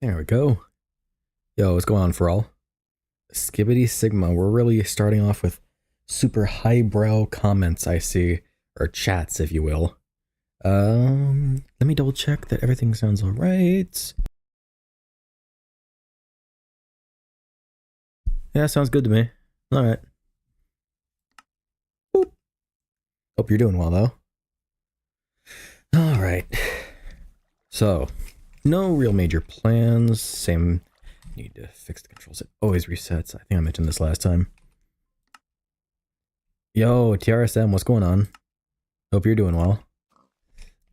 There we go. Yo, what's going on, for all? Skibbity Sigma. We're really starting off with super highbrow comments, I see, or chats, if you will. Let me double check that everything sounds alright. Yeah, sounds good to me. Alright. Hope you're doing well, though. Alright. So, no real major plans. Same. Need to fix the controls. It always resets. I think I mentioned this last time. Yo, TRSM, what's going on? Hope you're doing well.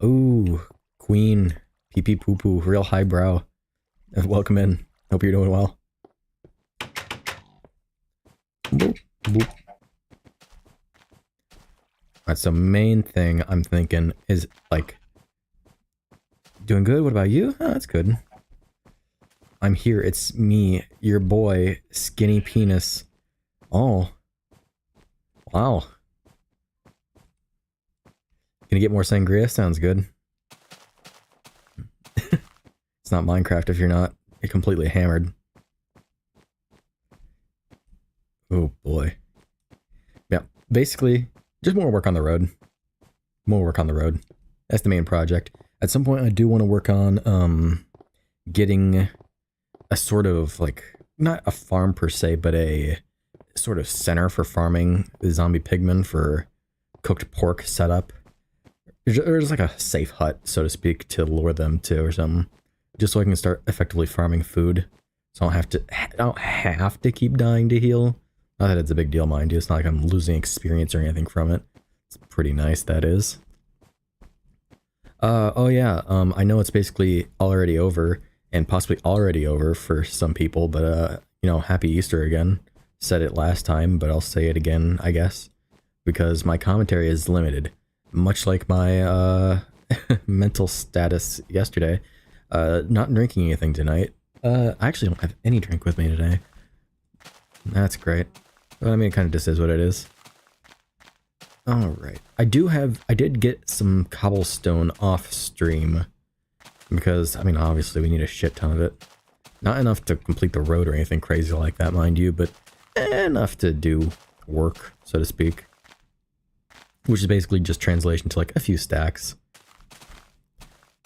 Ooh, Queen, pee pee poo poo, real highbrow. Welcome in. Hope you're doing well. Boop, boop. Alright, so main thing I'm thinking is, like, doing good. What about you? Oh, that's good. I'm here. It's me, your boy, Skinny Penis. Oh. Wow. Gonna get more sangria? Sounds good. It's not Minecraft if you're not completely hammered. Oh boy. Yeah, basically, just more work on the road. More work on the road. That's the main project. At some point, I do want to work on, getting a sort of, like, not a farm per se, but a sort of center for farming zombie pigmen for cooked pork setup. Or just like a safe hut, so to speak, to lure them to or something. Just so I can start effectively farming food. So I don't have to keep dying to heal. Not that it's a big deal, mind you. It's not like I'm losing experience or anything from it. It's pretty nice, that is. Oh yeah, I know it's basically already over, and possibly already over for some people, but you know, happy Easter again. Said it last time, but I'll say it again, I guess. Because my commentary is limited. Much like my, mental status yesterday. Not drinking anything tonight. I actually don't have any drink with me today. That's great. Well, I mean, it kind of just is what it is. Alright. I did get some cobblestone off stream. Because, I mean, obviously we need a shit ton of it. Not enough to complete the road or anything crazy like that, mind you, but enough to do work, so to speak. Which is basically just translation to, like, a few stacks.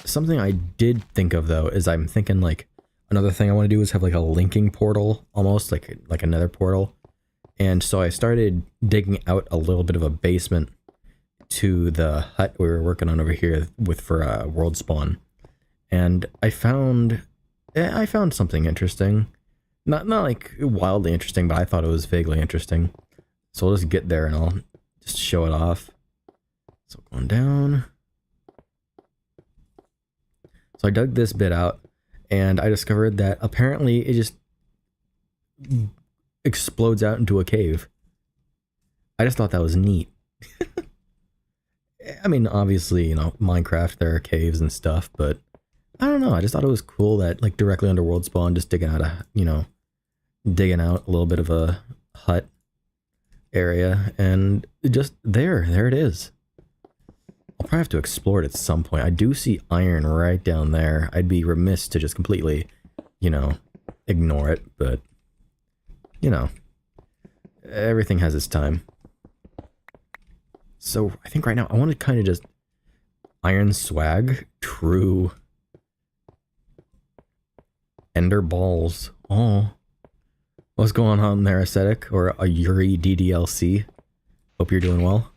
Something I did think of, though, is I'm thinking, like, another thing I want to do is have, like, a linking portal, almost, like another portal. And so I started digging out a little bit of a basement to the hut we were working on over here for world spawn. And I found something interesting. Not like wildly interesting, but I thought it was vaguely interesting. So I'll just get there and I'll just show it off. So going down. So I dug this bit out and I discovered that apparently it just explodes out into a cave. I just thought that was neat. I mean, obviously, you know, Minecraft, there are caves and stuff, but I don't know, I just thought it was cool that, like, directly under world spawn, just digging out digging out a little bit of a hut area, and just there it is. I'll probably have to explore it at some point. I do see iron right down there. I'd be remiss to just completely, you know, ignore it, but, you know, everything has its time. So, I think right now, I want to kind of just iron swag, true ender balls. Oh, what's going on there, Ascetic, or a Yuri DDLC? Hope you're doing well.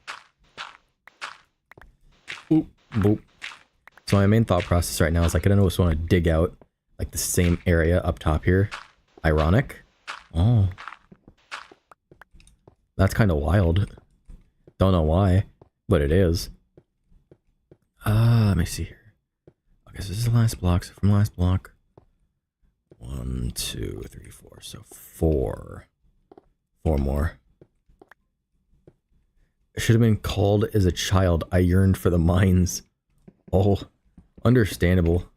Boop, boop. So my main thought process right now is, like, I don't just want to dig out, like, the same area up top here. Ironic. Oh. That's kind of wild. Don't know why, but it is. Let me see here. Okay, so this is the last block, so from last block. 1, 2, 3, 4, so 4. 4 more. Should have been called as a child. I yearned for the mines. Oh, understandable.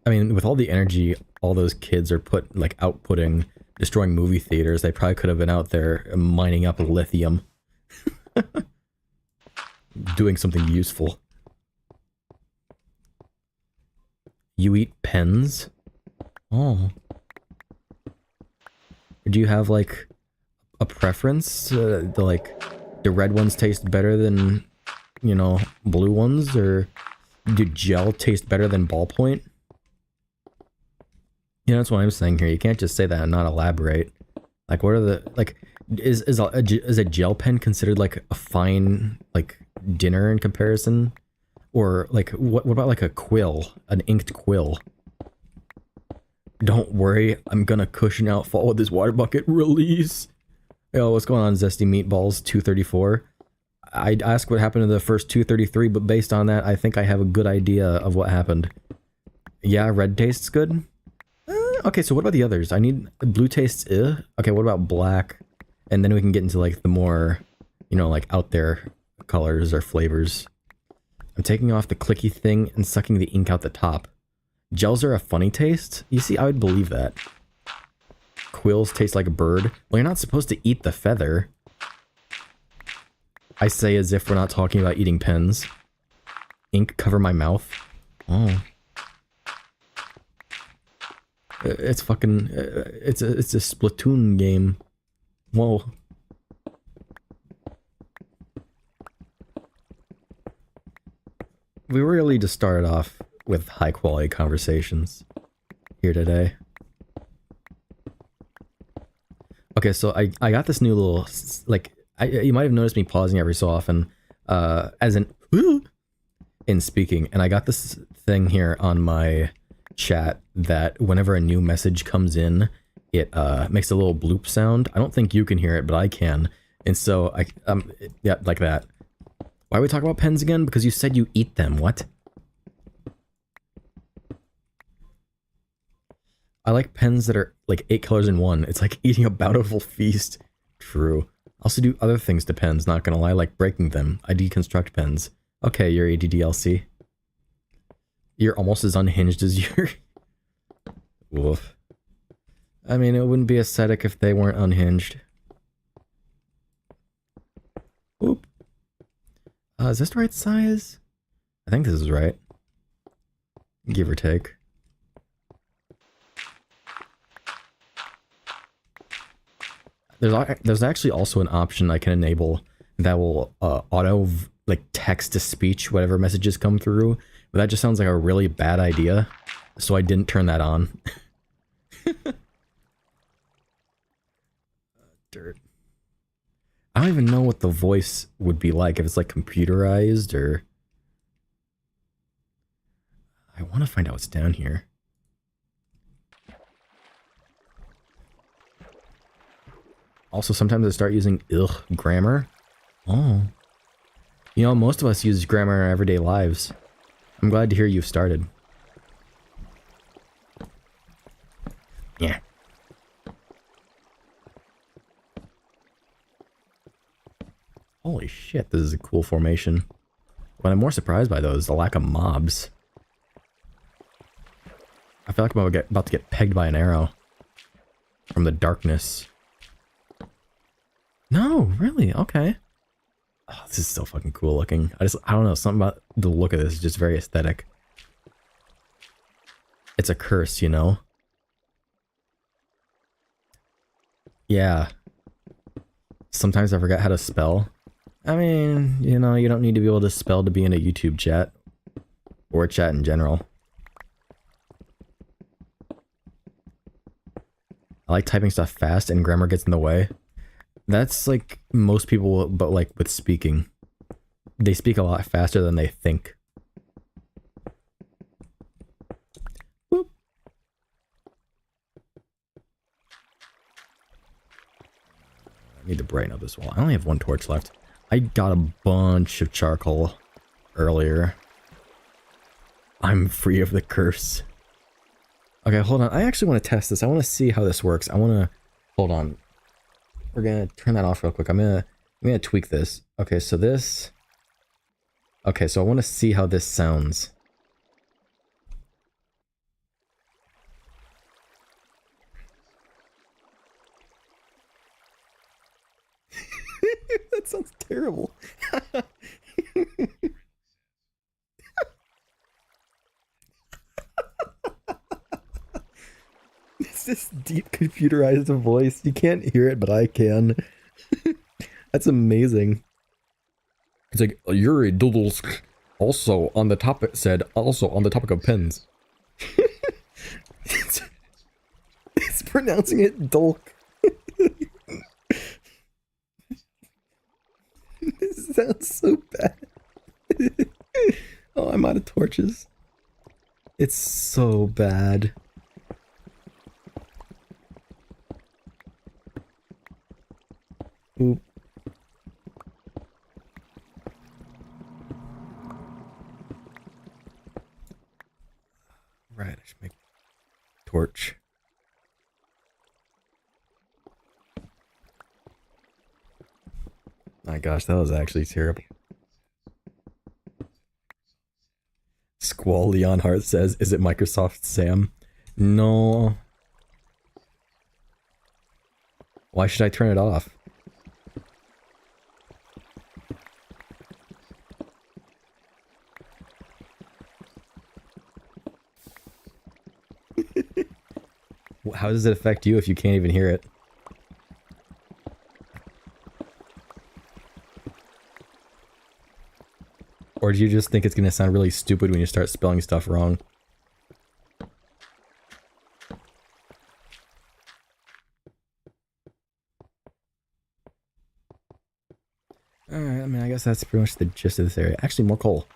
I mean, with all the energy all those kids are outputting, destroying movie theaters, they probably could have been out there mining up lithium. Doing something useful. You eat pens? Oh. Do you have, like, a preference? Do red ones taste better than, you know, blue ones? Or do gel taste better than ballpoint? Yeah, that's what I'm saying here. You can't just say that and not elaborate. Like, what are the, like, is a gel pen considered, like, a fine, like, dinner in comparison? Or, like, what about, like, a quill? An inked quill? Don't worry, I'm gonna cushion out fall with this water bucket. Release! Yo, what's going on, Zesty Meatballs 234? I'd ask what happened to the first 233, but based on that, I think I have a good idea of what happened. Yeah, red tastes good? Okay, so what about the others? I need... Blue tastes, Okay, what about black? And then we can get into, like, the more, you know, like, out there colors or flavors. I'm taking off the clicky thing and sucking the ink out the top. Gels are a funny taste? You see, I would believe that. Quills taste like a bird. Well, you're not supposed to eat the feather. I say as if we're not talking about eating pens. Ink cover my mouth. Oh. It's fucking... It's a Splatoon game. Whoa. We really just started off with high quality conversations here today. Okay, so I got this new little, like, you might have noticed me pausing every so often, as in speaking, and I got this thing here on my chat that whenever a new message comes in, it makes a little bloop sound. I don't think you can hear it, but I can, and so yeah, like that. Why are we talking about pens again? Because you said you eat them. What? I like pens that are like 8 colors in one. It's like eating a bountiful feast. True. I also do other things to pens, not gonna lie, like breaking them. I deconstruct pens. Okay, you're ADDLC. You're almost as unhinged as you're... Woof. I mean, it wouldn't be aesthetic if they weren't unhinged. Oop. Is this the right size? I think this is right. Give or take. There's actually also an option I can enable that will auto like text to speech whatever messages come through, but that just sounds like a really bad idea, so I didn't turn that on. Dirt. I don't even know what the voice would be like, if it's like computerized or... I want to find out what's down here. Also, sometimes I start using grammar. Oh. You know, most of us use grammar in our everyday lives. I'm glad to hear you've started. Yeah. Holy shit, this is a cool formation. What I'm more surprised by, though, is the lack of mobs. I feel like I'm about to get pegged by an arrow. From the darkness. No, really? Okay. Oh, this is so fucking cool looking. I don't know, something about the look of this is just very aesthetic. It's a curse, you know? Yeah. Sometimes I forget how to spell. I mean, you know, you don't need to be able to spell to be in a YouTube chat. Or chat in general. I like typing stuff fast and grammar gets in the way. That's like most people, but like with speaking. They speak a lot faster than they think. Boop. I need to brighten up this wall. I only have one torch left. I got a bunch of charcoal earlier. I'm free of the curse. Okay, hold on. I actually want to test this. I want to see how this works. I want to... Hold on. We're going to turn that off real quick. I'm gonna tweak this. Okay, so this... Okay, so I want to see how this sounds. That sounds terrible. It's this deep computerized voice. You can't hear it, but I can. That's amazing. It's like Yuri Doodles also on the topic said also on the topic of pens. it's pronouncing it Dolk. This sounds so bad. Oh, I'm out of torches. It's so bad. Oop. Right, I should make torch. My gosh, that was actually terrible. Squall Leonhardt says, is it Microsoft Sam? No. Why should I turn it off? How does it affect you if you can't even hear it? Or do you just think it's gonna sound really stupid when you start spelling stuff wrong? Alright, I mean, I guess that's pretty much the gist of this area. Actually, more coal.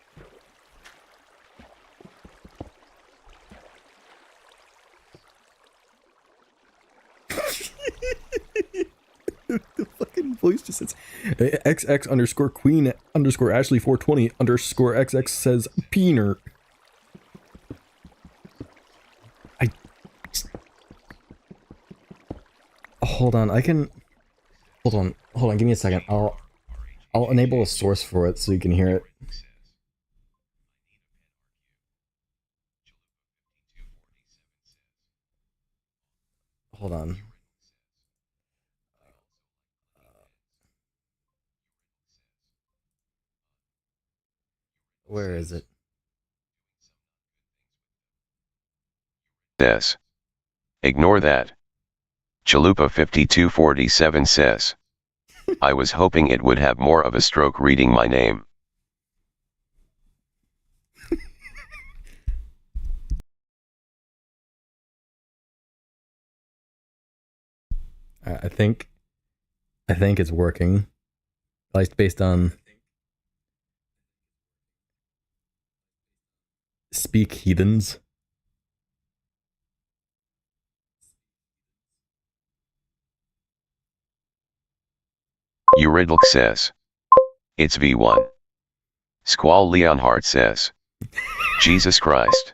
The fucking voice just says XX underscore queen underscore Ashley 420 underscore XX says peener. Hold on, I can hold on, give me a second. I'll enable a source for it so you can hear it. Hold on. Where is it? Says. Ignore that. Chalupa 5247 says. I was hoping it would have more of a stroke reading my name. I think it's working. At least based on Speak Heathens. Eurydic says. It's V1. Squall Leonhardt says. Jesus Christ.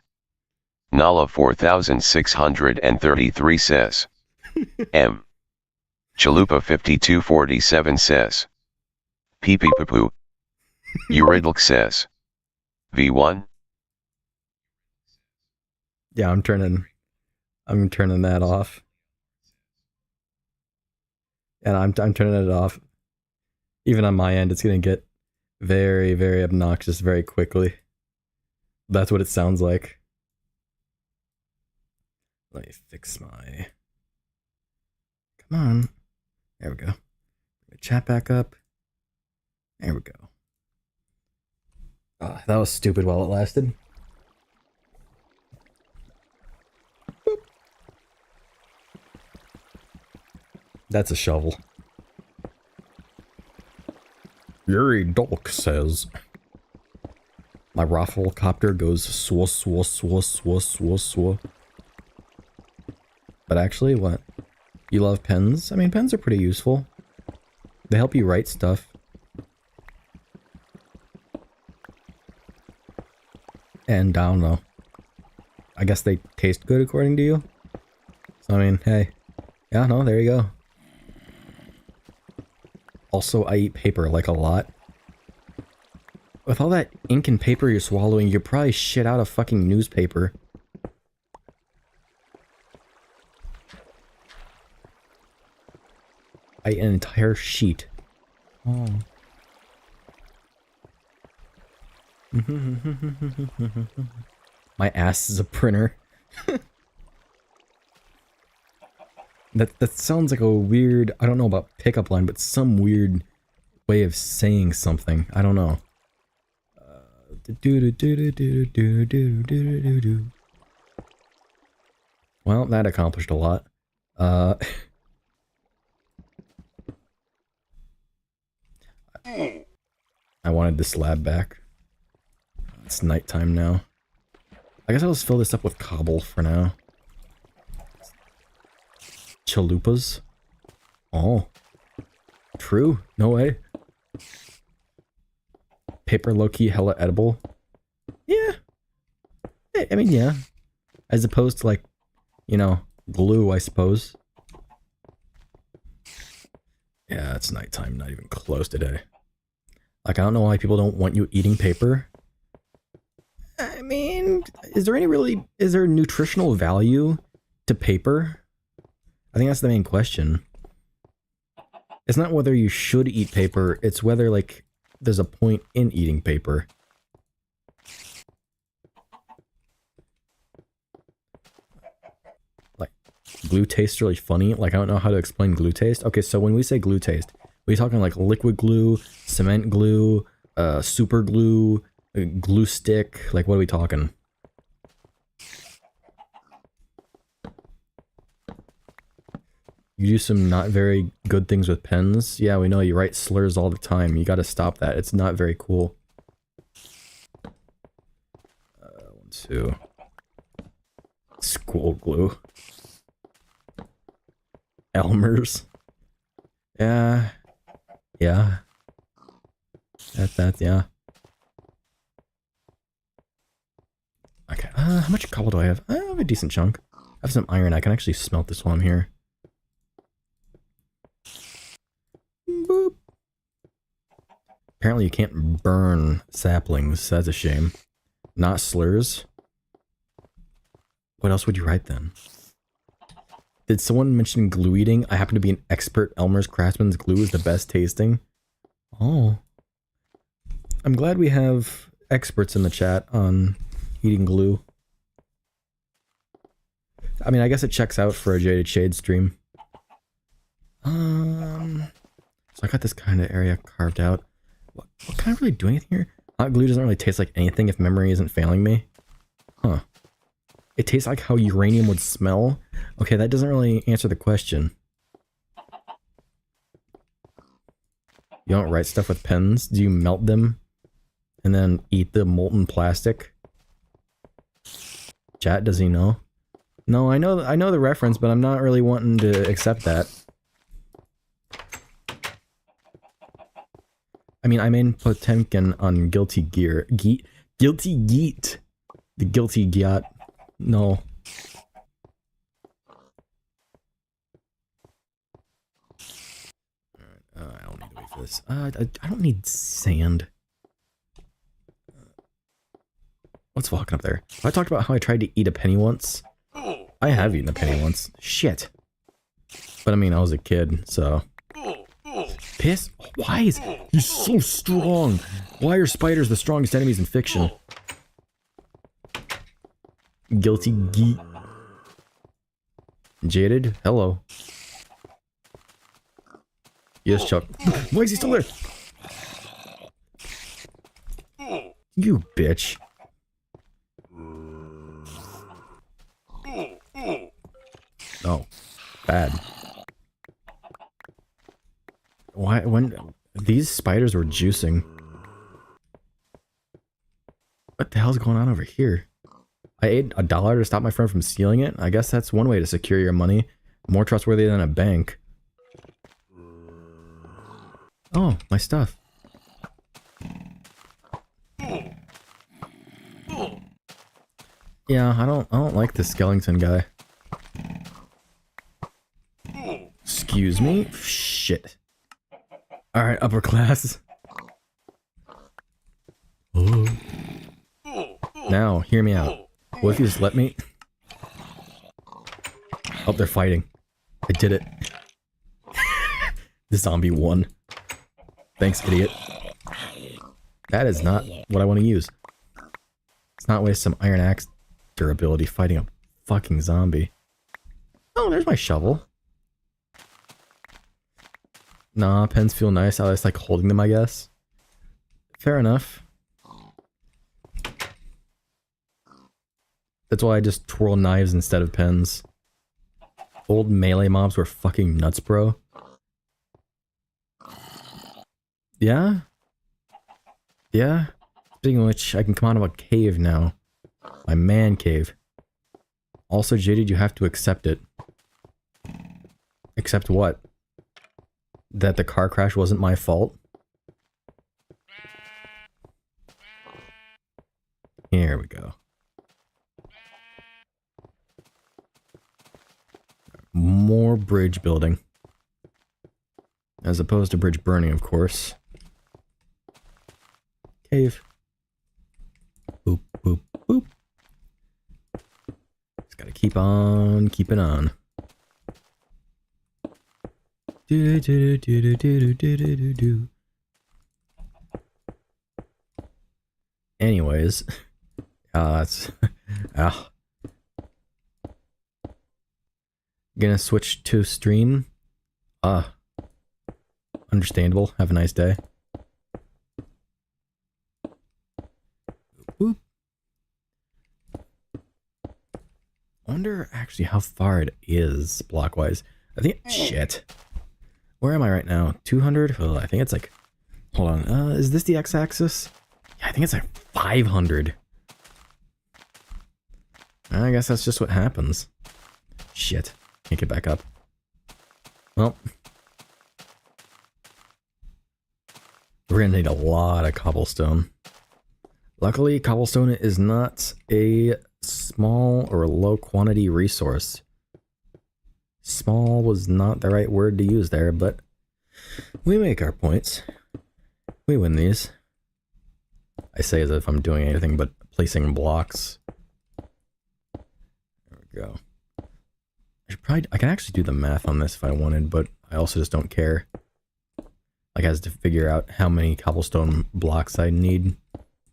Nala 4633 says. M. Chalupa 5247 says. Pee pee poo poo. Eurydic says. V1. Yeah, I'm turning that off. And I'm turning it off. Even on my end, it's gonna get very, very obnoxious very quickly. That's what it sounds like. Let me fix my... Come on. There we go. Chat back up. There we go. That was stupid while it lasted. Boop. That's a shovel. Yuri Dolk says, my raffle copter goes swa swa swa swa swa swa. But actually, what? You love pens? I mean, pens are pretty useful. They help you write stuff. And I don't know. I guess they taste good according to you? So, I mean, hey. Yeah, no, there you go. Also, I eat paper, like, a lot. With all that ink and paper you're swallowing, you probably shit out a fucking newspaper. I ate an entire sheet. Oh. My ass is a printer. That sounds like a weird, I don't know about pickup line, but some weird way of saying something. I don't know. Well, that accomplished a lot. I wanted the slab back. It's nighttime now. I guess I'll just fill this up with cobble for now. Chalupas? Oh. True? No way. Paper low-key hella edible? Yeah. I mean, yeah. As opposed to, like, you know, glue, I suppose. Yeah, it's nighttime, not even close today. Like, I don't know why people don't want you eating paper. I mean, is there nutritional value to paper? I think that's the main question. It's not whether you should eat paper, it's whether, like, there's a point in eating paper. Like, glue tastes really funny. Like, I don't know how to explain glue taste. Okay, so when we say glue taste, we're talking like liquid glue, cement glue, super glue, glue stick. Like, what are we talking? You do some not very good things with pens. Yeah, we know you write slurs all the time. You gotta stop that. It's not very cool. 1, 2. School glue. Elmer's. Yeah. Yeah. Yeah. Okay, how much cobble do I have? I have a decent chunk. I have some iron. I can actually smelt this while I'm here. Boop. Apparently you can't burn saplings. That's a shame. Not slurs. What else would you write then? Did someone mention glue eating? I happen to be an expert. Elmer's Craftsman's glue is the best tasting. Oh. I'm glad we have experts in the chat on eating glue. I mean, I guess it checks out for a Jaded Shade stream. So I got this kind of area carved out. What can I really do anything here? Hot glue doesn't really taste like anything if memory isn't failing me. Huh. It tastes like how uranium would smell? Okay, that doesn't really answer the question. You don't write stuff with pens? Do you melt them? And then eat the molten plastic? Chat, does he know? No, I know the reference, but I'm not really wanting to accept that. I mean, I'm in Potemkin on Guilty Gear. Guilty Geat. The Guilty Geat. No. I don't need to wait for this. I don't need sand. What's walking up there? I talked about how I tried to eat a penny once. I have eaten a penny once. Shit. But I mean, I was a kid, so... Piss? Why is... He's so strong! Why are spiders the strongest enemies in fiction? Guilty Geat. Jaded? Hello. Yes, Chuck. Why is he still there? You bitch. Oh. Bad. Why, when... These spiders were juicing. What the hell's going on over here? I ate $1 to stop my friend from stealing it? I guess that's one way to secure your money. More trustworthy than a bank. Oh, my stuff. Yeah, I don't like this skeleton guy. Excuse me? Shit. Alright, upper class. Oh. Now, hear me out. What if you just let me? Oh, they're fighting. I did it. The zombie won. Thanks, idiot. That is not what I want to use. Let's not waste some iron axe durability fighting a fucking zombie. Oh, there's my shovel. Nah, pens feel nice. I just like holding them, I guess. Fair enough. That's why I just twirl knives instead of pens. Old melee mobs were fucking nuts, bro. Yeah? Yeah? Speaking of which, I can come out of a cave now. My man cave. Also, Jaded, you have to accept it. Accept what? That the car crash wasn't my fault? Here we go. More bridge building. As opposed to bridge burning, of course. Cave. Boop, boop, boop. Just gotta keep on keeping on. Do do do do do do do do do. Anyways, that's gonna switch to stream. Understandable. Have a nice day. Boop. I wonder actually how far it is blockwise. I think shit. Where am I right now? 200? Oh, I think it's like, hold on. Is this the x-axis? Yeah, I think it's like 500. I guess that's just what happens. Shit. Can't get back up. Well. We're gonna need a lot of cobblestone. Luckily, cobblestone is not a small or low quantity resource. Small was not the right word to use there, but we make our points. We win these. I say as if I'm doing anything but placing blocks. There we go. I can actually do the math on this if I wanted, but I also just don't care. Like, I have to figure out how many cobblestone blocks I need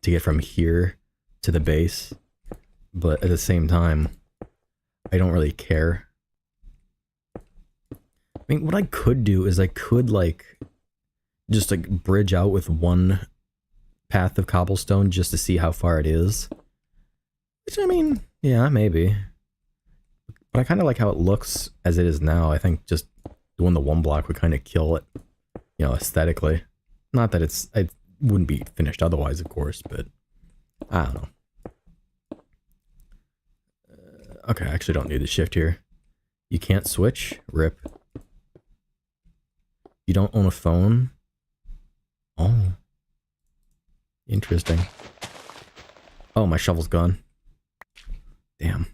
to get from here to the base. But at the same time, I don't really care. I mean, what I could do is I could, like, just, like, bridge out with one path of cobblestone just to see how far it is. Which, I mean, yeah, maybe. But I kind of like how it looks as it is now. I think just doing the one block would kind of kill it, you know, aesthetically. Not that it wouldn't be finished otherwise, of course, but I don't know. Okay, I actually don't need to shift here. You can't switch? Rip. You don't own a phone? Oh. Interesting. Oh, my shovel's gone. Damn.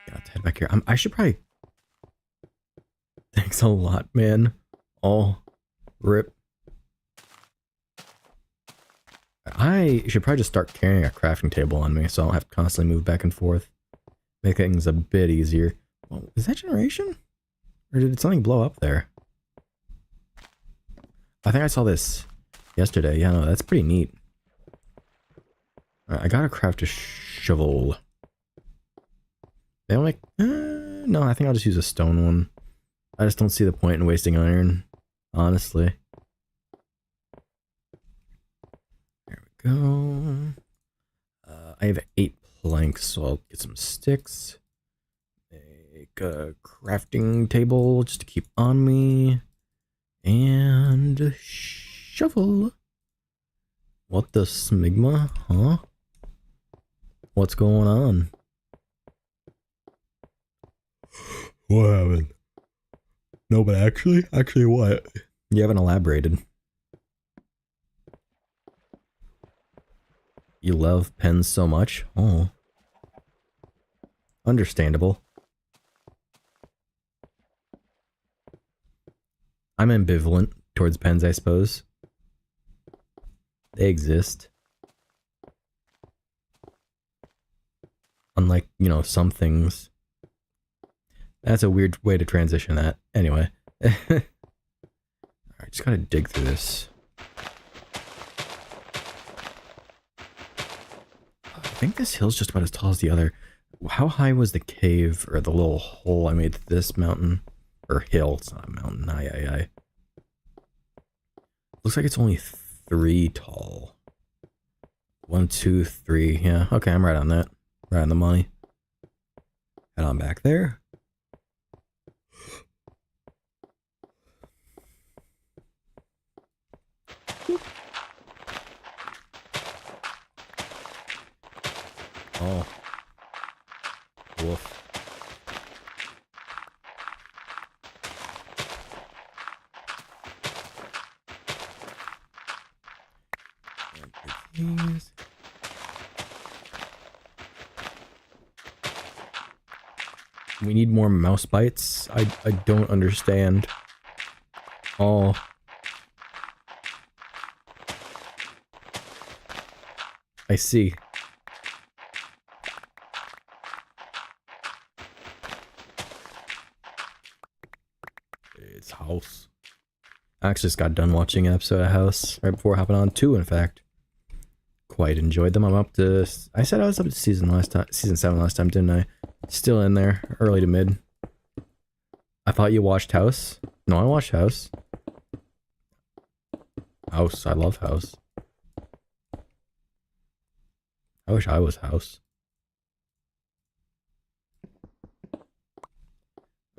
Yeah, let's head back here. I should probably... Thanks a lot, man. Oh. Rip. I should probably just start carrying a crafting table on me so I don't have to constantly move back and forth. Make things a bit easier. Oh, is that generation? Or did something blow up there? I think I saw this yesterday. Yeah, no, that's pretty neat. Alright, I gotta craft a shovel. They don't make... no, I think I'll just use a stone one. I just don't see the point in wasting iron, honestly. There we go. I have 8 planks, so I'll get some sticks. Make a crafting table just to keep on me. And shovel. What the smigma? Huh? What's going on? What happened? No, but actually what? You haven't elaborated. You love pens so much? Oh. Understandable. I'm ambivalent towards pens, I suppose. They exist. Unlike, you know, some things. That's a weird way to transition that. Anyway. Alright, just gotta dig through this. think this hill's just about as tall as the other. How high was the cave or the little hole I made to this mountain? Or hill, it's not a mountain. Aye. Looks like it's only 3 tall. 1, 2, 3. Yeah, okay, I'm right on that. Right on the money. Head on back there. Oh. Wolf. These. We need more mouse bites. I don't understand. Oh. I see. It's House. I actually just got done watching an episode of House right before hopping on 2, in fact. Quite enjoyed them. I'm up to... I said I was up to season 7 last time, didn't I? Still in there, early to mid. I thought you watched House. No, I watched House. House, I love House. I wish I was House.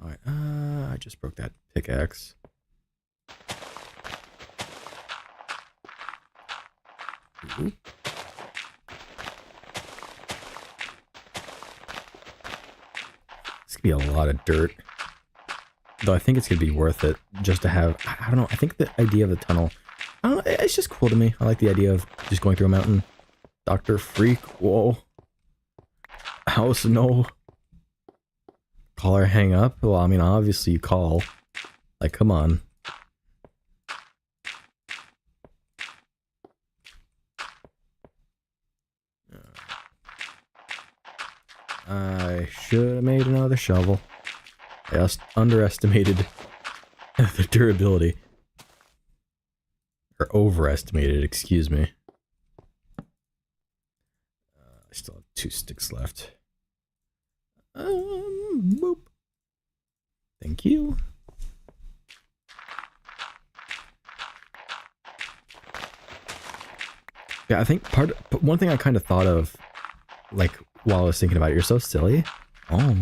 Alright, I just broke that pickaxe. Ooh. This could be a lot of dirt. Though I think it's gonna be worth it just to have... I don't know, I think the idea of the tunnel... I don't know, it's just cool to me. I like the idea of just going through a mountain. Dr. Freak, whoa. House, no. Call or hang up? Well, I mean, obviously you call. Like, come on. I should have made another shovel. I just underestimated the durability. Or overestimated, excuse me. I still have 2 sticks left. Boop. Thank you. Yeah, I think one thing I kind of thought of, like, while I was thinking about it, you're so silly. Oh.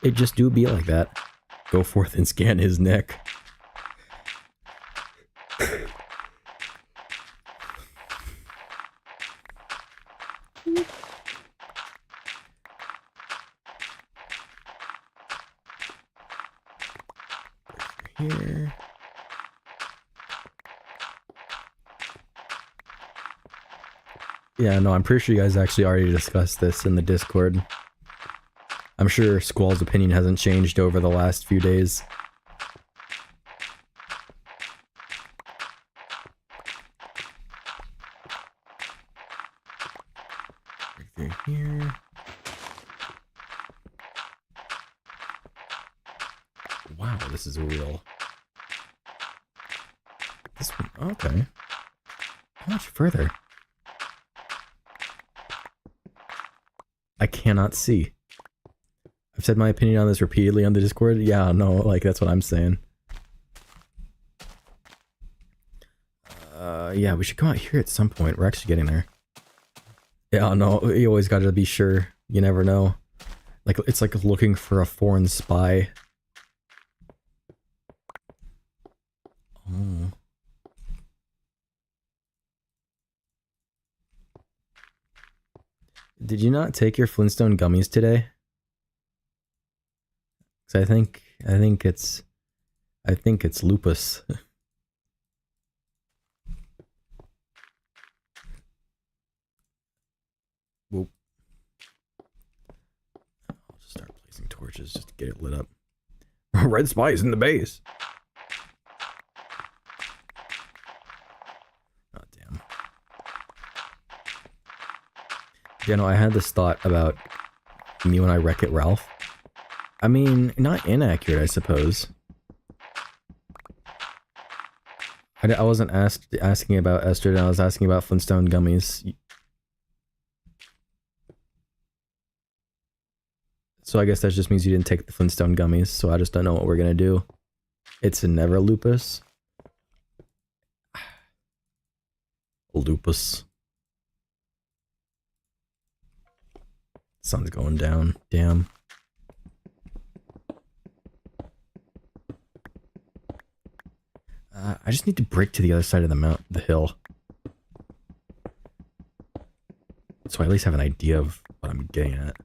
It just do be like that. Go forth and scan his neck. Here. Yeah, no, I'm pretty sure you guys actually already discussed this in the Discord. I'm sure Squall's opinion hasn't changed over the last few days. Right through here. Wow, this is real. This one, okay. How much further? I cannot see. I've said my opinion on this repeatedly on the Discord. Yeah, no, like, that's what I'm saying. Yeah, we should come out here at some point. We're actually getting there. Yeah, no, you always gotta be sure. You never know. Like, it's like looking for a foreign spy. Oh. Did you not take your Flintstone gummies today? Cause I think it's lupus. Whoop. I'll just start placing torches just to get it lit up. Red spice in the base. Oh damn. You know, I had this thought about me when I Wreck-It Ralph. I mean, not inaccurate, I suppose. I wasn't asking about Esther, I was asking about Flintstone gummies. So I guess that just means you didn't take the Flintstone gummies, so I just don't know what we're gonna do. It's a never lupus. Lupus. Sun's going down. Damn. I just need to break to the other side of the hill. So I at least have an idea of what I'm getting at.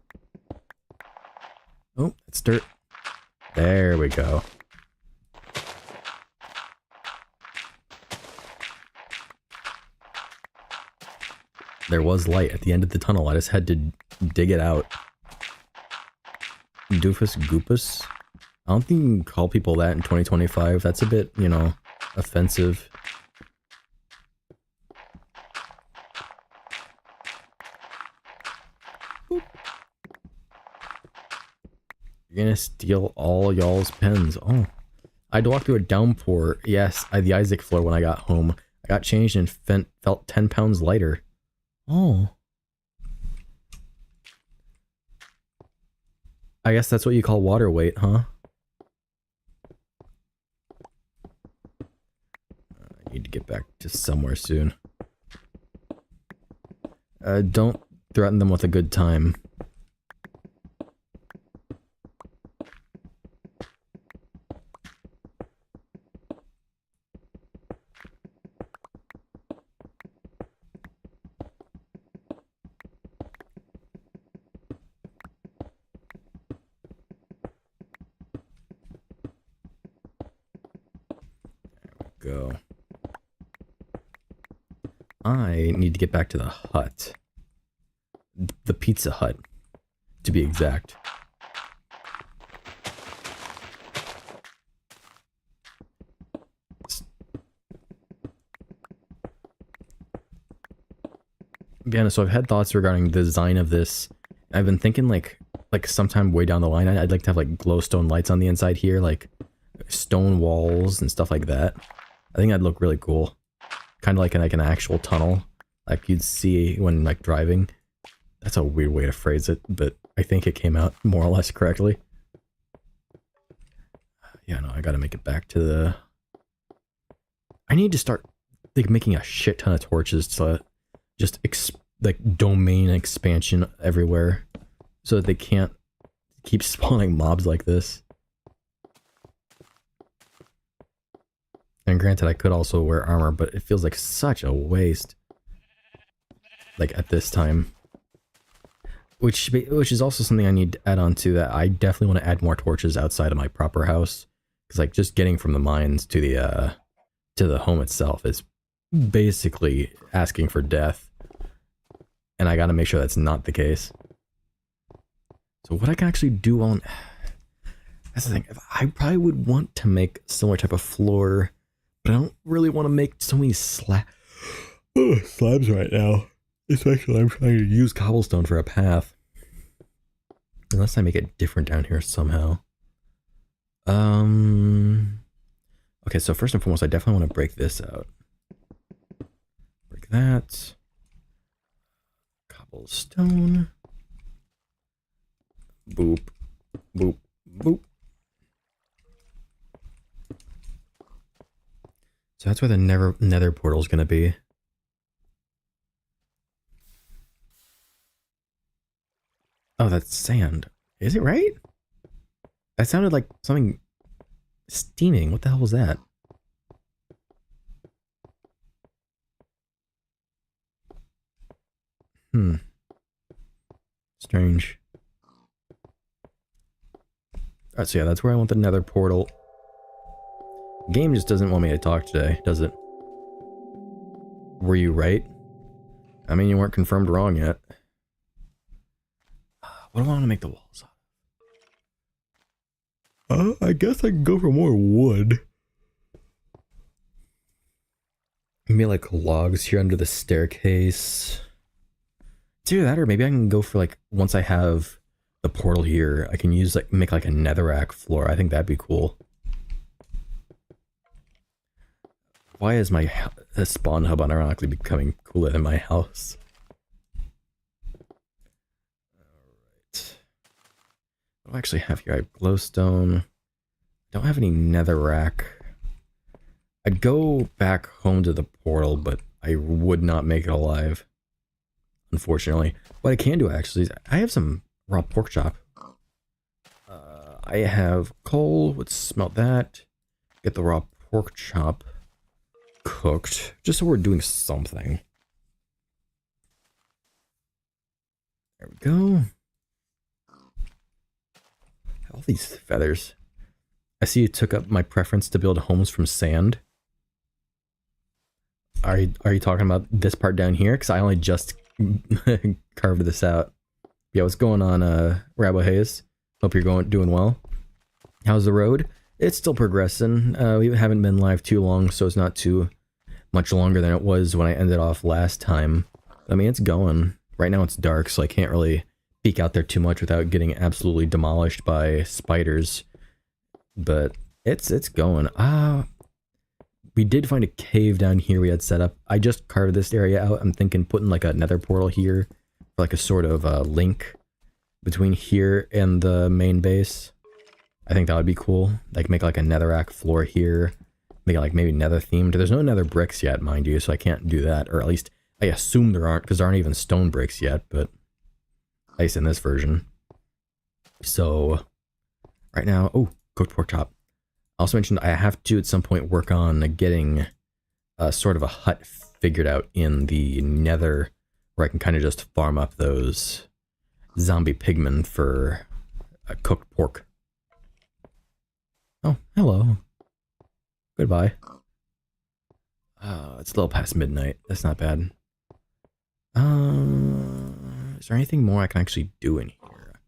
Oh, it's dirt. There we go. There was light at the end of the tunnel. I just had to dig it out. Doofus Goopus? I don't think you can call people that in 2025. That's a bit, you know, offensive. Boop. You're gonna steal all y'all's pens. Oh. I had to walk through a downpour. Yes, the Isaac floor when I got home. I got changed and felt 10 pounds lighter. Oh. I guess that's what you call water weight, huh? I need to get back to somewhere soon. Don't threaten them with a good time. Go. I need to get back to the hut. The Pizza Hut, to be exact. Yeah, so I've had thoughts regarding the design of this. I've been thinking like sometime way down the line, I'd like to have like glowstone lights on the inside here, like stone walls and stuff like that. I think that'd look really cool. Kind of like an actual tunnel, like you'd see when like driving. That's a weird way to phrase it, but I think it came out more or less correctly. Yeah, no, I gotta make it back to the... I need to start like making a shit ton of torches to just like domain expansion everywhere so that they can't keep spawning mobs like this. And granted, I could also wear armor, but it feels like such a waste. Like, at this time. Which is also something I need to add on to that. I definitely want to add more torches outside of my proper house. Because, like, just getting from the mines to the home itself is basically asking for death. And I gotta make sure that's not the case. So what I can actually do on... That's the thing. I probably would want to make similar type of floor... But I don't really want to make so many slabs right now. Especially I'm trying to use cobblestone for a path. Unless I make it different down here somehow. Okay, so first and foremost, I definitely want to break this out. Break that. Cobblestone. Boop. Boop. Boop. So that's where the nether portal is going to be. Oh, that's sand. Is it right? That sounded like something steaming. What the hell was that? Strange. Alright, so yeah, that's where I want the nether portal. Game just doesn't want me to talk today, does it? Were you right? I mean, you weren't confirmed wrong yet. What do I want to make the walls of? I guess I can go for more wood. Maybe like logs here under the staircase. Do that, or maybe I can go for like, once I have the portal here, I can use like, make like a netherrack floor. I think that'd be cool. Why is my spawn hub unironically becoming cooler than my house? Alright. I actually have here? I have glowstone. Don't have any netherrack. I'd go back home to the portal, but I would not make it alive, unfortunately. What I can do actually is I have some raw pork chop. I have coal. Let's smelt that. Get the raw pork chop cooked, just so we're doing something. There we go. All these feathers. I see you took up my preference to build homes from sand. Are you talking about this part down here? Because I only just carved this out. Yeah, what's going on, Rabo Hayes? Hope you're doing well. How's the road? It's still progressing. We haven't been live too long, so it's not too much longer than it was when I ended off last time. I mean, it's going. Right now it's dark, so I can't really peek out there too much without getting absolutely demolished by spiders. But it's going. We did find a cave down here we had set up. I just carved this area out. I'm thinking putting like a nether portal here, for like a sort of link between here and the main base. I think that would be cool. Like make like a netherrack floor here, make it like maybe nether themed. There's no nether bricks yet, mind you, so I can't do that. Or at least I assume there aren't, because there aren't even stone bricks yet, but at least in this version. So right now, oh, cooked pork chop. I also mentioned I have to at some point work on getting sort of a hut figured out in the nether where I can kind of just farm up those zombie pigmen for cooked pork. Oh, hello. Goodbye. It's a little past midnight. That's not bad. Is there anything more I can actually do in here?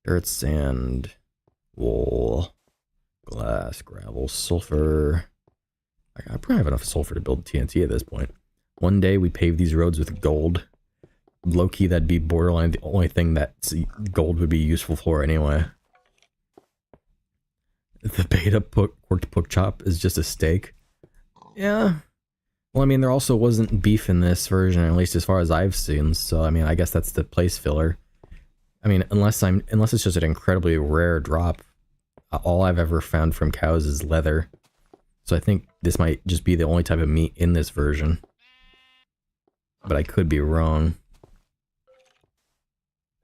Dirt, sand, wool, glass, gravel, sulfur. I probably have enough sulfur to build TNT at this point. One day we pave these roads with gold. Low-key, that'd be borderline the only thing that gold would be useful for anyway. The beta pork chop is just a steak. Yeah. Well, I mean, there also wasn't beef in this version, at least as far as I've seen. So, I mean, I guess that's the place filler. I mean, unless it's just an incredibly rare drop, all I've ever found from cows is leather. So I think this might just be the only type of meat in this version. But I could be wrong.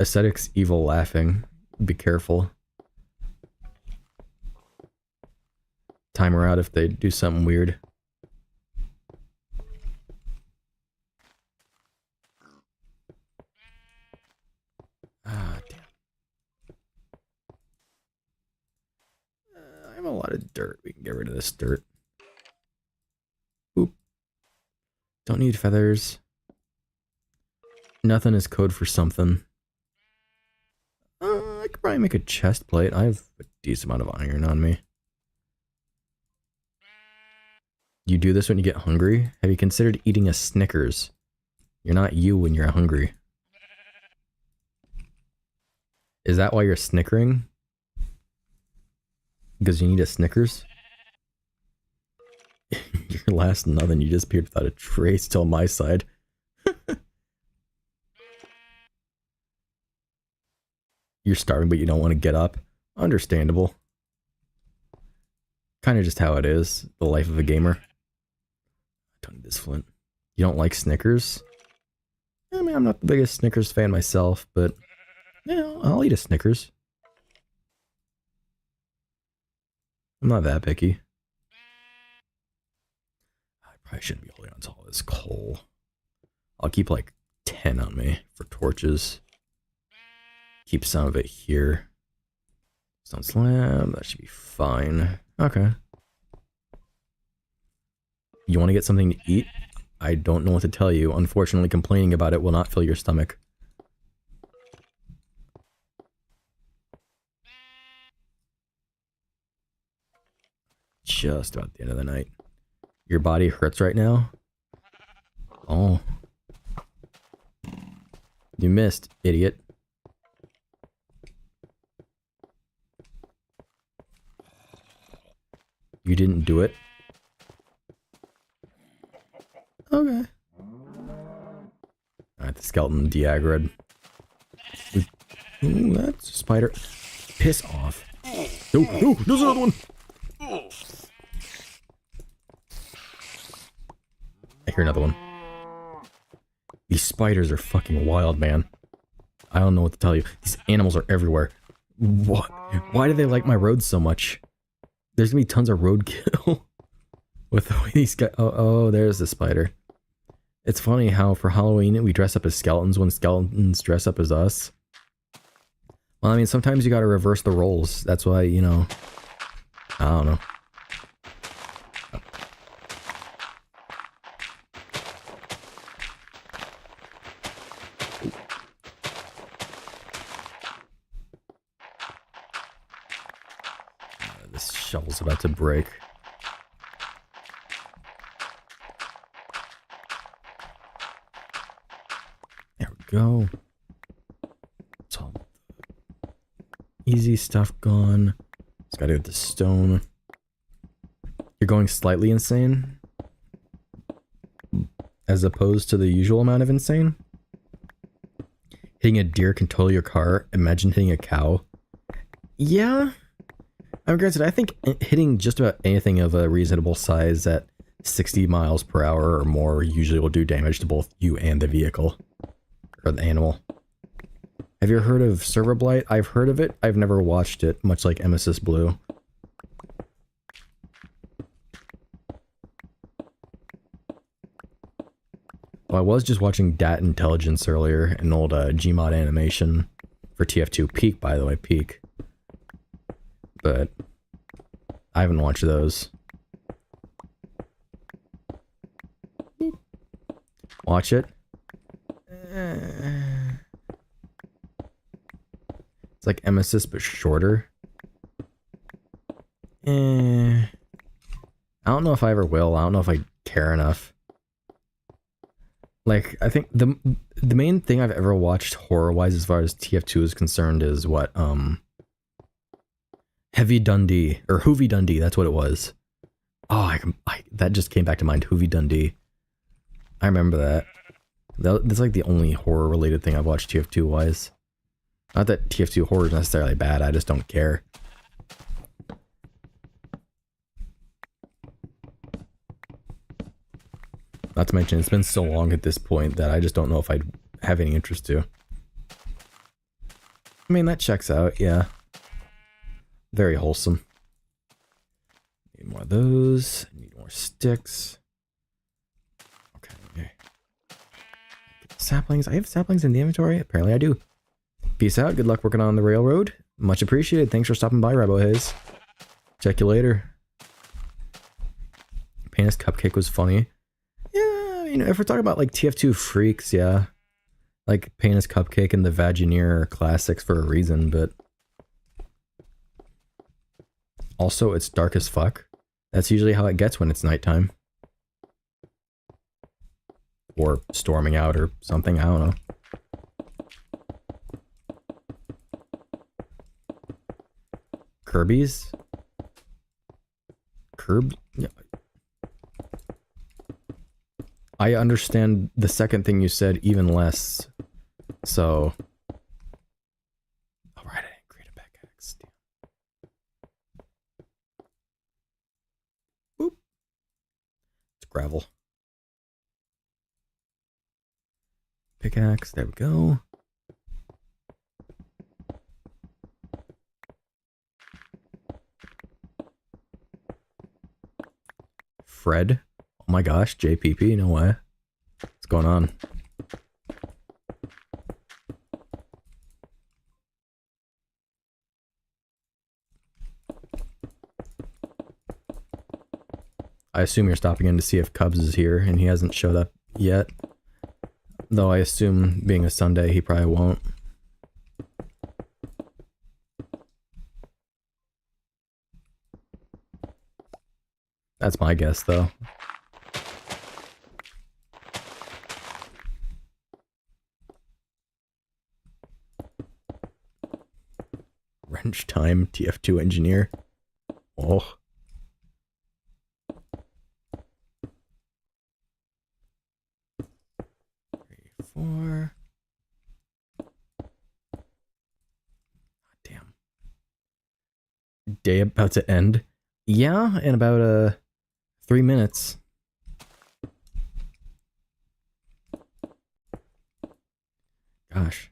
Aesthetics, evil laughing. Be careful. Timer out if they do something weird. Ah, damn. I have a lot of dirt. We can get rid of this dirt. Oop. Don't need feathers. Nothing is code for something. I could probably make a chest plate. I have a decent amount of iron on me. You do this when you get hungry? Have you considered eating a Snickers? You're not you when you're hungry. Is that why you're snickering? Because you need a Snickers? Your last nothing, you just appeared without a trace till my side. You're starving but you don't want to get up. Understandable. Kind of just how it is, the life of a gamer. I don't need this flint. You don't like Snickers? I mean, I'm not the biggest Snickers fan myself, but yeah, I'll eat a Snickers. I'm not that picky. I probably shouldn't be holding on to all this coal. I'll keep like 10 on me for torches. Keep some of it here. Stone slab, that should be fine. Okay. You want to get something to eat? I don't know what to tell you. Unfortunately, complaining about it will not fill your stomach. Just about the end of the night. Your body hurts right now? Oh. You missed, idiot. You didn't do it? Okay. Alright, the skeleton de-aggroed. Ooh, that's a spider. Piss off. Oh, there's another one. I hear another one. These spiders are fucking wild, man. I don't know what to tell you. These animals are everywhere. What? Why do they like my roads so much? There's gonna be tons of roadkill with the way these guys. Oh, there's the spider. It's funny how for Halloween we dress up as skeletons when skeletons dress up as us. Well, I mean, sometimes you gotta reverse the roles. That's why, you know. I don't know. This shovel's about to break. There we go. It's all easy stuff gone. Just gotta get the stone. You're going slightly insane? As opposed to the usual amount of insane? Hitting a deer can total your car. Imagine hitting a cow. Yeah. I'm granted, I think hitting just about anything of a reasonable size at 60 miles per hour or more usually will do damage to both you and the vehicle. Or the animal. Have you heard of Server Blight? I've heard of it. I've never watched it, much like Emesis Blue. Well, I was just watching Dat Intelligence earlier, an old Gmod animation for TF2. Peak, by the way, Peak. But I haven't watched those. Watch it. It's like Emesis, but shorter. I don't know if I ever will. I don't know if I care enough. Like, I think the main thing I've ever watched horror-wise as far as TF2 is concerned is what, Heavy Dundee, or Hoovy Dundee, that's what it was. Oh, that just came back to mind, Hoovy Dundee. I remember that. That's like the only horror-related thing I've watched TF2-wise. Not that TF2 horror is necessarily bad, I just don't care. Not to mention, it's been so long at this point that I just don't know if I'd have any interest to. I mean, that checks out, yeah. Very wholesome. Need more of those. Need more sticks. Okay. Saplings. I have saplings in the inventory? Apparently I do. Peace out. Good luck working on the railroad. Much appreciated. Thanks for stopping by, Rabo Hayes. Check you later. Panis Cupcake was funny. Yeah, you know, if we're talking about like TF2 freaks, yeah. Like Panis Cupcake and the Vagineer are classics for a reason, but also it's dark as fuck. That's usually how it gets when it's nighttime. Or storming out or something, I don't know. Kirby's? Yeah. I understand the second thing you said even less. So. Alright, I didn't create a pickaxe. Boop. It's gravel. Pickaxe, there we go. Fred? Oh my gosh, JPP, no way. What's going on? I assume you're stopping in to see if Cubs is here, and he hasn't showed up yet. Though I assume, being a Sunday, he probably won't. That's my guess, though. Wrench time, TF2 engineer. Oh. 4. Damn. Day about to end. Yeah, in about 3 minutes. Gosh.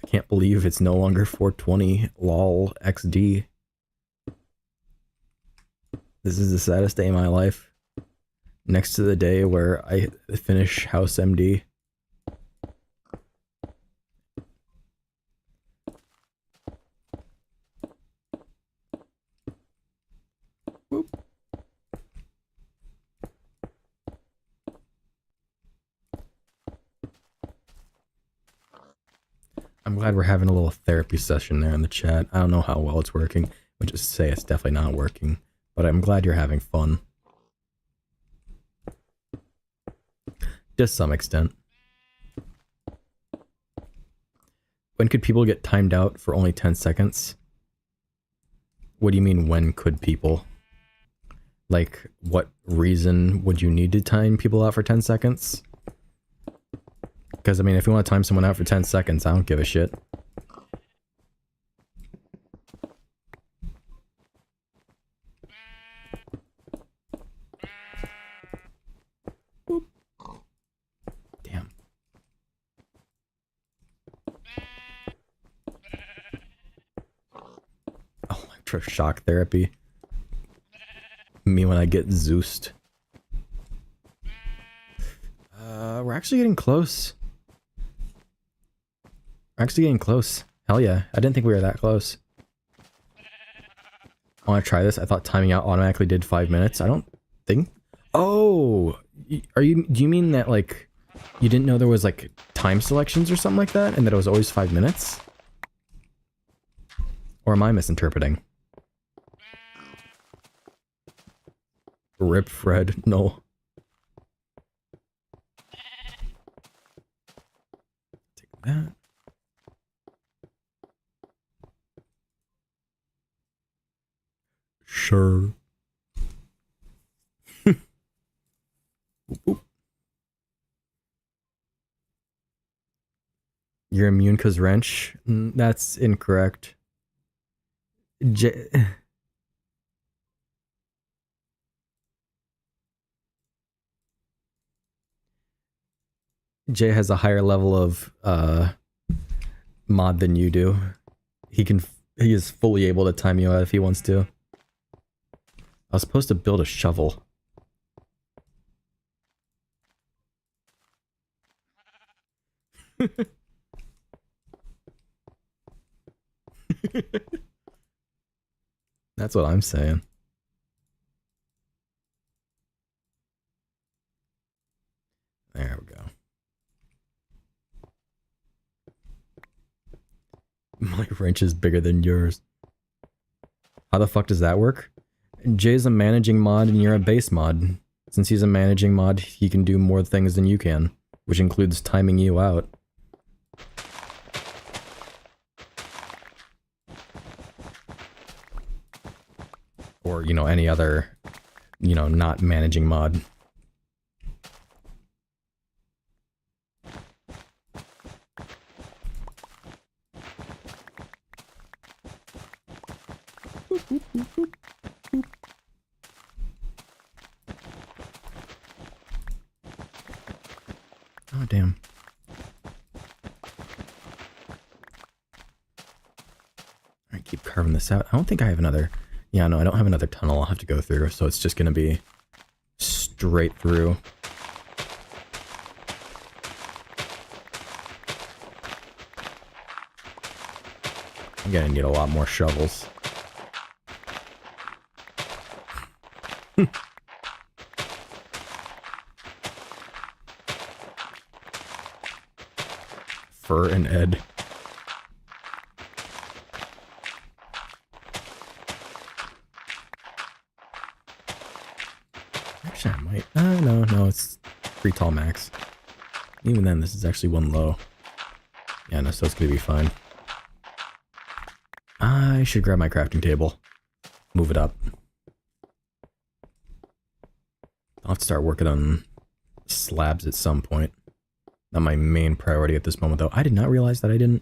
I can't believe it's no longer 420 lol XD. This is the saddest day of my life. Next to the day where I finish House MD. Whoop. I'm glad we're having a little therapy session there in the chat. I don't know how well it's working. I'll just say it's definitely not working. But I'm glad you're having fun. To some extent. When could people get timed out for only 10 seconds? What do you mean, when could people? Like, what reason would you need to time people out for 10 seconds? Because, I mean, if you want to time someone out for 10 seconds, I don't give a shit. Boop. Damn. Electroshock therapy. Me when I get Zeused. We're actually getting close. We're actually getting close. Hell yeah. I didn't think we were that close. I want to try this. I thought timing out automatically did 5 minutes. I don't think... Oh! Do you mean that, like, you didn't know there was, like, time selections or something like that? And that it was always 5 minutes? Or am I misinterpreting? Rip Fred. No. Take that. Sure. Oop. You're immune because wrench? That's incorrect. Jay has a higher level of mod than you do. He is fully able to time you out if he wants to. I was supposed to build a shovel. That's what I'm saying. There we go. My wrench is bigger than yours. How the fuck does that work? Jay's a managing mod and you're a base mod. Since he's a managing mod, he can do more things than you can, which includes timing you out. Or, you know, any other, you know, not managing mod. Oh, damn. Alright, keep carving this out. I don't think I have another... Yeah, no, I don't have another tunnel I'll have to go through, so it's just gonna be straight through. I'm gonna need a lot more shovels. Fur and Ed. Actually, I might. No, it's 3 tall max. Even then, this is actually 1 low. Yeah, no, so it's gonna be fine. I should grab my crafting table. Move it up. I'll have to start working on slabs at some point. Not my main priority at this moment, though. I did not realize that I didn't...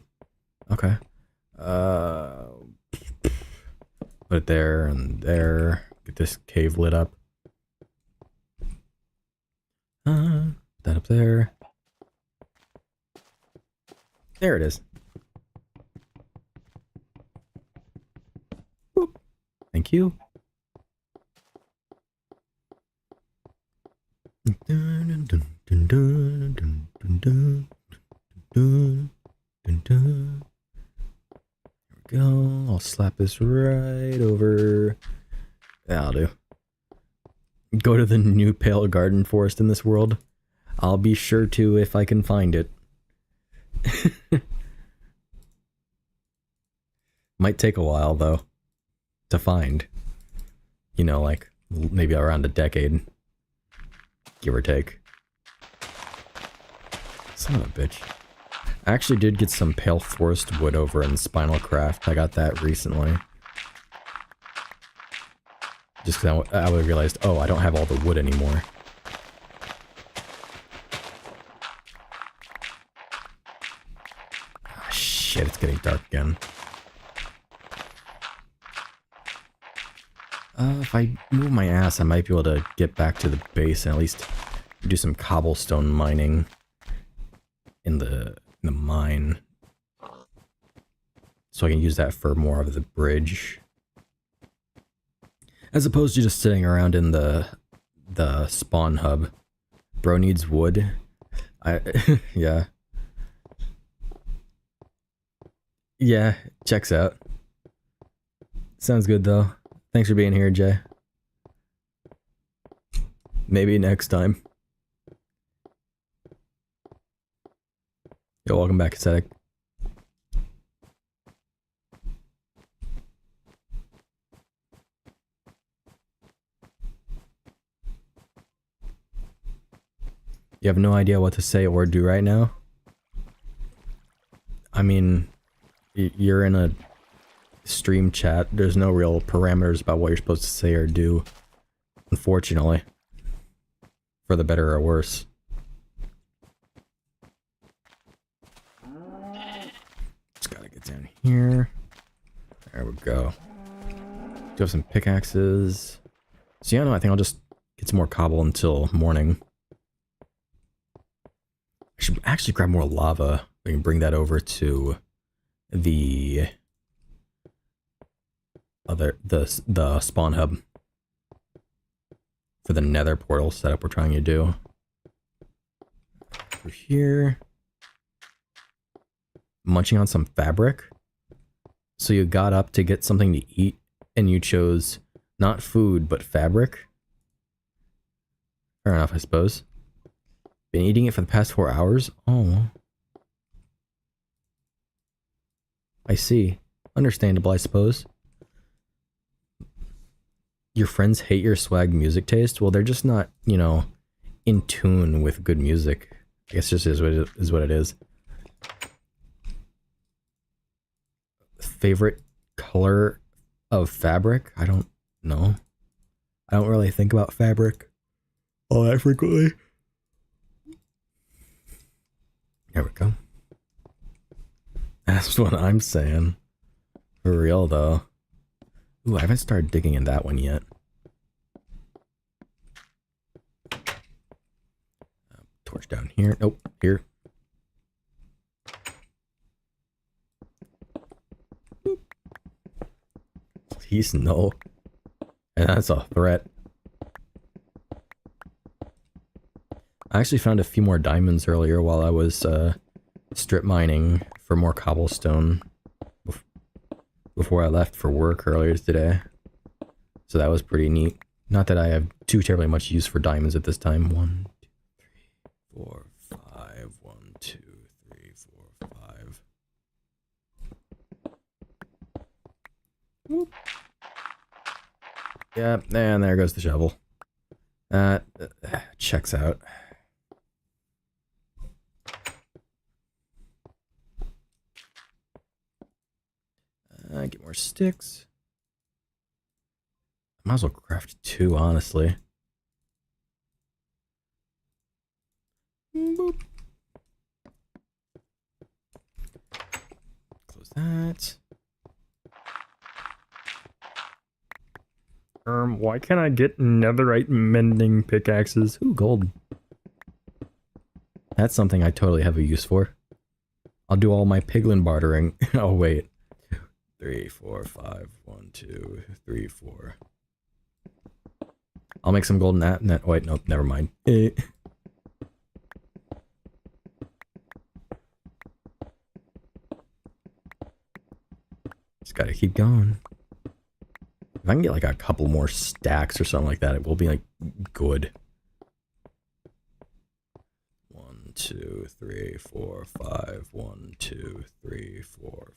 Okay. Uh, put it there and there. Get this cave lit up. That up there. There it is. Boop. Thank you. Dun, dun, dun, dun, dun, dun, dun, dun, dun, dun. There we go. I'll slap this right over. That'll do. Go to the new pale garden forest in this world. I'll be sure to if I can find it. Might take a while though to find. You know, like maybe around a decade. Give or take. Son of a bitch. I actually did get some pale forest wood over in Spinal Craft. I got that recently. Just because I realized, oh, I don't have all the wood anymore. Ah, shit, it's getting dark again. If I move my ass, I might be able to get back to the base and at least do some cobblestone mining in the mine. So I can use that for more of the bridge. As opposed to just sitting around in the spawn hub. Bro needs wood. Yeah. Yeah, checks out. Sounds good though. Thanks for being here, Jay. Maybe next time. Yo, welcome back, Ascetic. You have no idea what to say or do right now? I mean, you're in a stream chat. There's no real parameters about what you're supposed to say or do, unfortunately. For the better or worse. Just gotta get down here. There we go. Do have some pickaxes. So yeah, no, I think I'll just get some more cobble until morning. I should actually grab more lava. We can bring that over to the the spawn hub for the nether portal setup we're trying to do. Over here. Munching on some fabric. So you got up to get something to eat and you chose not food but fabric. Fair enough, I suppose. Been eating it for the past 4 hours? Oh. I see. Understandable, I suppose. Your friends hate your swag music taste? Well, they're just not, you know, in tune with good music. I guess just is what it is. Favorite color of fabric? I don't know. I don't really think about fabric all that frequently. There we go. That's what I'm saying. For real, though. Ooh, I haven't started digging in that one yet. Torch down here. Nope, here. Boop. Please, no. And that's a threat. I actually found a few more diamonds earlier while I was strip mining for more cobblestone before I left for work earlier today. So that was pretty neat. Not that I have too terribly much use for diamonds at this time. 1, 2, 3, 4, 5. 1, 2, 3, 4, 5. Whoop. Yeah, and there goes the shovel. That checks out. Get more sticks. I might as well craft 2, honestly. Boop. Close that. Why can't I get netherite mending pickaxes? Ooh, gold. That's something I totally have a use for. I'll do all my piglin bartering. Oh, wait. 3, 4, 5, 1, 2, 3, 4. I'll make some golden net. Wait, nope, never mind. Just gotta keep going. If I can get like a couple more stacks or something like that, it will be like good. 1, 2, 3, 4, 5. 1, 2, 3, 4,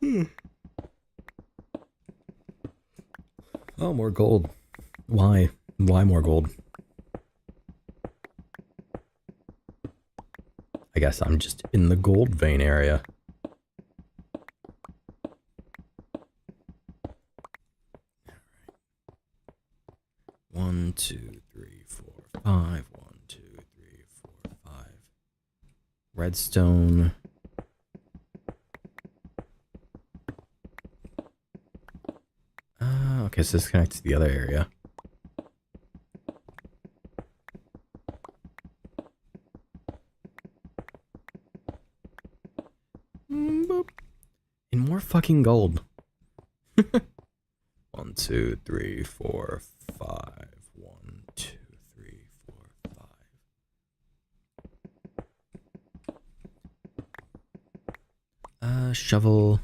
5. Oh, more gold. Why? Why more gold? I guess I'm just in the gold vein area. One, 2, 3, 4, 5. 1, 2, 3, 4, 5. Redstone. Okay, so this connects to the other area. Boop. And more fucking gold. 1, 2, 3, 4, 5. 1, 2, 3, 4, 5. Shovel.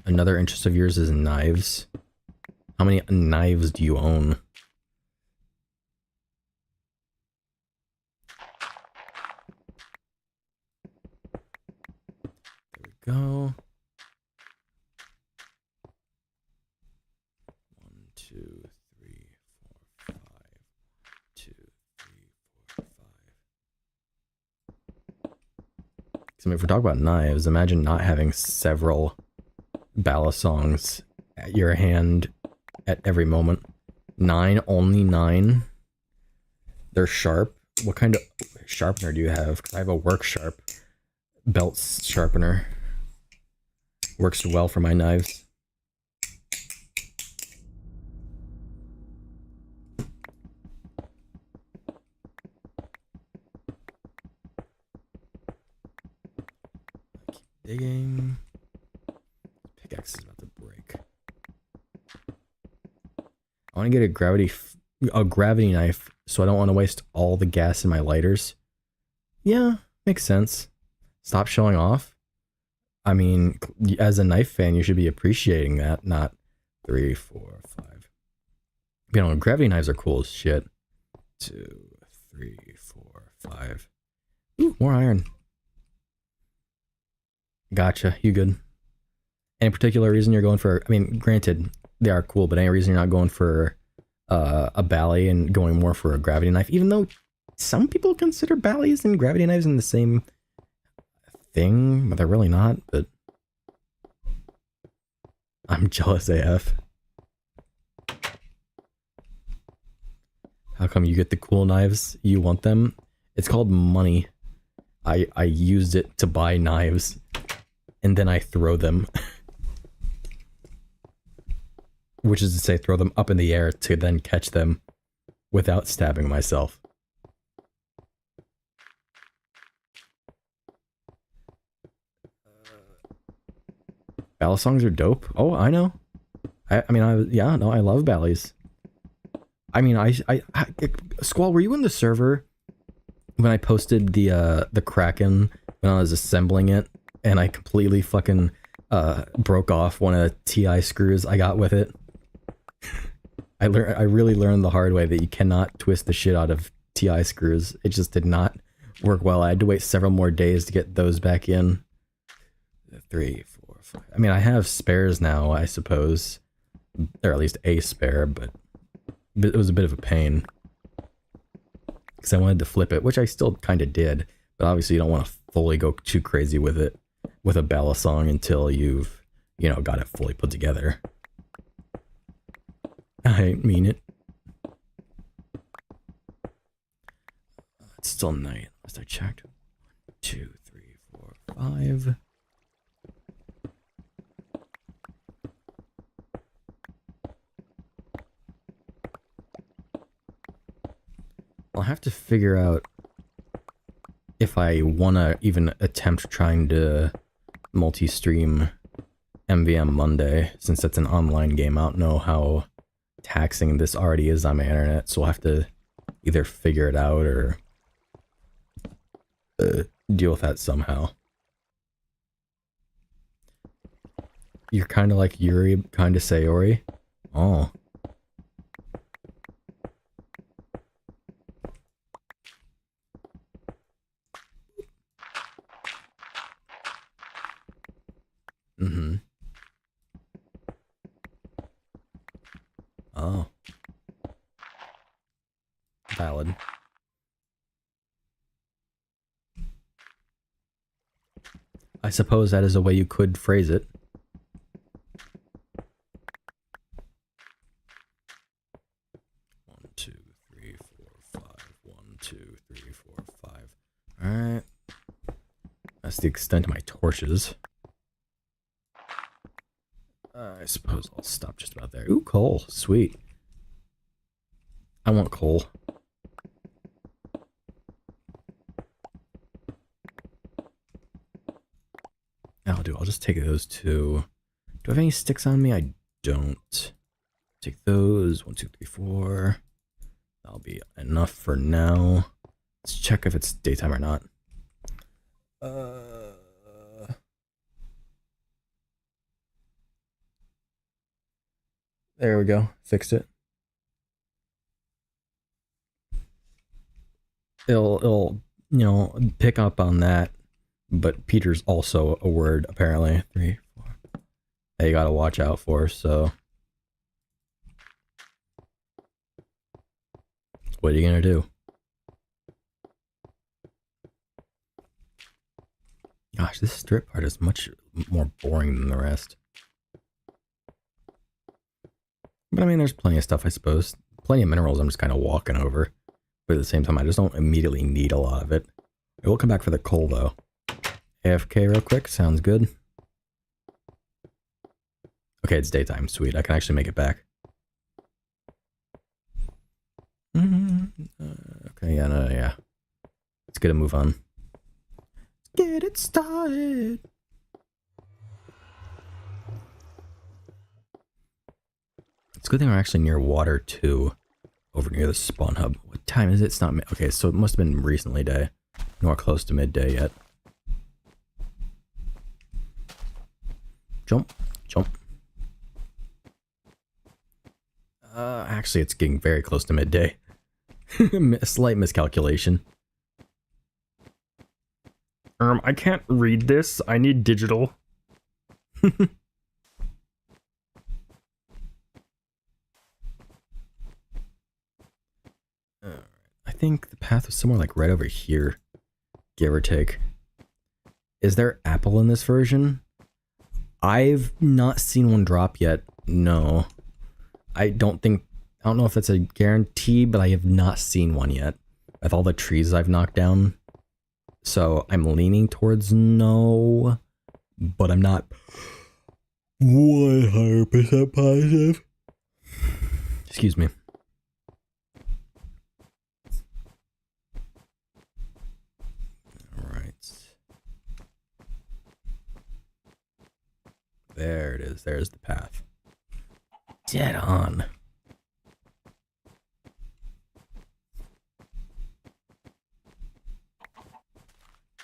Another interest of yours is knives. How many knives do you own? There we go. 1, 2, 3, 4, 5. 2, 3, 4, 5. So if we're talking about knives, imagine not having several Balisongs at your hand at every moment. 9, only 9. They're sharp. What kind of sharpener do you have? Because I have a work sharp belt sharpener. Works well for my knives. Keep digging. Pickaxe is about to break. I want to get a gravity knife, so I don't want to waste all the gas in my lighters. Yeah, makes sense. Stop showing off. I mean, as a knife fan, you should be appreciating that, not 3, 4, 5. You know, gravity knives are cool as shit. 2, 3, 4, 5. Ooh, more iron. Gotcha, you good. Any particular reason you're going for, I mean, granted, they are cool, but any reason you're not going for a bally and going more for a gravity knife, even though some people consider ballies and gravity knives in the same thing, but they're really not, but I'm jealous AF. How come you get the cool knives? You want them? It's called money. I used it to buy knives, and then I throw them. Which is to say, throw them up in the air to then catch them without stabbing myself. Balisongs are dope. Oh, I know. I love ballies. I mean, Squall, were you in the server when I posted the Kraken when I was assembling it, and I completely fucking broke off one of the TI screws I got with it? I really learned the hard way that you cannot twist the shit out of TI screws. It just did not work well. I had to wait several more days to get those back in. 3, 4, 5. I mean, I have spares now, I suppose, or at least a spare, but it was a bit of a pain because I wanted to flip it, which I still kind of did. But obviously, you don't want to fully go too crazy with it with a Balisong until you've, you know, got it fully put together. I mean it. Let's still night. Last I checked. 1, 2, 3, 4, 5. I'll have to figure out if I want to even attempt trying to multi-stream MVM Monday, since it's an online game. I don't know how taxing this already is on my internet, so I'll have to either figure it out or deal with that somehow. You're kind of like Yuri, kind of Sayori. Oh. Mm-hmm. Oh. Valid. I suppose that is a way you could phrase it. One, two, three, four, five. 1, 2, 3, 4, 5. Alright. That's the extent of my torches. I suppose I'll stop just about there. Ooh, coal. Sweet. I want coal. I'll just take those two. Do I have any sticks on me? I don't. Take those. 1, 2, 3, 4. That'll be enough for now. Let's check if it's daytime or not. There we go. Fixed it. It'll pick up on that. But Peter's also a word, apparently. 3, 4. That you gotta watch out for, so. What are you gonna do? Gosh, this strip part is much more boring than the rest. But I mean, there's plenty of stuff, I suppose. Plenty of minerals I'm just kind of walking over. But at the same time, I just don't immediately need a lot of it. I will come back for the coal, though. AFK real quick, sounds good. Okay, it's daytime, sweet. I can actually make it back. Okay, yeah. Let's get a move on. Let's get it started. It's a good thing we're actually near water, too. Over near the spawn hub. What time is it? It's not... Okay, so it must have been recently day. Nor close to midday yet. Jump. Actually, it's getting very close to midday. Slight miscalculation. I can't read this. I need digital. I think the path was somewhere like right over here. Give or take. Is there apple in this version? I've not seen one drop yet. No. I don't know if that's a guarantee, but I have not seen one yet. With all the trees I've knocked down. So I'm leaning towards no, but I'm not 100% positive. Excuse me. There it is. There's the path. Dead on.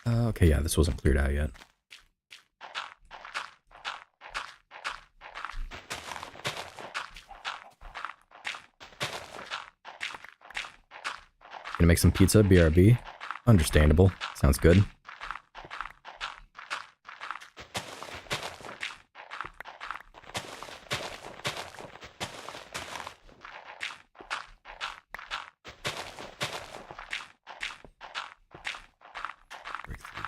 Okay, yeah, this wasn't cleared out yet. Gonna make some pizza, BRB. Understandable. Sounds good.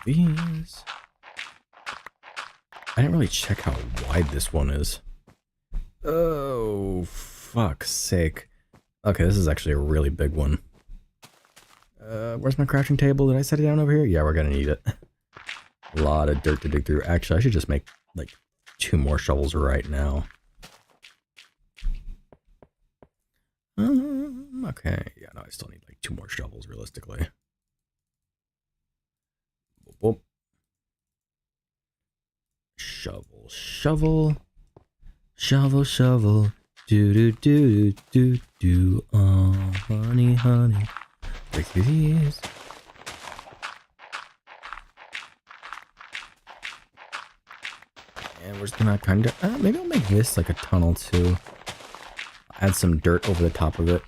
These. I didn't really check how wide this one is. Oh, fuck's sake. Okay, this is actually a really big one. Where's my crafting table? Did I set it down over here? Yeah, we're gonna need it. A lot of dirt to dig through. Actually, I should just make like 2 more shovels right now. Okay. Yeah, no, I still need like 2 more shovels realistically. Boop, boop. Shovel, shovel, shovel, shovel. Do do do do do. Oh, honey, honey. Break through these. And we're just gonna kind of, maybe I'll make this like a tunnel too. Add some dirt over the top of it,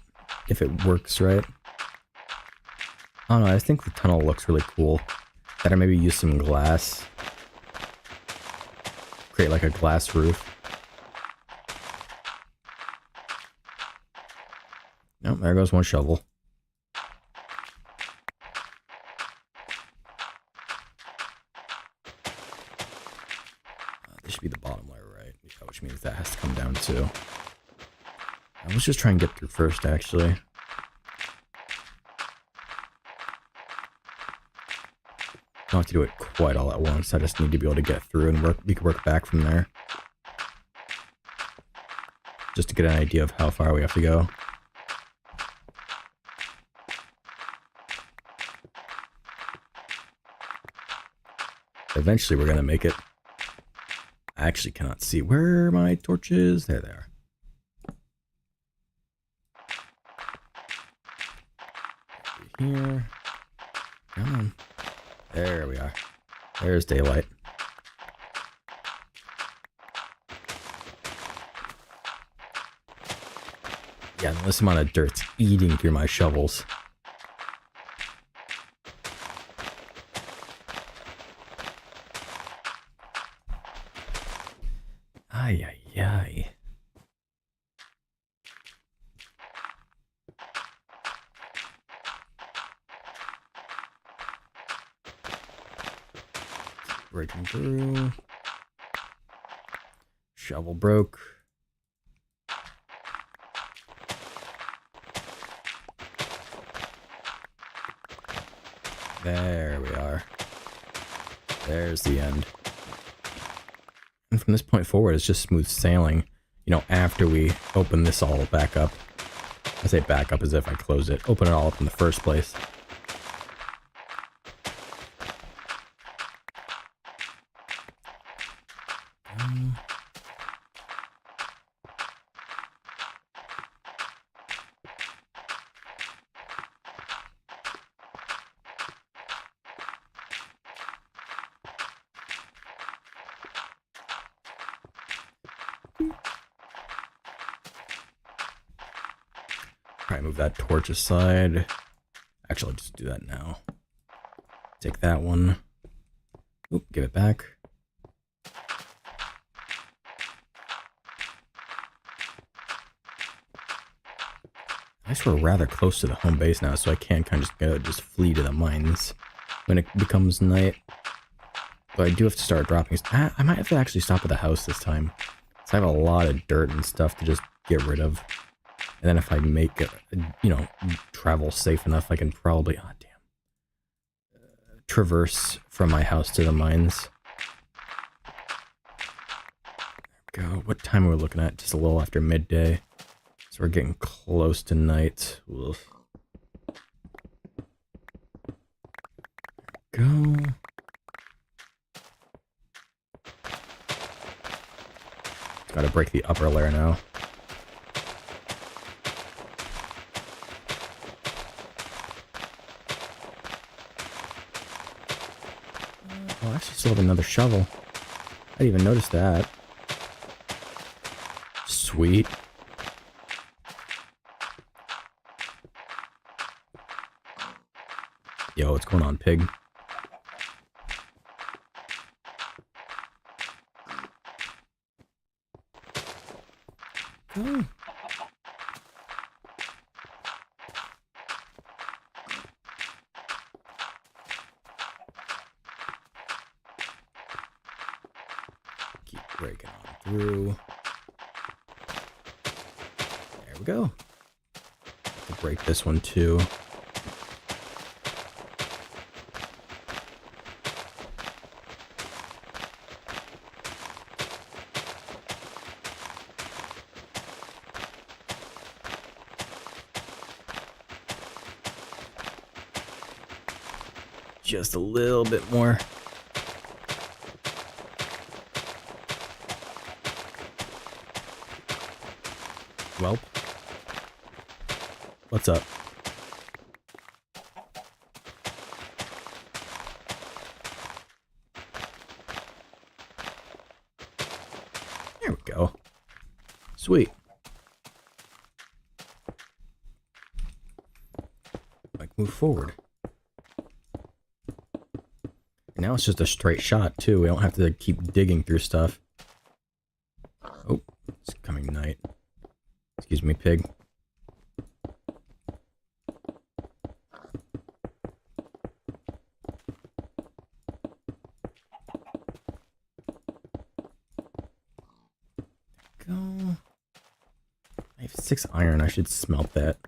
if it works right. I don't know, I think the tunnel looks really cool. That I maybe use some glass. Create like a glass roof. Oh, there goes one shovel. This should be the bottom layer, right? Yeah, which means that has to come down too. Let's just try and get through first, actually. Don't have to do it quite all at once. I just need to be able to get through and we can work back from there. Just to get an idea of how far we have to go. Eventually we're gonna make it. I actually cannot see where are my torches. There they are. Here. Come on. There we are. There's daylight. Yeah, this amount of dirt's eating through my shovels. Ay, ay, ay. Breaking through. Shovel broke. There we are. There's the end. And from this point forward, it's just smooth sailing. You know, after we open this all back up. I say back up as if I closed it. Open it all up in the first place. Probably move that torch aside. Actually, I'll just do that now. Take that one. Oop, give it back. I guess we're rather close to the home base now, so I can kind of just flee to the mines when it becomes night. But I do have to start dropping. I might have to actually stop at the house this time. So I have a lot of dirt and stuff to just get rid of. And then if I make it, you know, travel safe enough, I can probably, oh damn, traverse from my house to the mines. There we go. What time are we looking at? Just a little after midday. So we're getting close to night. Oof. Go. Gotta break the upper layer now. Oh, I actually still have another shovel. I didn't even notice that. Sweet. Yo, what's going on, pig? Oh. Keep breaking on through. There we go. We'll break this one too. just a little bit more. Welp. What's up? There we go. Sweet. Like, move forward. And now it's just a straight shot, too. We don't have to keep digging through stuff. Oh, it's coming night. Excuse me, pig. Go. I have 6 iron. I should smelt that.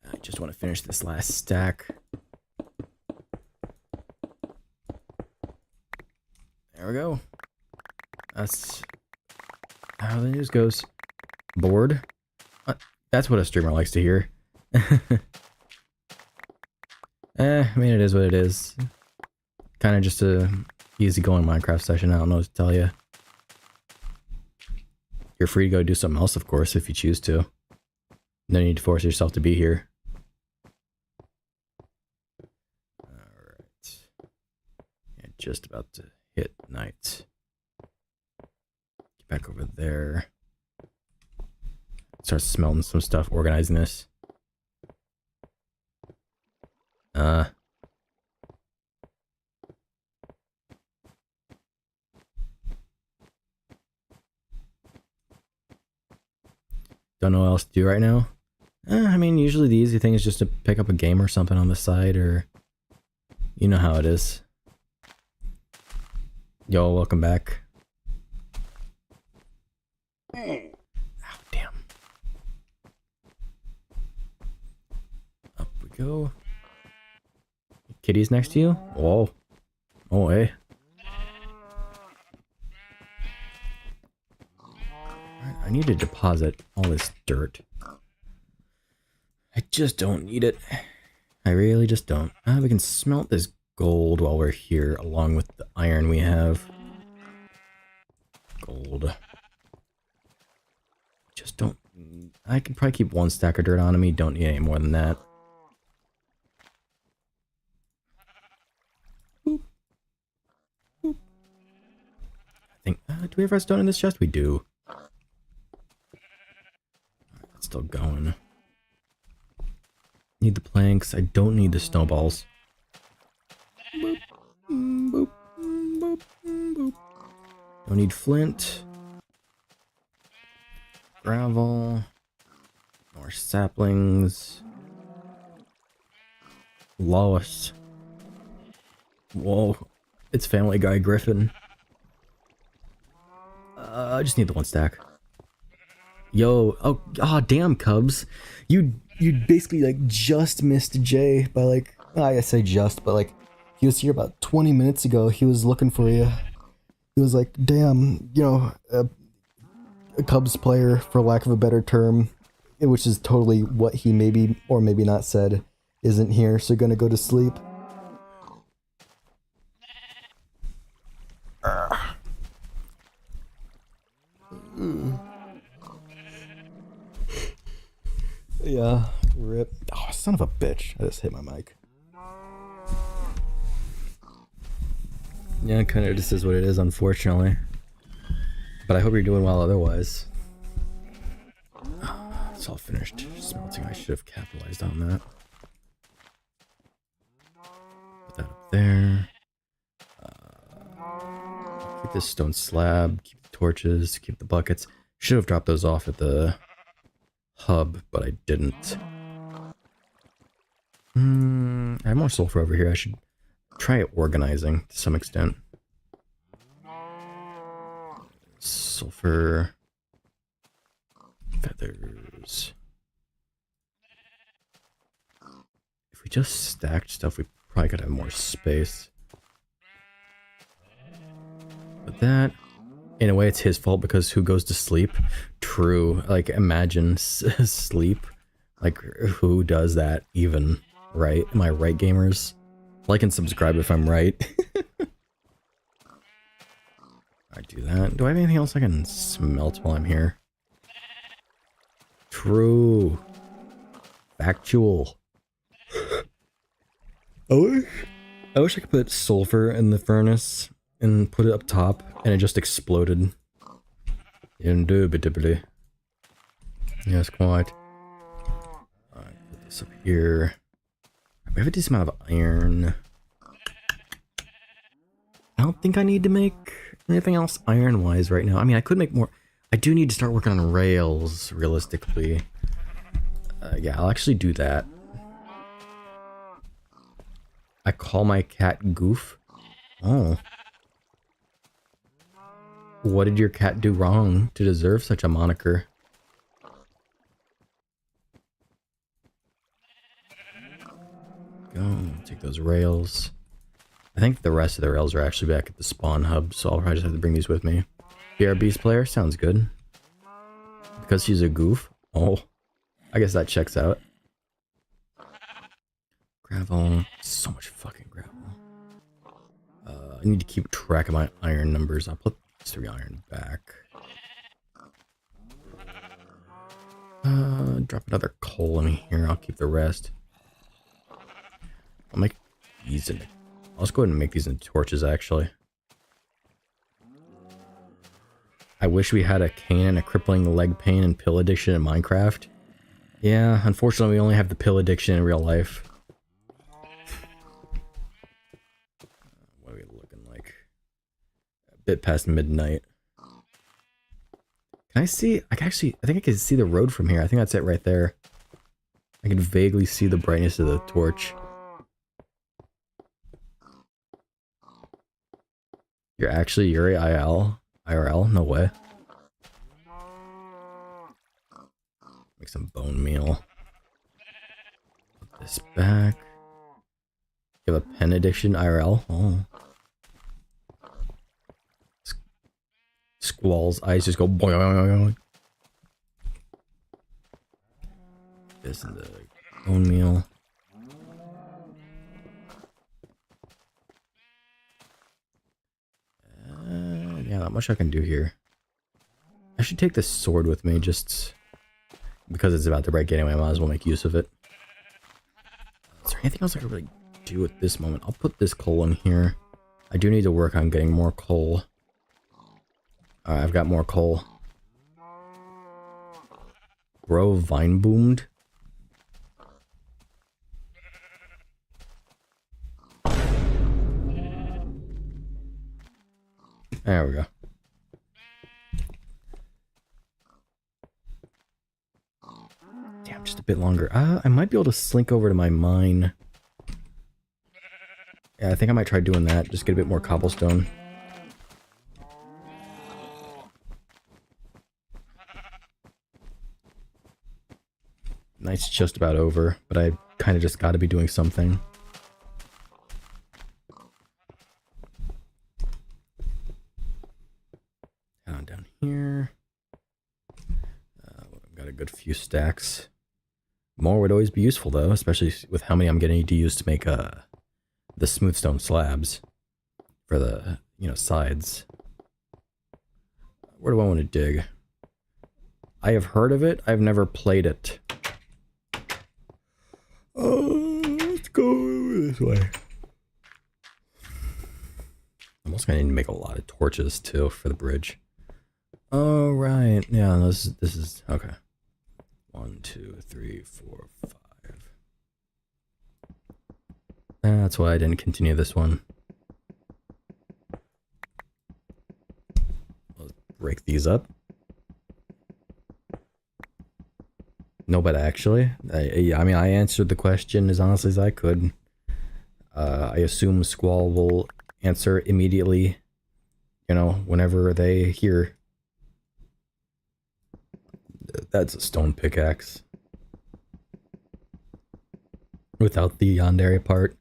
I just want to finish this last stack. There we go. That's how the news goes. Bored? That's what a streamer likes to hear. I mean, it is what it is. Kind of just a easygoing Minecraft session. I don't know what to tell you. You're free to go do something else, of course, if you choose to. No need to force yourself to be here. Alright. Yeah, just about to hit night. Get back over there. Start smelting some stuff, organizing this. Don't know what else to do right now. I mean, usually the easy thing is just to pick up a game or something on the side, or... You know how it is. Yo, welcome back. Ow, damn. Up we go. Kitty's next to you? Whoa. Oh, hey. I need to deposit all this dirt. I just don't need it. I really just don't. We can smelt this gold while we're here, along with the iron we have. Gold. Just don't... I can probably keep 1 stack of dirt on me. Don't need any more than that. Boop. Boop. I think... do we have redstone in this chest? We do. It's still going. Need the planks. I don't need the snowballs. Boop, boop, boop, boop. Don't need flint. Gravel. More saplings. Lois. Whoa. It's Family Guy Griffin. I just need the 1 stack. Yo, oh damn, Cubs. You basically like just missed Jay by like, I say just, but like he was here about 20 minutes ago. He was looking for you. He was like, damn, you know, a Cubs player, for lack of a better term, which is totally what he maybe or maybe not said, isn't here, so gonna go to sleep. Yeah, rip. Oh, son of a bitch. I just hit my mic. Yeah, kind of just is what it is, unfortunately. But I hope you're doing well otherwise. It's all finished smelting. I should have capitalized on that. Put that up there. Keep this stone slab. Keep the torches. Keep the buckets. Should have dropped those off at the hub, but I didn't. I have more sulfur over here. I should try organizing to some extent. Sulfur. Feathers. If we just stacked stuff, we probably could have more space. that. In a way, it's his fault because who goes to sleep? True. Like, imagine sleep. Like, who does that even? Right? Am I right, gamers? Like and subscribe if I'm right. I do that. Do I have anything else I can smelt while I'm here? True. Factual. I wish I could put sulfur in the furnace and put it up top and it just exploded. Indubitably. Yes, quite. Alright, put this up here. We have a decent amount of iron. I don't think I need to make anything else iron-wise right now. I mean, I could make more. I do need to start working on rails, realistically. Yeah, I'll actually do that. I call my cat Goof. Oh. What did your cat do wrong to deserve such a moniker? Go, take those rails. I think the rest of the rails are actually back at the spawn hub, so I'll probably just have to bring these with me. BRB's player, sounds good. Because she's a goof? Oh, I guess that checks out. Gravel, so much fucking gravel. I need to keep track of my iron numbers. I'll put 3 iron back. Drop another coal in here. I'll keep the rest. I'll make these into... Let's go ahead and make these into torches, actually. I wish we had a cane and a crippling leg pain and pill addiction in Minecraft. Yeah, unfortunately we only have the pill addiction in real life. What are we looking like? A bit past midnight. Can I see? I think I can see the road from here. I think that's it right there. I can vaguely see the brightness of the torch. You're actually Yuri IRL? No way. Make some bone meal. Put this back. You have a pen addiction IRL? Oh. Squall's eyes just go boing. This and the bone meal. Yeah, not much I can do here. I should take this sword with me just because it's about to break anyway. I might as well make use of it. Is there anything else I can really do at this moment? I'll put this coal in here. I do need to work on getting more coal. Alright, I've got more coal. Grow vine boomed. There we go. Damn, just a bit longer. I might be able to slink over to my mine. Yeah, I think I might try doing that. Just get a bit more cobblestone. Night's just about over, but I kind of just got to be doing something. Down here. I've got a good few stacks. More would always be useful though, especially with how many I'm getting to use to make the smooth stone slabs for the, sides. Where do I want to dig? I have heard of it. I've never played it. Oh, let's go this way. I'm also gonna need to make a lot of torches too for the bridge. Oh right, yeah. This is okay. 1, 2, 3, 4, 5. That's why I didn't continue this one. Let's break these up. No, but actually, I mean, I answered the question as honestly as I could. I assume Squall will answer immediately, whenever they hear. That's a stone pickaxe. Without the yandere part.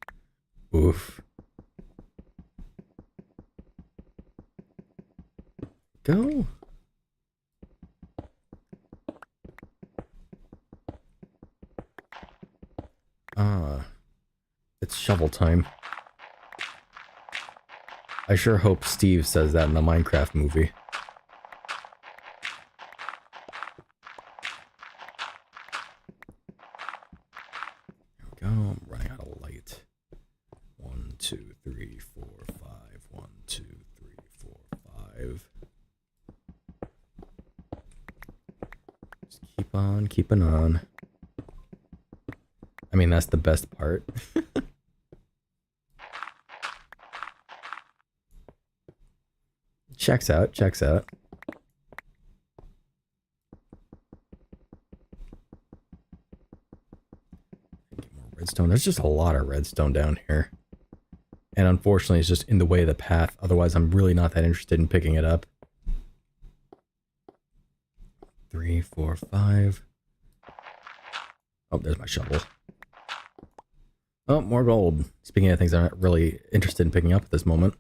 Oof. go. Ah, it's shovel time. I sure hope Steve says that in the Minecraft movie. There we go. I'm running out of light. 1, 2, 3, 4, 5. 1, 2, 3, 4, 5. Just keep on keeping on. I mean, that's the best part. Checks out, checks out. Get more redstone. There's just a lot of redstone down here. And unfortunately, it's just in the way of the path. Otherwise, I'm really not that interested in picking it up. 3, 4, 5. Oh, there's my shovel. Oh, more gold. Speaking of things I'm not really interested in picking up at this moment.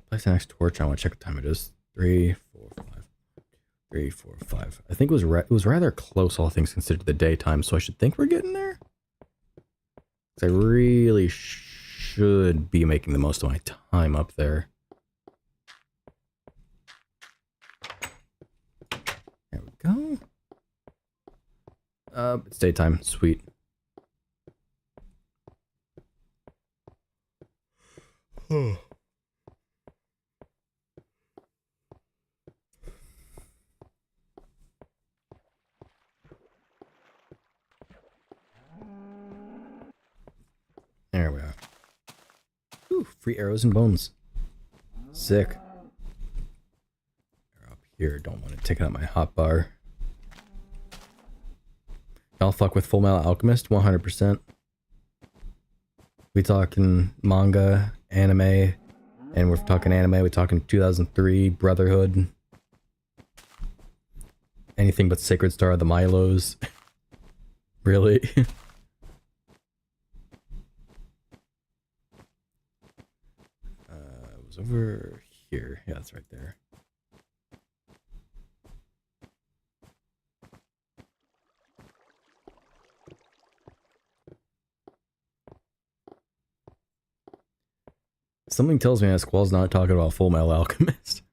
Place the next torch. I want to check what time it is. 3, 4, 5. 3, 4, 5. I think it was rather close, all things considered, to the daytime, so I should think we're getting there. I really should be making the most of my time up there. There we go. It's daytime. Sweet. There we are. Ooh, free arrows and bones. Sick. They're up here. Don't want to take out my hotbar. Y'all fuck with Full Metal Alchemist? 100%. We talking manga, anime, and we're talking anime. We're talking 2003 Brotherhood. Anything but Sacred Star of the Milos. Really? It was over here. Yeah, that's right there. Something tells me that Squall's not talking about Full Metal Alchemist.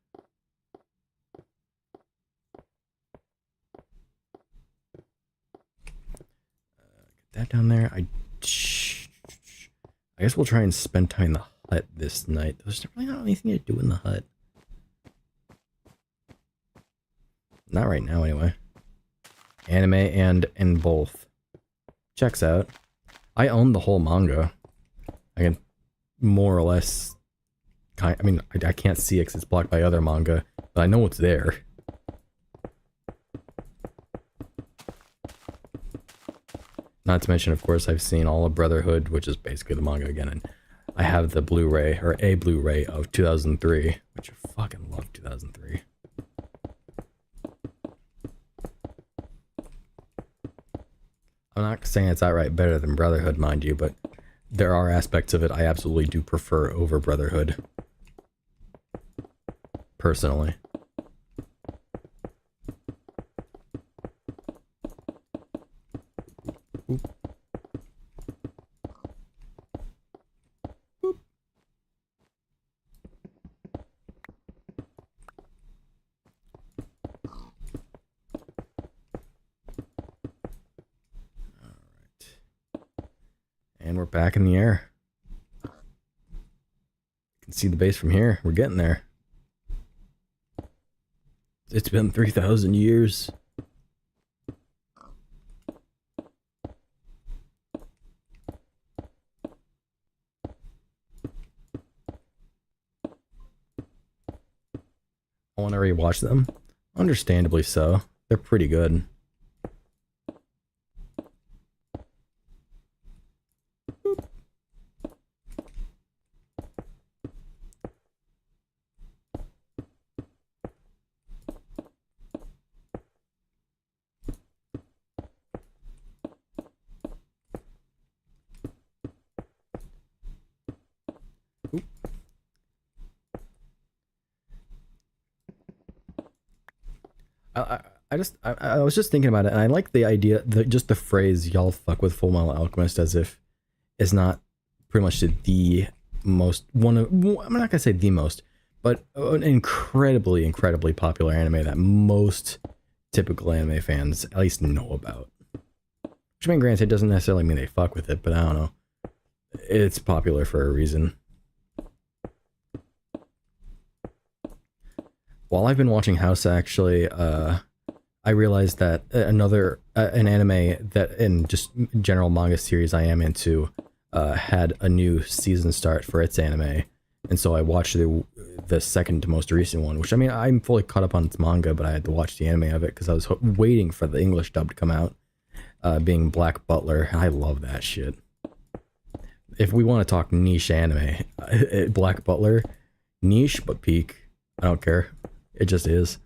Get that down there. I guess we'll try and spend time in the hut this night. There's really not anything to do in the hut. Not right now, anyway. Anime and in both. Checks out. I own the whole manga. I can more or less... I mean, I can't see it because it's blocked by other manga, but I know it's there. Not to mention, of course, I've seen all of Brotherhood, which is basically the manga again, and I have the Blu-ray, or a Blu-ray of 2003, which I fucking love 2003. I'm not saying it's outright better than Brotherhood, mind you, but there are aspects of it I absolutely do prefer over Brotherhood. Personally. Oop. Oop. Alright. And we're back in the air. You can see the base from here. We're getting there. It's been 3,000 years. I want to rewatch them. Understandably so. They're pretty good. Boop. I was just thinking about it, and I like the idea, just the phrase "y'all fuck with Full Metal Alchemist" as if it's not pretty much the most one of. I'm not gonna say the most, but an incredibly popular anime that most typical anime fans at least know about. Which, I mean, granted, doesn't necessarily mean they fuck with it, but I don't know. It's popular for a reason. While I've been watching House, actually, I realized that an anime that, in just general manga series I am into, had a new season start for its anime, and so I watched the second to most recent one. Which, I mean, I'm fully caught up on its manga, but I had to watch the anime of it because I was waiting for the English dub to come out. Being Black Butler, I love that shit. If we want to talk niche anime, Black Butler, niche but peak. I don't care. It just is.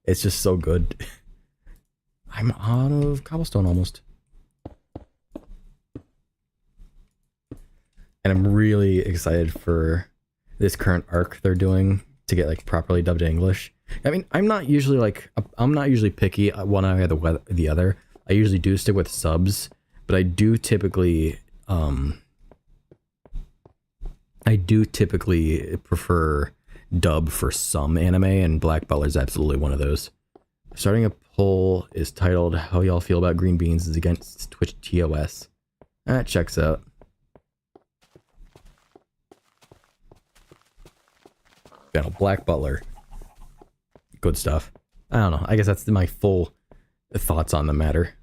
It's just so good. I'm out of cobblestone almost. And I'm really excited for this current arc they're doing to get like properly dubbed in English. I mean, I'm not usually picky one eye or the other. I usually do stick with subs, but I do typically prefer dub for some anime, and Black Butler is absolutely one of those. Starting a poll is titled "How y'all feel about green beans is against Twitch TOS." That checks out. Black Butler, good stuff. I don't know. I guess that's my full thoughts on the matter.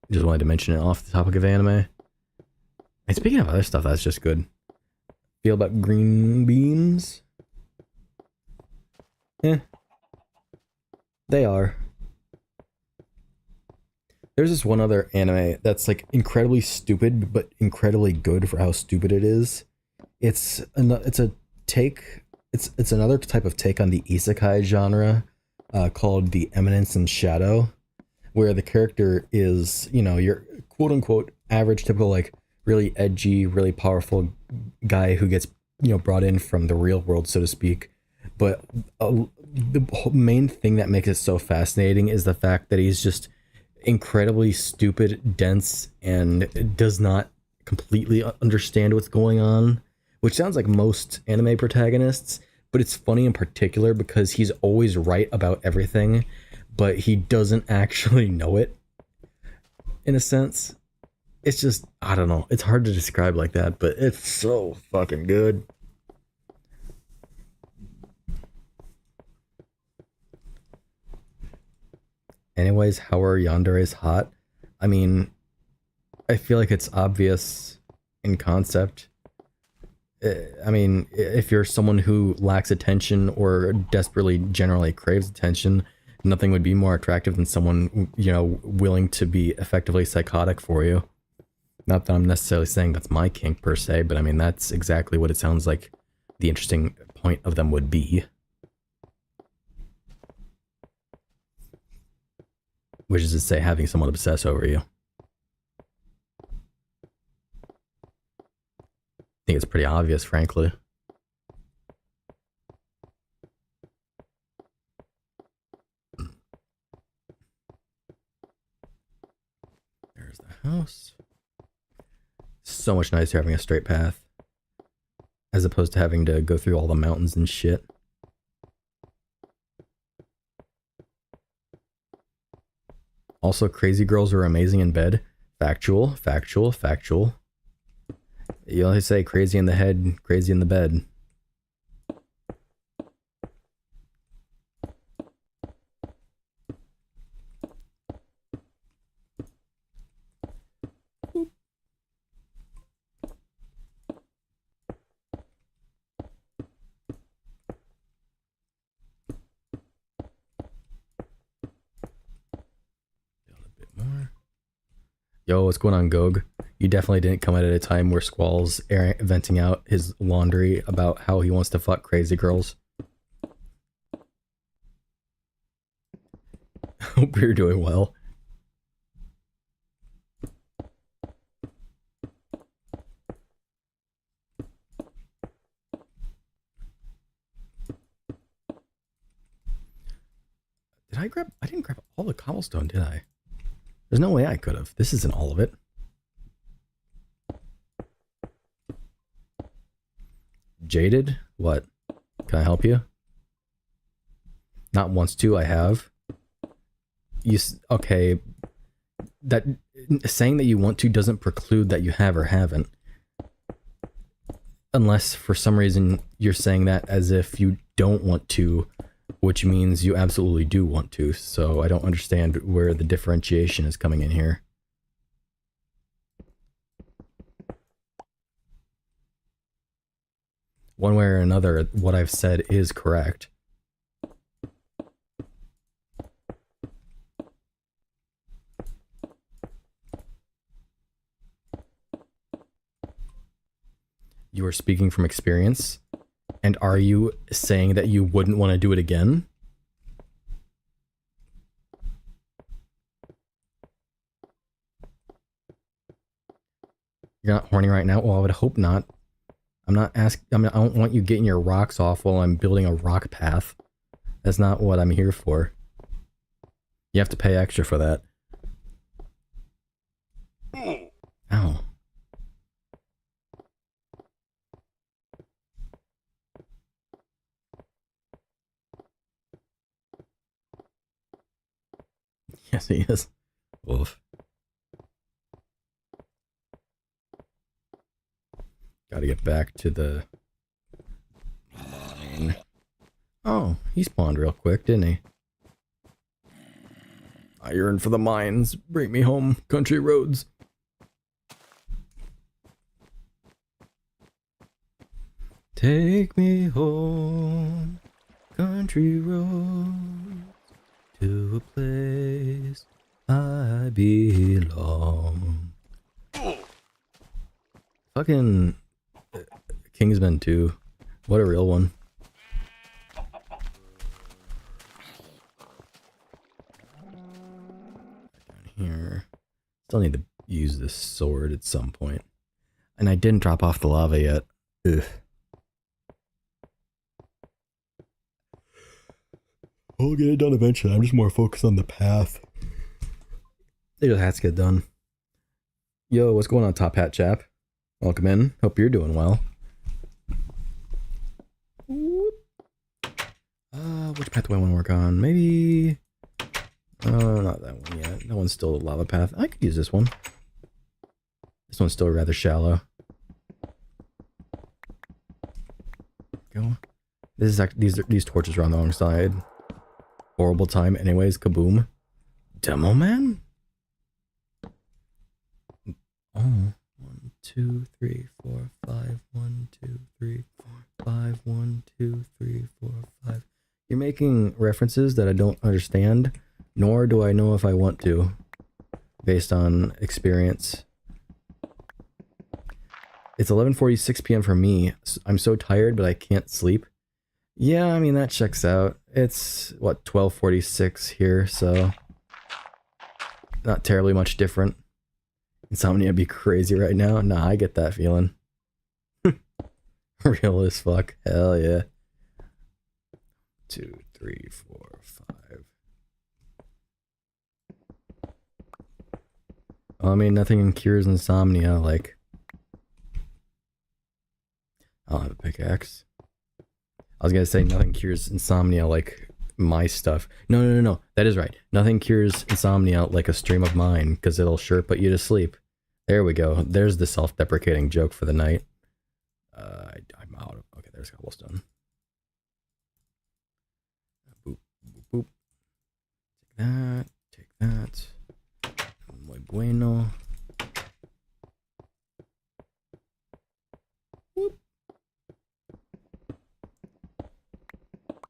Just wanted to mention it off the topic of anime. And speaking of other stuff, that's just good. Feel about green beans? Eh. They are. There's this one other anime that's like incredibly stupid, but incredibly good for how stupid it is. It's another type of take on the isekai genre, called The Eminence in Shadow, where the character is, your quote unquote average, typical, like really edgy, really powerful guy who gets, brought in from the real world, so to speak. But the main thing that makes it so fascinating is the fact that he's just incredibly stupid, dense, and does not completely understand what's going on, which sounds like most anime protagonists, but it's funny in particular because he's always right about everything, but he doesn't actually know it, in a sense. It's just, I don't know, it's hard to describe like that, but it's so fucking good. Anyways, how are yandere's hot? I mean, I feel like it's obvious in concept. I mean, if you're someone who lacks attention or desperately generally craves attention, nothing would be more attractive than someone, willing to be effectively psychotic for you. Not that I'm necessarily saying that's my kink per se, but I mean, that's exactly what it sounds like the interesting point of them would be. Which is to say, having someone obsess over you. I think it's pretty obvious, frankly. There's the house. So much nicer having a straight path, as opposed to having to go through all the mountains and shit. Also, crazy girls are amazing in bed. Factual. You always say crazy in the head, crazy in the bed. Yo, what's going on, Gog? You definitely didn't come at a time where Squall's venting out his laundry about how he wants to fuck crazy girls. Hope you're doing well. Did I grab? I didn't grab all the cobblestone, did I? There's no way I could have. This isn't all of it. Jaded? What? Can I help you? Not wants to, I have. Okay. That saying that you want to doesn't preclude that you have or haven't. Unless for some reason you're saying that as if you don't want to, which means you absolutely do want to. So I don't understand where the differentiation is coming in here. One way or another, what I've said is correct. You are speaking from experience? And are you saying that you wouldn't want to do it again? You're not horny right now? Well, I would hope not. I'm not asking. I don't want you getting your rocks off while I'm building a rock path. That's not what I'm here for. You have to pay extra for that. Ow. Yes, he is. Wolf. Gotta get back to the mine. Oh, he spawned real quick, didn't he? I yearn for the mines. Bring me home, country roads. Take me home, country roads, to a place I belong. Fucking Kingsman 2. What a real one. Down here. Still need to use this sword at some point. And I didn't drop off the lava yet. Ugh. We'll get it done eventually. I'm just more focused on the path. It just has to get done. Yo, what's going on, Top Hat Chap? Welcome in. Hope you're doing well. Which path do I want to work on? Maybe... not that one yet. That one's still a lava path. I could use this one. This one's still rather shallow. Go. This is actually, these torches are on the wrong side. Horrible time anyways. Kaboom. Demo man? Oh. 1, 2, 3, 4, 5. 1, 2, 3, 4, 5. 1, 2, 3, 4, 5. You're making references that I don't understand, nor do I know if I want to, based on experience. It's 11:46 p.m. for me. I'm so tired, but I can't sleep. Yeah, I mean, that checks out. It's, what, 12:46 here, so not terribly much different. Insomnia would be crazy right now. Nah, I get that feeling. Real as fuck. Hell yeah. 2, 3, 4, 5. Well, I mean, nothing cures insomnia, like... I don't have a pickaxe. I was gonna say nothing cures insomnia like my stuff. No. That is right. Nothing cures insomnia like a stream of mine, because it'll sure put you to sleep. There we go. There's the self-deprecating joke for the night. I'm out of... Okay, there's cobblestone. Boop, boop, boop. Take that. Muy bueno. Whoop.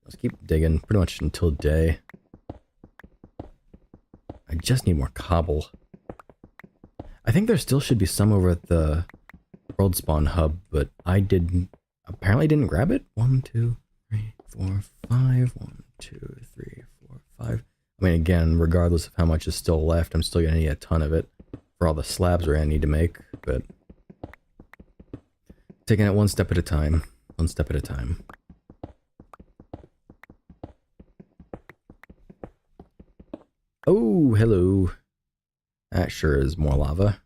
Let's keep digging pretty much until day. I just need more cobble. I think there still should be some over at the world spawn hub, but I apparently didn't grab it. 1, 2, 3, 4, 5. 1, 2, 3, 4, 5. I mean, again, regardless of how much is still left, I'm still gonna need a ton of it for all the slabs we're gonna need to make, but taking it one step at a time. One step at a time. Ooh, hello. That sure is more lava.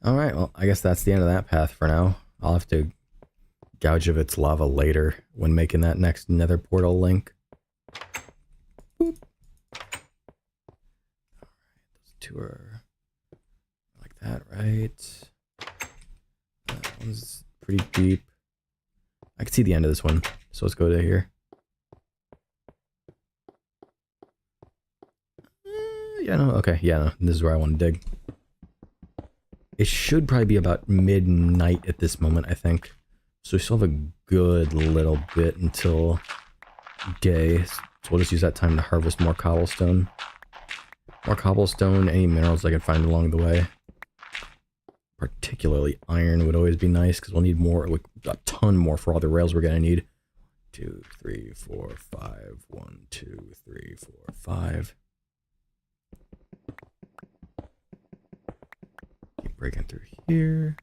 Alright, well, I guess that's the end of that path for now. I'll have to gouge of its lava later when making that next nether portal link. Boop. Alright, those two are like that, right? That one's pretty deep. I can see the end of this one, so let's go to here. Yeah, no, okay, yeah, no, this is where I want to dig. It should probably be about midnight at this moment, I think. So we still have a good little bit until day. So we'll just use that time to harvest more cobblestone. More cobblestone, any minerals I can find along the way. Particularly iron would always be nice, because we'll need more, like a ton more for all the rails we're going to need. 2, 3, 4, 5. 1, 2, 3, 4, 5. Keep breaking through here.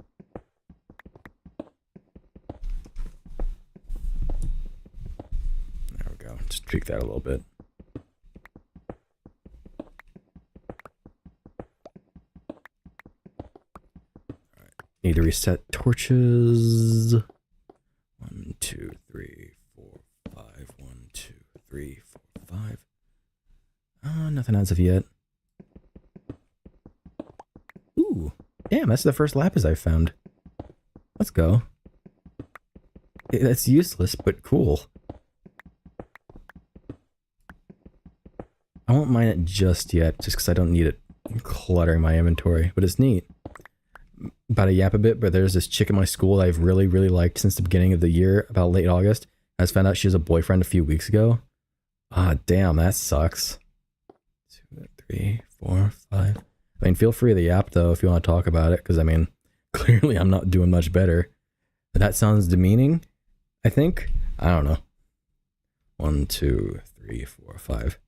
There we go. Just tweak that a little bit. Alright. Need to reset torches. 1, 2, 3, 4, 5. 1, 2, 3, 4, 5. Nothing as of yet. Ooh. Damn, that's the first lapis I've found. Let's go. That's useless, but cool. I won't mine it just yet, just because I don't need it cluttering my inventory, but it's neat. About to yap a bit, but there's this chick at my school that I've really, really liked since the beginning of the year, about late August. I just found out she has a boyfriend a few weeks ago. Ah, damn, that sucks. 2, 3, 4, 5. I mean, feel free to yap, though, if you want to talk about it, because, I mean, clearly I'm not doing much better. But that sounds demeaning, I think. I don't know. 1, 2, 3, 4, 5.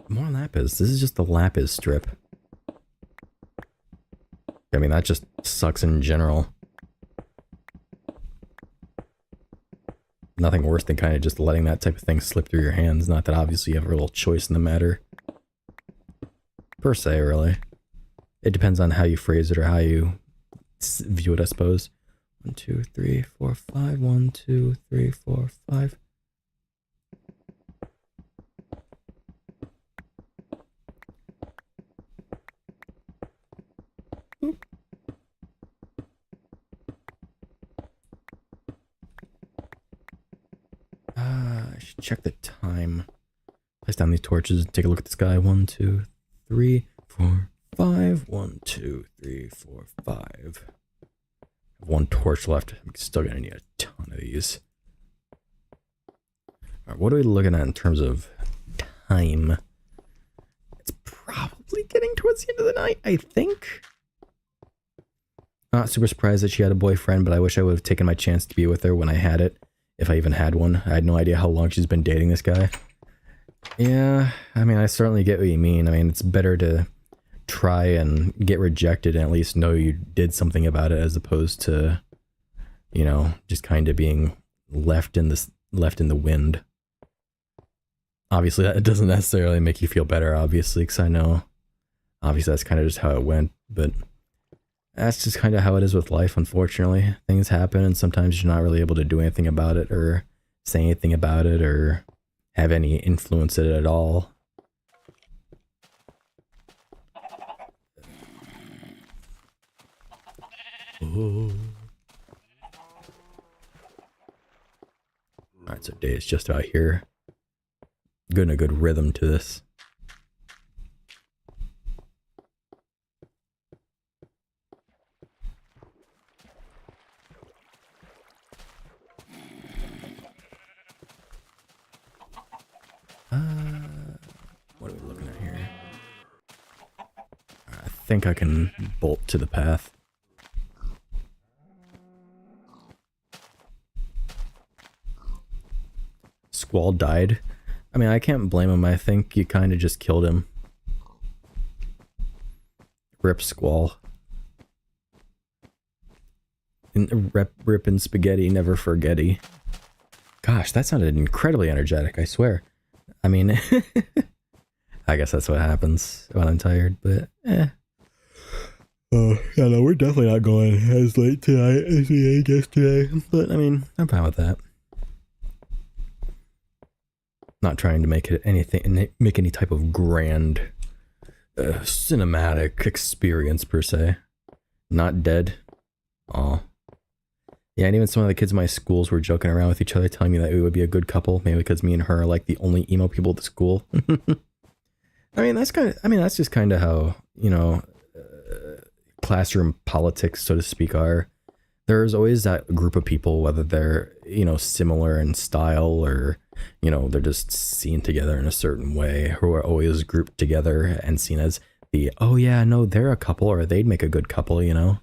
More lapis. This is just the lapis strip. I mean, that just sucks in general. Nothing worse than kind of just letting that type of thing slip through your hands. Not that obviously you have a little choice in the matter. Per se, really. It depends on how you phrase it or how you view it, I suppose. 1, 2, 3, 4, 5. 1, 2, 3, 4, 5. I should check the time. Place down these torches and take a look at the sky. 1, 2, 3, 4, 5. 1, 2, 3, 4, 5. I have one torch left. I'm still gonna need a ton of these. Alright, what are we looking at in terms of time? It's probably getting towards the end of the night, I think. Not super surprised that she had a boyfriend, but I wish I would have taken my chance to be with her when I had it. If I even had one. I had no idea how long she's been dating this guy. Yeah, I mean, I certainly get what you mean. I mean, it's better to try and get rejected and at least know you did something about it as opposed to, you know, just kind of being left in the wind. Obviously, that doesn't necessarily make you feel better, obviously, because I know, obviously, that's kind of just how it went, but that's just kind of how it is with life, unfortunately. Things happen, and sometimes you're not really able to do anything about it, or say anything about it, or have any influence in it at all. Oh. Alright, so day is just out here. Getting a good rhythm to this. What are we looking at here? I think I can bolt to the path. Squall died. I mean, I can't blame him. I think you kind of just killed him. Rip Squall. Rip and spaghetti, never forgetty. Gosh, that sounded incredibly energetic, I swear. I mean, I guess that's what happens when I'm tired, but eh. Oh, yeah, no, we're definitely not going as late tonight as we did yesterday. But, I mean, I'm fine with that. Not trying to make it anything, make any type of grand cinematic experience, per se. Not dead. Aw. Yeah, and even some of the kids in my schools were joking around with each other, telling me that we would be a good couple, maybe because me and her are like the only emo people at the school. I mean, that's just kind of how, you know, classroom politics, so to speak, are. There's always that group of people, whether they're, you know, similar in style or, you know, they're just seen together in a certain way, who are always grouped together and seen as the, oh yeah, no, they're a couple, or they'd make a good couple, you know?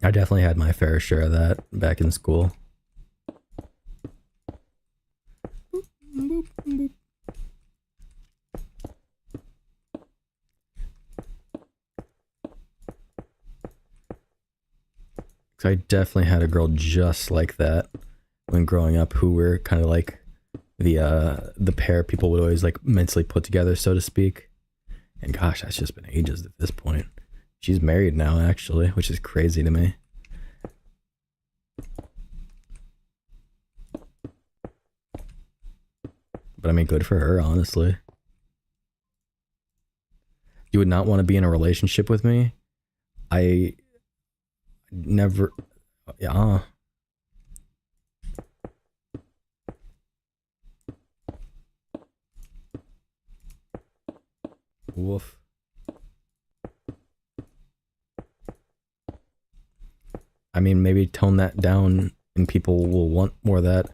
I definitely had my fair share of that back in school. I definitely had a girl just like that when growing up, who were kind of like the pair people would always like mentally put together, so to speak. And gosh, that's just been ages at this point. She's married now, actually, which is crazy to me. But I mean, good for her, honestly. You would not want to be in a relationship with me? I never... Yeah. Woof. I mean, maybe tone that down and people will want more of that.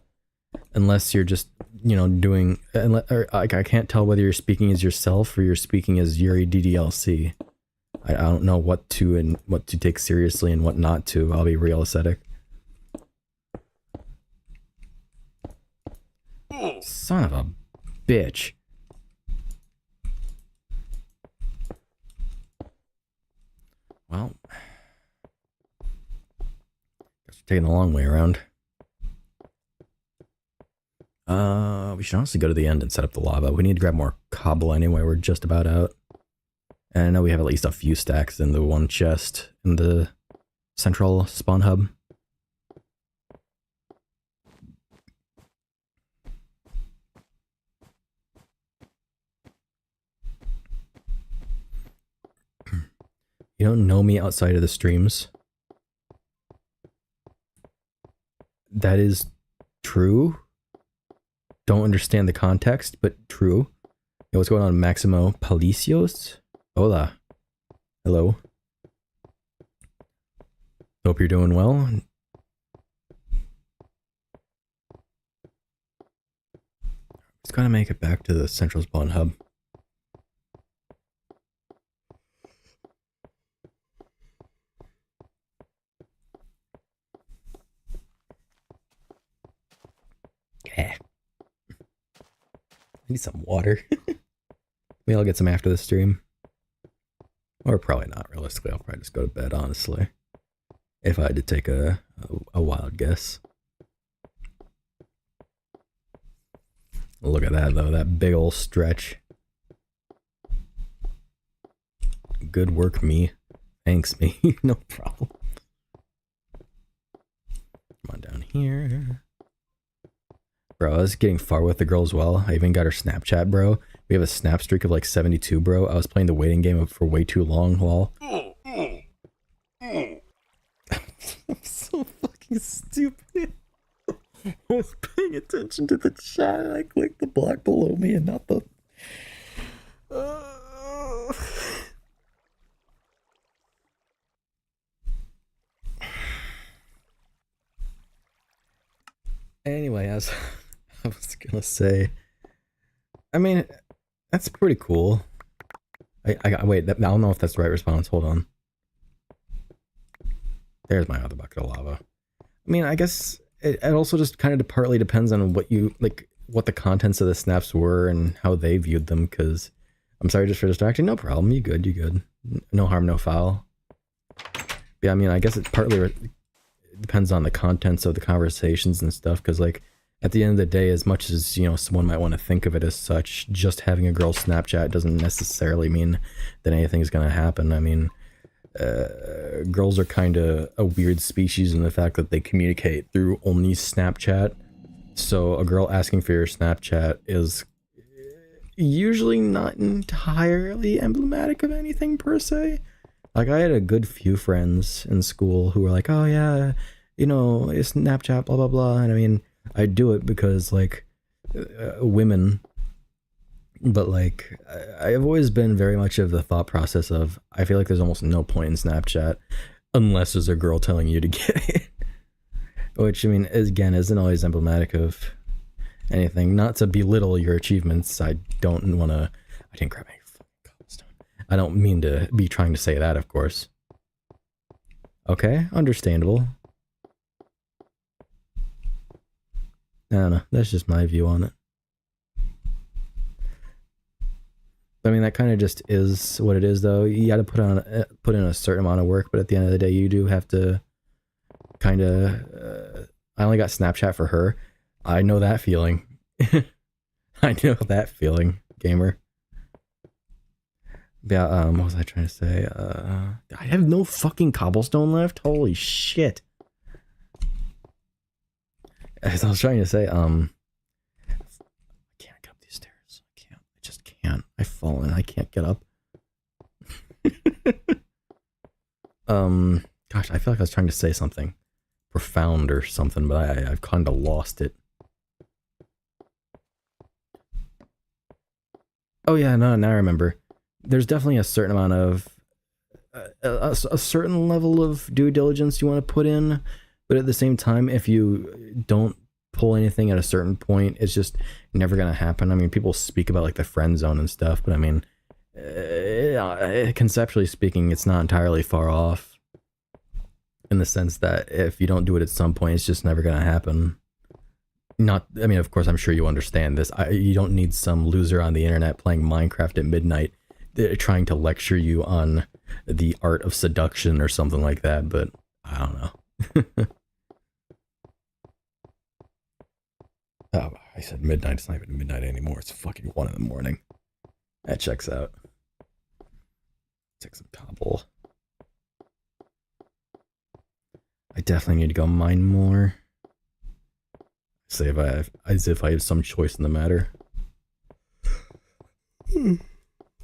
Unless you're just, you know, doing... Or, I can't tell whether you're speaking as yourself or you're speaking as Yuri DDLC. I don't know what to take seriously and what not to. I'll be real aesthetic. Son of a bitch. Well, guess we're taking the long way around. We should honestly go to the end and set up the lava. We need to grab more cobble anyway. We're just about out. And I know we have at least a few stacks in the one chest in the central spawn hub. You don't know me outside of the streams. That is true. Don't understand the context, but true. Yo, what's going on, Maximo Palicios? Hola. Hello. Hope you're doing well. Just gotta make it back to the central spawn hub. Yeah. I need some water. Maybe I'll get some after the stream. Or probably not, realistically. I'll probably just go to bed, honestly. If I had to take a wild guess. Look at that, though. That big ol' stretch. Good work, me. Thanks, me. No problem. Come on down here. Bro, I was getting far with the girl as well. I even got her Snapchat, bro. We have a snap streak of like 72, bro. I was playing the waiting game for way too long, lol. I'm so fucking stupid. I was paying attention to the chat and I clicked the block below me and not the... Anyway, as I was gonna say, I mean, that's pretty cool. Wait, I don't know if that's the right response. Hold on. There's my other bucket of lava. I mean, I guess it also just kind of partly depends on what you, like, what the contents of the snaps were and how they viewed them, because I'm sorry just for distracting. No problem. You good, you good. No harm, no foul. Yeah, I mean, I guess it partly depends on the contents of the conversations and stuff, because, like, At the end of the day, as much as, you know, someone might want to think of it as such, just having a girl Snapchat doesn't necessarily mean that anything's going to happen. I mean, girls are kind of a weird species in the fact that they communicate through only Snapchat. So a girl asking for your Snapchat is usually not entirely emblematic of anything per se. Like, I had a good few friends in school who were like, oh yeah, you know, it's Snapchat, blah, blah, blah. And I mean, I do it because, like, women, but, like, I've always been very much of the thought process of, I feel like there's almost no point in Snapchat unless there's a girl telling you to get it. Which, I mean, again, isn't always emblematic of anything. Not to belittle your achievements. I don't want to... I didn't grab any fucking cobblestone. I don't mean to be trying to say that, of course. Okay, understandable. I don't know. That's just my view on it. I mean, that kind of just is what it is, though. You got to put in a certain amount of work, but at the end of the day, you do have to kind of... I only got Snapchat for her. I know that feeling. I know that feeling, gamer. Yeah, what was I trying to say? I have no fucking cobblestone left? Holy shit. As I was trying to say, I can't get up these stairs. I just can't. I've fallen. I can't get up. Gosh, I feel like I was trying to say something profound or something, but I've kind of lost it. Oh yeah, no, now I remember. There's definitely a certain amount of a certain level of due diligence you want to put in, but at the same time, if you don't pull anything at a certain point, it's just never gonna happen. I mean, people speak about like the friend zone and stuff, but I mean, conceptually speaking, it's not entirely far off. In the sense that if you don't do it at some point, it's just never gonna happen. Not, I mean, of course, I'm sure you understand this. You don't need some loser on the internet playing Minecraft at midnight trying to lecture you on the art of seduction or something like that, but I don't know. Oh, I said midnight. It's not even midnight anymore. It's fucking 1 in the morning. That checks out. Take some cobble. I definitely need to go mine more. Say if I have, as if I have some choice in the matter.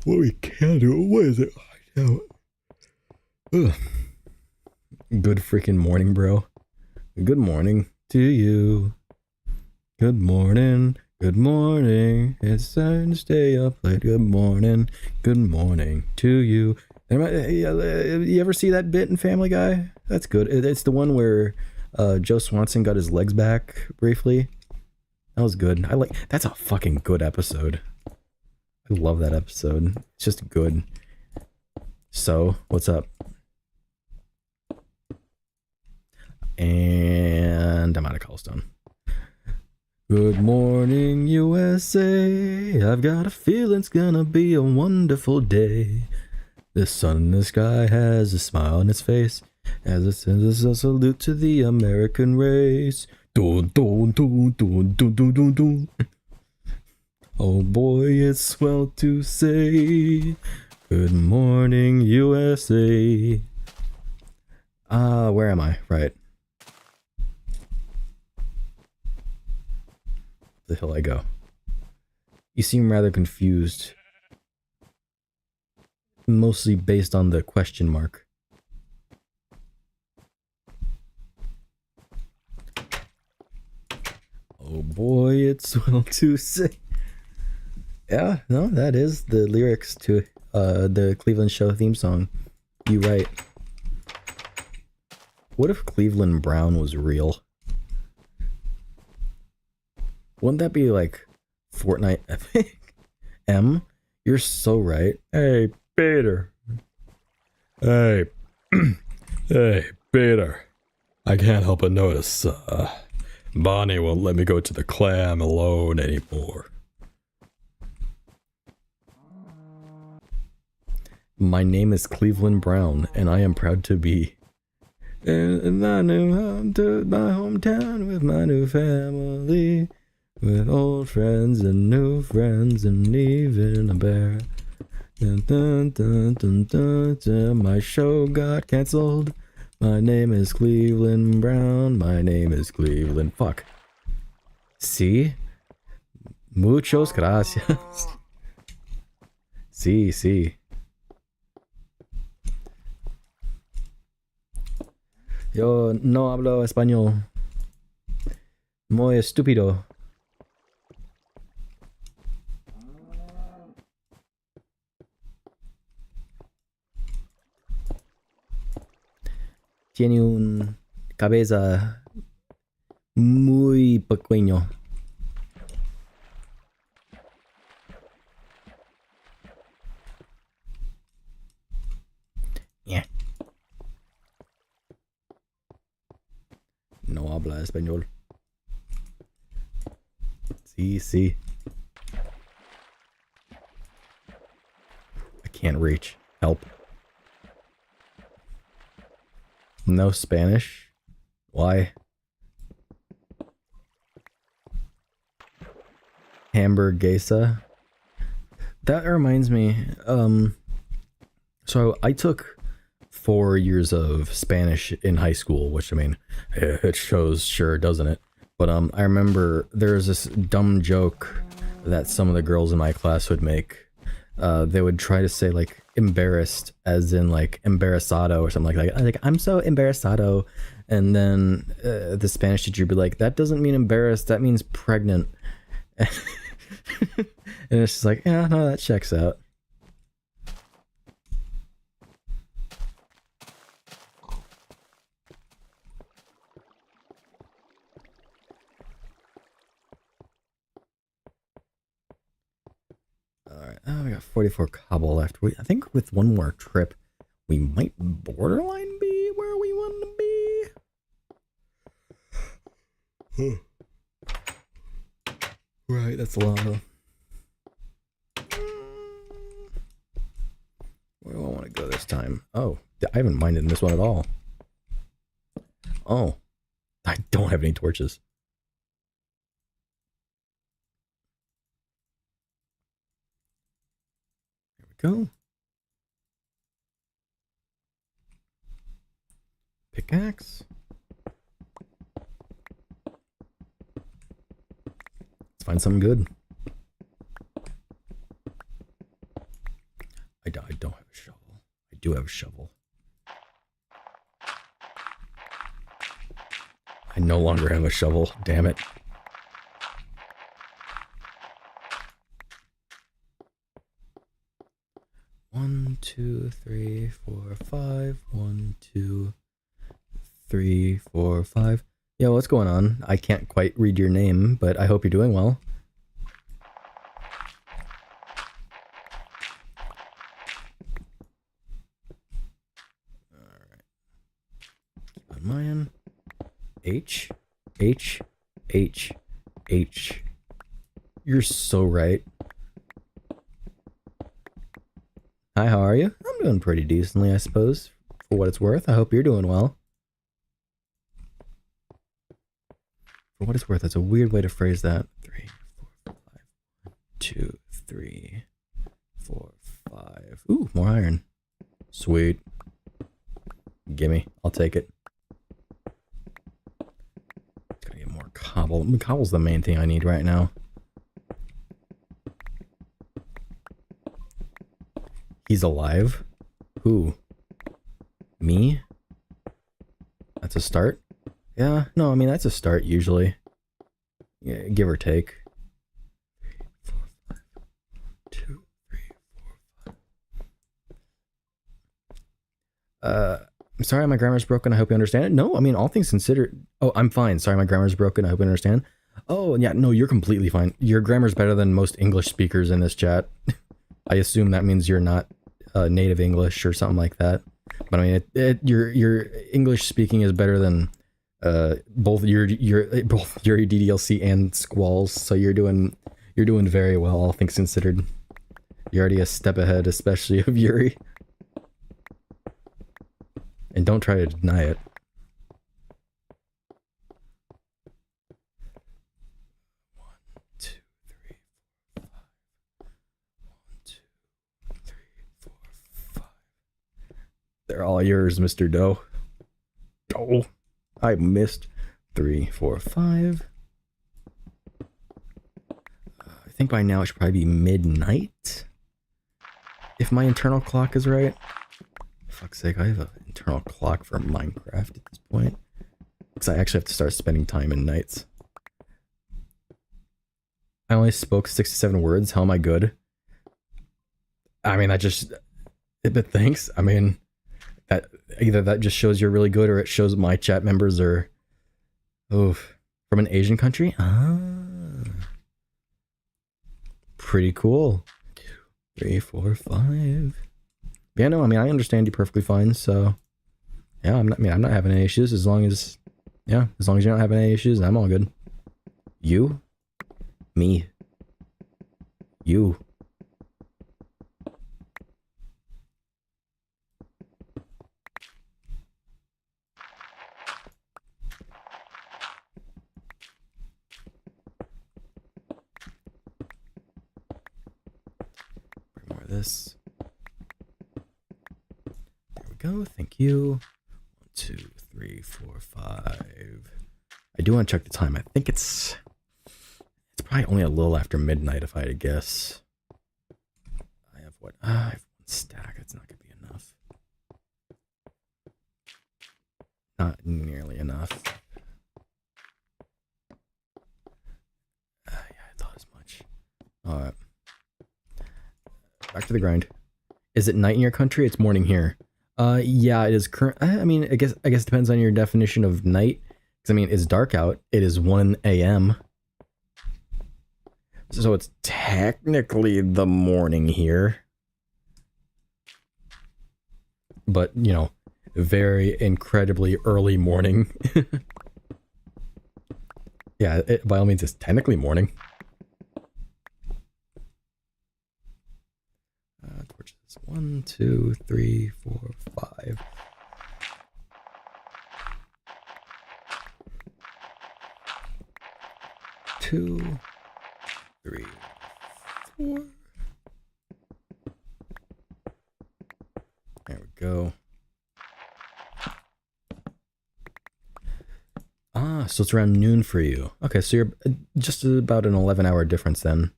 What we can do? What is it? Ugh. Good freaking morning, bro. Good morning to you. Good morning. Good morning. It's time to stay up late. Good morning. Good morning to you. You ever see that bit in Family Guy? That's good. It's the one where Joe Swanson got his legs back briefly. That was good. That's a fucking good episode. I love that episode. It's just good. So, what's up? And I'm out of cobblestone. Good morning, USA. I've got a feeling it's gonna be a wonderful day. The sun in the sky has a smile on its face as it sends us a salute to the American race. Dun, dun, dun, dun, dun, dun, dun, dun. Oh boy, it's swell to say, good morning, USA. Where am I? Right. The hill I go. You seem rather confused. Mostly based on the question mark. Oh boy, it's well to say. Yeah, no, that is the lyrics to the Cleveland Show theme song. You right. What if Cleveland Brown was real? Wouldn't that be like Fortnite epic? M, you're so right. Hey, Peter. Hey, hey, Peter. I can't help but notice, Bonnie won't let me go to the clam alone anymore. My name is Cleveland Brown, and I am proud to be And I knew home to my hometown with my new family, with old friends and new friends and even a bear. Dun, dun, dun, dun, dun, dun. My show got cancelled. My name is Cleveland Brown. My name is Cleveland. Fuck. See? Muchos gracias. Sí, sí. Yo no hablo español. Muy estúpido. Tiene un cabeza muy pequeño. Yeah. No habla español. Sí, sí. I can't reach. Help. No Spanish? Why? Hamburguesa? That reminds me, so I took 4 years of Spanish in high school, which I mean, it shows, sure, doesn't it? But I remember there was this dumb joke that some of the girls in my class would make. They would try to say like embarrassed as in like embarazado or something like that. Like, I'm so embarazado. And then the Spanish teacher would be like, that doesn't mean embarrassed, that means pregnant. And it's just like, yeah, no, that checks out. Alright, we got 44 cobble left. I think with one more trip, we might borderline be where we want to be. Right, that's a lot of... Where do I want to go this time? Oh, I haven't minded in this one at all. Oh, I don't have any torches. There we go. Pickaxe. Let's find something good. I don't have a shovel. I do have a shovel. I no longer have a shovel. Damn it. One, two, three, four, five. 1, 2, 3, 4, 5. Yo, what's going on? I can't quite read your name, but I hope you're doing well. Alright. Keep on mine. H. You're so right. Hi, how are you? I'm doing pretty decently, I suppose. For what it's worth, I hope you're doing well. For what it's worth, that's a weird way to phrase that. 3, 4, 5. 1, 2, 3, 4, 5. Ooh, more iron. Sweet. Gimme. I'll take it. Gotta get more cobble. Cobble's the main thing I need right now. He's alive? Who? Me? That's a start? Yeah, no, I mean, that's a start usually. Yeah, give or take. 3, 4, 5. 2, 3, 4, 5. I'm sorry my grammar's broken, I hope you understand it. No, I mean, all things considered... Oh, I'm fine. Sorry my grammar's broken, I hope you understand. Oh, yeah, no, you're completely fine. Your grammar's better than most English speakers in this chat. I assume that means you're not native English or something like that. But I mean, your English speaking is better than both your DDLC and Squall's. So you're doing very well, all things considered. You're already a step ahead, especially of Yuri. And don't try to deny it. They're all yours, Mr. Doe. Oh, I missed. 3, 4, 5. I think by now it should probably be midnight. If my internal clock is right. For fuck's sake, I have an internal clock for Minecraft at this point. Because I actually have to start spending time in nights. I only spoke 67 words. How am I good? I mean, that just... But thanks. I mean, that either that just shows you're really good or it shows my chat members are... Oof. From an Asian country? Ah. Pretty cool. 3, 4, 5. Yeah, no, I mean, I understand you perfectly fine, so... Yeah, I'm not having any issues as long as... Yeah, as long as you're not having any issues, I'm all good. You? Me. You. Bring more of this. There we go, thank you. 1, 2, 3, 4, 5. I do want to check the time. I think it's probably only a little after midnight if I had to guess. I have what? I have 1 stack. That's not going to be enough. Not nearly enough. Yeah, I thought as much. Alright. Back to the grind. Is it night in your country? It's morning here. Yeah, it is current. I mean, I guess it depends on your definition of night. Because I mean, it's dark out. It is 1 a.m. So it's technically the morning here. But, you know, very incredibly early morning. Yeah, by all means, it's technically morning. Torches. 1, 2, 3, 4, 5. Two, 3, 4. There we go. Ah, so it's around noon for you. Okay, so you're just about an 11-hour difference then.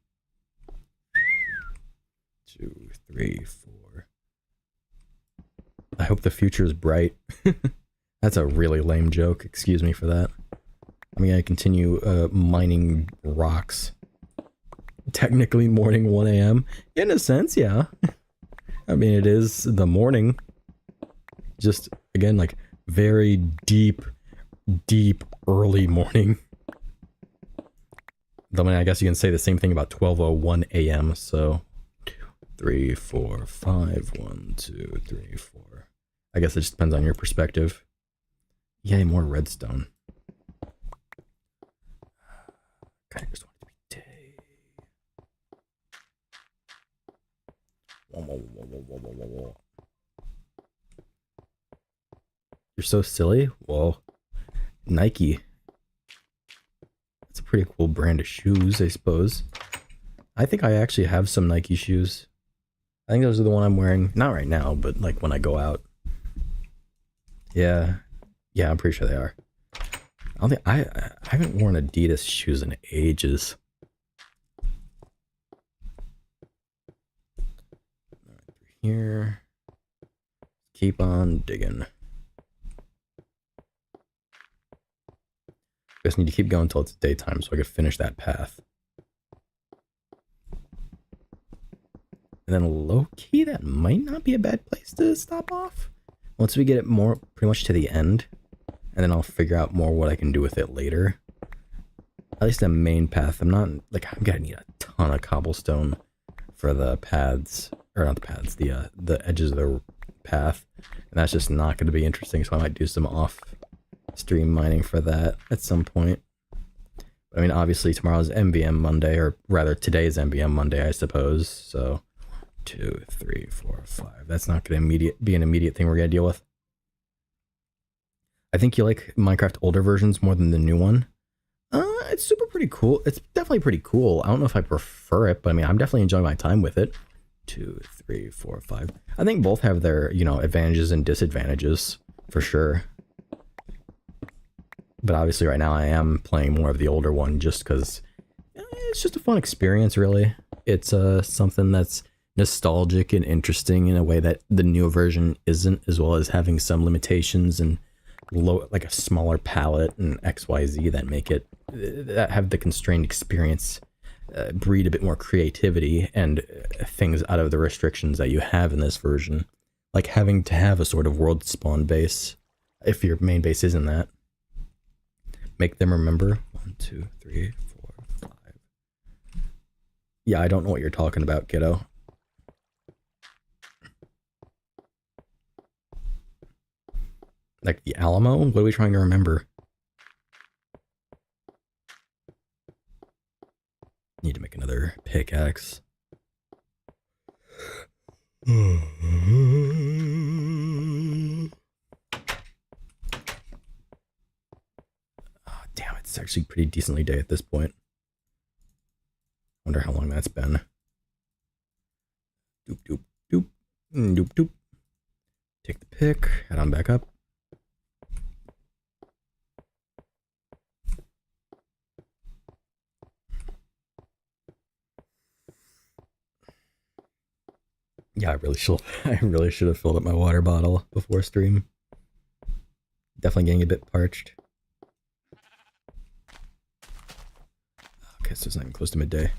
2, 3, 4. I hope the future is bright. That's a really lame joke. Excuse me for that. I'm gonna continue mining rocks. Technically morning 1 a.m. In a sense, yeah. I mean, it is the morning. Just, again, like, very deep early morning. I mean, I guess you can say the same thing about 12:01 a.m. So 2, 3, 4, 5. 1, 2, 3, 4. I guess it just depends on your perspective. Yay, more redstone. Kind of just want it to be day. Whoa. You're so silly? Whoa. Nike. That's a pretty cool brand of shoes, I suppose. I think I actually have some Nike shoes. I think those are the one I'm wearing. Not right now, but like when I go out. Yeah. Yeah, I'm pretty sure they are. I don't think I haven't worn Adidas shoes in ages. Right through here. Keep on digging. I just need to keep going until it's daytime so I can finish that path. And then low-key, that might not be a bad place to stop off. Once we get it more pretty much to the end, and then I'll figure out more what I can do with it later. At least the main path. I'm gonna need a ton of cobblestone for the paths, or not the paths, the edges of the path. And that's just not gonna be interesting, so I might do some off-stream mining for that at some point. But, I mean, obviously tomorrow's MVM Monday, or rather today's MVM Monday, I suppose. So 2, 3, 4, 5. That's not gonna be an immediate thing we're gonna deal with. I think you like Minecraft older versions more than the new one. It's pretty cool. It's definitely pretty cool. I don't know if I prefer it, but I mean, I'm definitely enjoying my time with it. 2, 3, 4, 5. I think both have their, advantages and disadvantages for sure. But obviously right now I am playing more of the older one just because it's just a fun experience, really. It's something that's nostalgic and interesting in a way that the newer version isn't, as well as having some limitations and like a smaller palette and XYZ that make it, that have the constrained experience breed a bit more creativity and things out of the restrictions that you have in this version. Like having to have a sort of world spawn base, if your main base isn't that. Make them remember. 1, 2, 3, 4, 5. Yeah, I don't know what you're talking about, kiddo. Like the Alamo? What are we trying to remember? Need to make another pickaxe. Oh, damn, it's actually pretty decently day at this point. Wonder how long that's been. Doop, doop, doop. Doop, doop. Take the pick, head on back up. Yeah, I really should have filled up my water bottle before stream. Definitely getting a bit parched. Okay, so it's not even close to midday.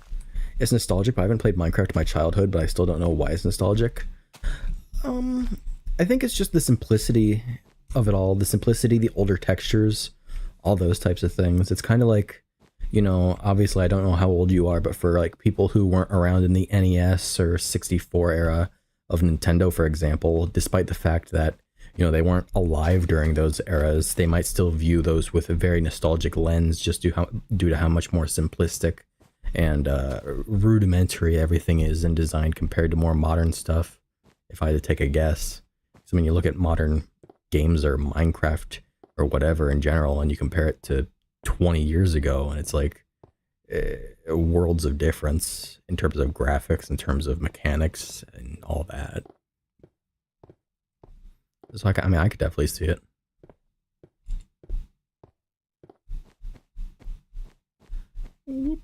It's nostalgic, but I haven't played Minecraft in my childhood, but I still don't know why it's nostalgic. I think it's just the simplicity of it all. The simplicity, the older textures, all those types of things. It's kind of like, obviously I don't know how old you are, but for like people who weren't around in the NES or 64 era of Nintendo, for example, despite the fact that, they weren't alive during those eras, they might still view those with a very nostalgic lens just due to how much more simplistic and rudimentary everything is in design compared to more modern stuff, if I had to take a guess. So when you look at modern games or Minecraft or whatever in general, and you compare it to 20 years ago, and it's like worlds of difference in terms of graphics, in terms of mechanics and all that. So I could definitely see it. Right,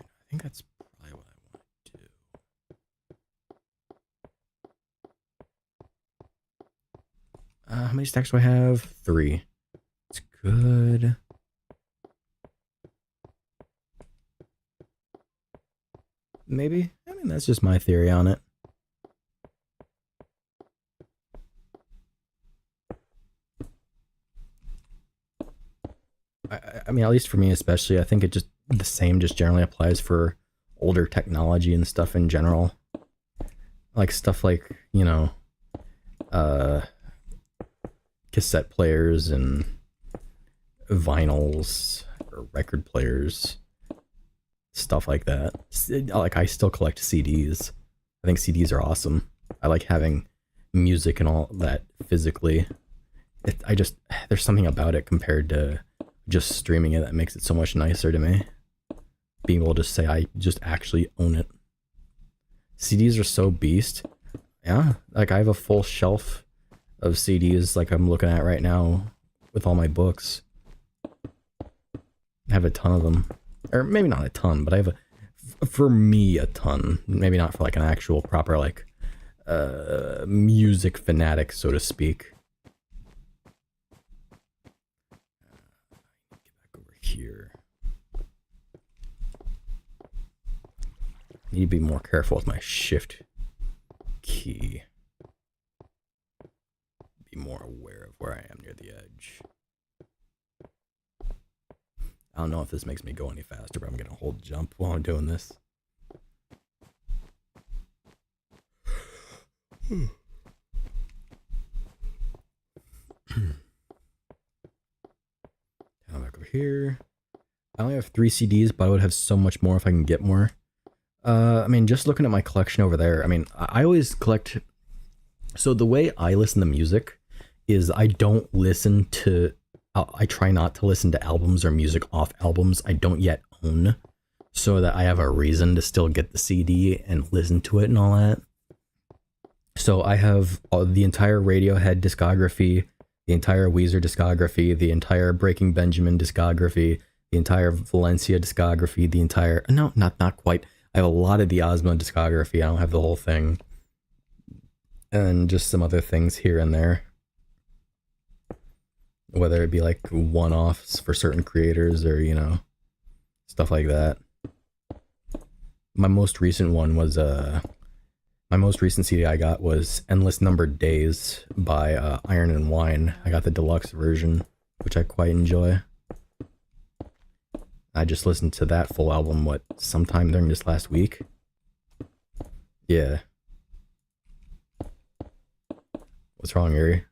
I think that's probably what I want to do. How many stacks do I have? 3. It's good. Maybe? I mean, that's just my theory on it. I mean, at least for me especially, I think it just generally applies for older technology and stuff in general. Like stuff like, cassette players and vinyls or record players, stuff like that. Like I still collect CDs. I think CDs are awesome. I like having music and all that physically. There's something about it compared to just streaming it that makes it so much nicer to me. Being able to say I just actually own it. CDs are so beast. Yeah, like I have a full shelf of CDs like I'm looking at right now with all my books. I have a ton of them. Or maybe not a ton, but I have for me a ton. Maybe not for like an actual proper like music fanatic, so to speak. Get back over here. I need to be more careful with my shift key. Be more aware of where I am near the edge. I don't know if this makes me go any faster, but I'm gonna hold jump while I'm doing this. Down back over here. I only have 3 CDs, but I would have so much more if I can get more. I mean, just looking at my collection over there, I mean, I always collect. So the way I listen to music is I don't listen to. I try not to listen to albums or music off albums I don't yet own, so that I have a reason to still get the CD and listen to it and all that. So I have the entire Radiohead discography, the entire Weezer discography, the entire Breaking Benjamin discography, the entire Valencia discography, the entire... No, not quite. I have a lot of the Ozma discography. I don't have the whole thing. And just some other things here and there. Whether it be like one-offs for certain creators or, you know, stuff like that. My most recent one was... My most recent CD I got was Endless Numbered Days by Iron and Wine. I got the deluxe version, which I quite enjoy. I just listened to that full album, sometime during this last week? Yeah. What's wrong, Yuri?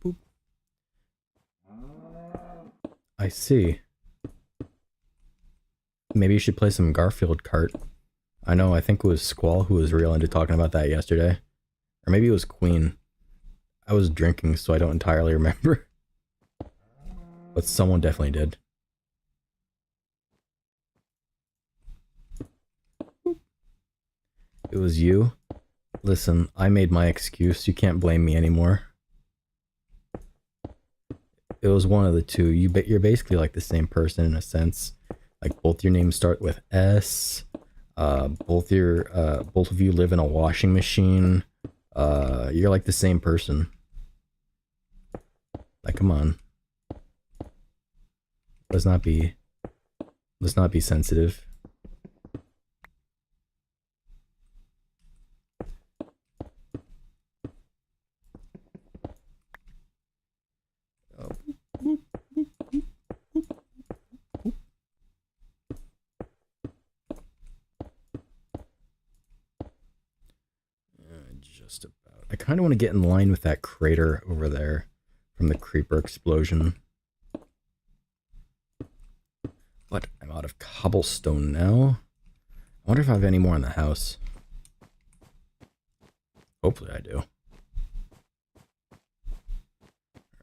Boop. I see. Maybe you should play some Garfield Kart. I know, I think it was Squall who was real into talking about that yesterday. Or maybe it was Queen. I was drinking, so I don't entirely remember. But someone definitely did. It was you? Listen, I made my excuse. You can't blame me anymore. It was one of the two. You're basically like the same person in a sense. Like both your names start with S. Both of you live in a washing machine. You're like the same person. Like, come on. Let's not be sensitive. Just about. I kind of want to get in line with that crater over there from the creeper explosion. But I'm out of cobblestone now. I wonder if I have any more in the house. Hopefully I do.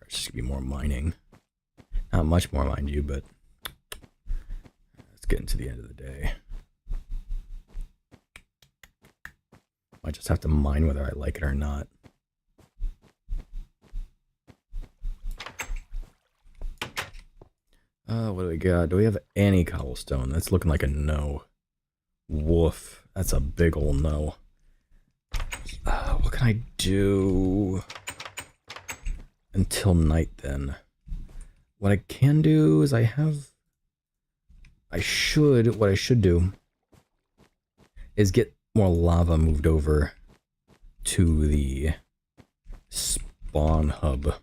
It's just gonna be more mining. Not much more, mind you, but it's getting to the end of the day. I just have to mine whether I like it or not. What do we got? Do we have any cobblestone? That's looking like a no. Woof. That's a big ol' no. What can I do until night then? What I can do is what I should do is get more lava moved over to the spawn hub.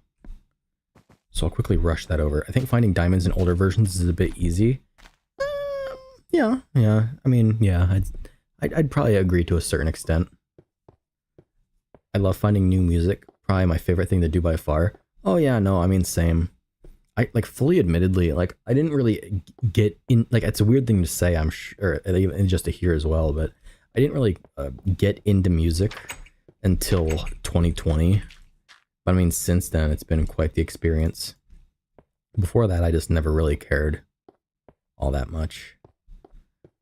So I'll quickly rush that over. I think finding diamonds in older versions is a bit easy. Yeah. I mean, yeah, I'd probably agree to a certain extent. I love finding new music. Probably my favorite thing to do by far. Oh yeah, no, I mean, same. I, like, fully admittedly, like, I didn't really get in, like, it's a weird thing to say, I'm sure, and just to hear as well, but I didn't really get into music until 2020. But I mean, since then, it's been quite the experience. Before that, I just never really cared all that much.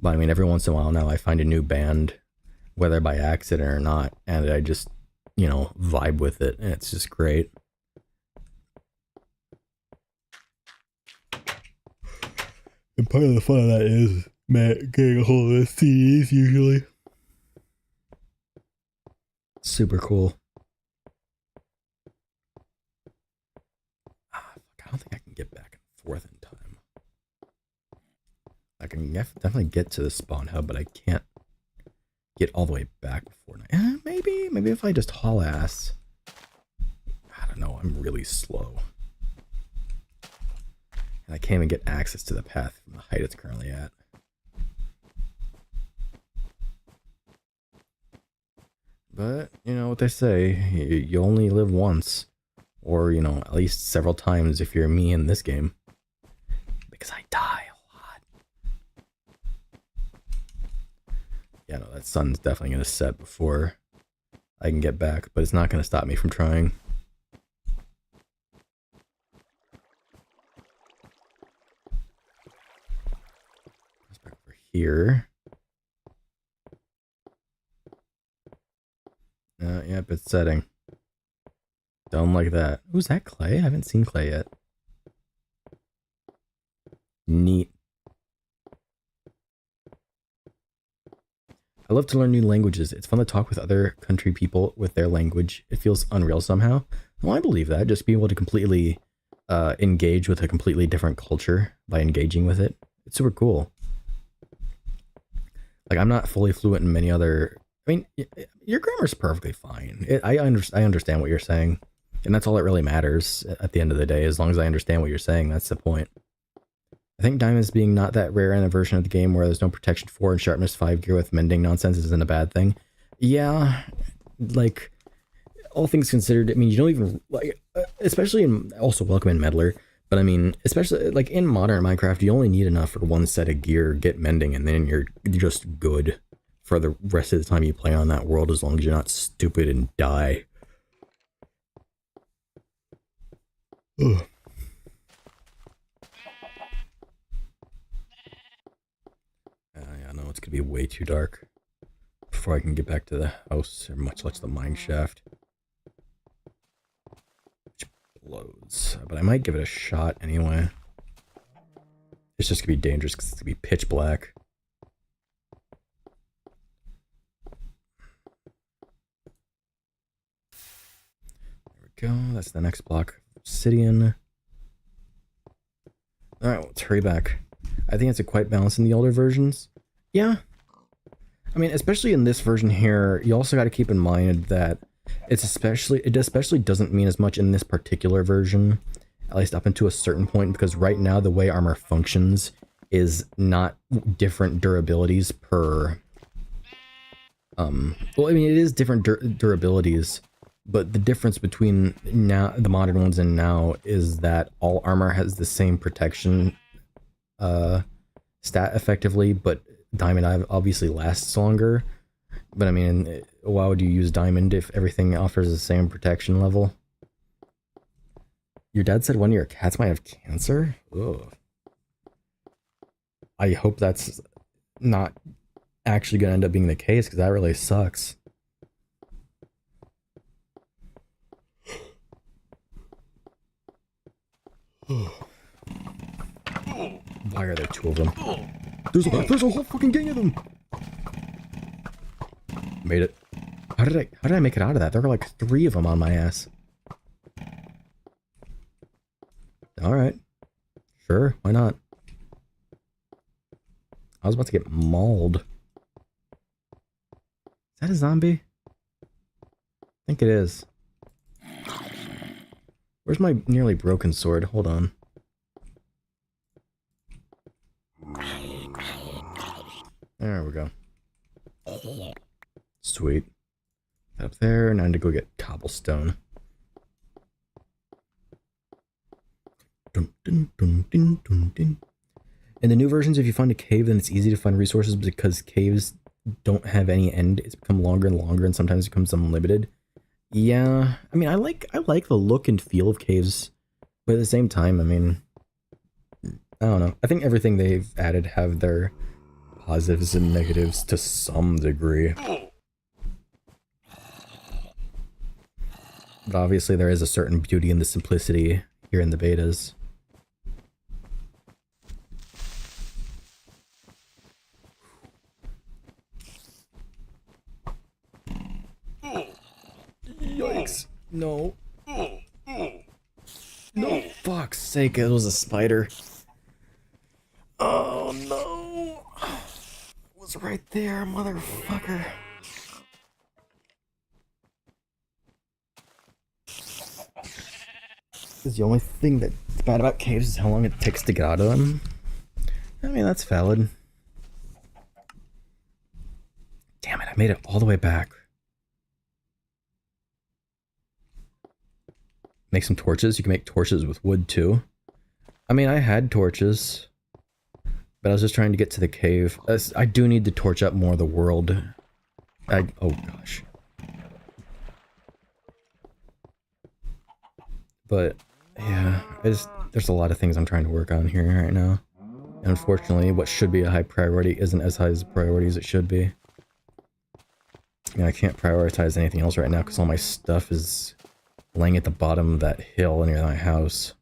But I mean, every once in a while now, I find a new band, whether by accident or not, and I just, you know, vibe with it, and it's just great. And part of the fun of that is Matt getting a hold of the CDs usually. Super cool. I don't think I can get back and forth in time. I can definitely get to the spawn hub, but I can't get all the way back before night. Maybe if I just haul ass. I don't know, I'm really slow. And I can't even get access to the path from the height it's currently at. But, you know what they say, you only live once. Or, you know, at least several times if you're me in this game. Because I die a lot. Yeah, no, that sun's definitely gonna set before I can get back, but it's not gonna stop me from trying. Let's back over here. Yep, it's setting. Don't like that. Who's that, Clay? I haven't seen Clay yet. Neat. I love to learn new languages. It's fun to talk with other country people with their language. It feels unreal somehow. Well, I believe that. Just being able to completely engage with a completely different culture by engaging with it. It's super cool. Like, I'm not fully fluent in many other... I mean, your grammar's perfectly fine. I understand what you're saying. And that's all that really matters at the end of the day. As long as I understand what you're saying, that's the point. I think diamonds being not that rare in a version of the game where there's no protection 4 and sharpness 5 gear with mending nonsense isn't a bad thing. Yeah, like, all things considered, I mean, you don't even, like, especially in, also welcome in Meddler, but I mean, especially, like, in modern Minecraft, you only need enough for one set of gear, get mending, and then you're just good for the rest of the time you play on that world, as long as you're not stupid and die. Ugh. Yeah, no, it's gonna be way too dark before I can get back to the house, or much less the mine shaft. Which blows, but I might give it a shot anyway. It's just gonna be dangerous because it's gonna be pitch black. There we go, that's the next block of obsidian. Alright, let's hurry back. I think it's quite balanced in the older versions. Yeah. I mean, especially in this version here, you also got to keep in mind that it especially doesn't mean as much in this particular version, at least up until a certain point, because right now the way armor functions is not different durabilities per... well, I mean, it is different durabilities, but the difference between now the modern ones and now is that all armor has the same protection stat effectively, but diamond obviously lasts longer. But I mean, why would you use diamond if everything offers the same protection level? Your dad said one of your cats might have cancer? Ugh. I hope that's not actually gonna end up being the case, because that really sucks. Why are there two of them? There's a whole fucking gang of them! Made it. How did I make it out of that? There were like 3 of them on my ass. Alright. Sure, why not? I was about to get mauled. Is that a zombie? I think it is. Where's my nearly broken sword? Hold on. There we go. Sweet. Up there, now I need to go get cobblestone. Dun, dun, dun, dun, dun, dun. In the new versions, if you find a cave, then it's easy to find resources because caves don't have any end. It's become longer and longer, and sometimes it becomes unlimited. Yeah, I mean, I like the look and feel of caves, but at the same time, I mean, I don't know. I think everything they've added have their positives and negatives to some degree. But obviously there is a certain beauty in the simplicity here in the betas. Yikes. No. No, fuck's sake, it was a spider. Oh no. It was right there, motherfucker. The only thing that's bad about caves is how long it takes to get out of them. I mean, that's valid. Damn it, I made it all the way back. Make some torches. You can make torches with wood too. I mean, I had torches But I was just trying to get to the cave. I do need to torch up more of the world. Oh gosh. But yeah, there's a lot of things I'm trying to work on here right now. And unfortunately, what should be a high priority isn't as high as the priority as it should be. And I can't prioritize anything else right now because all my stuff is laying at the bottom of that hill near my house.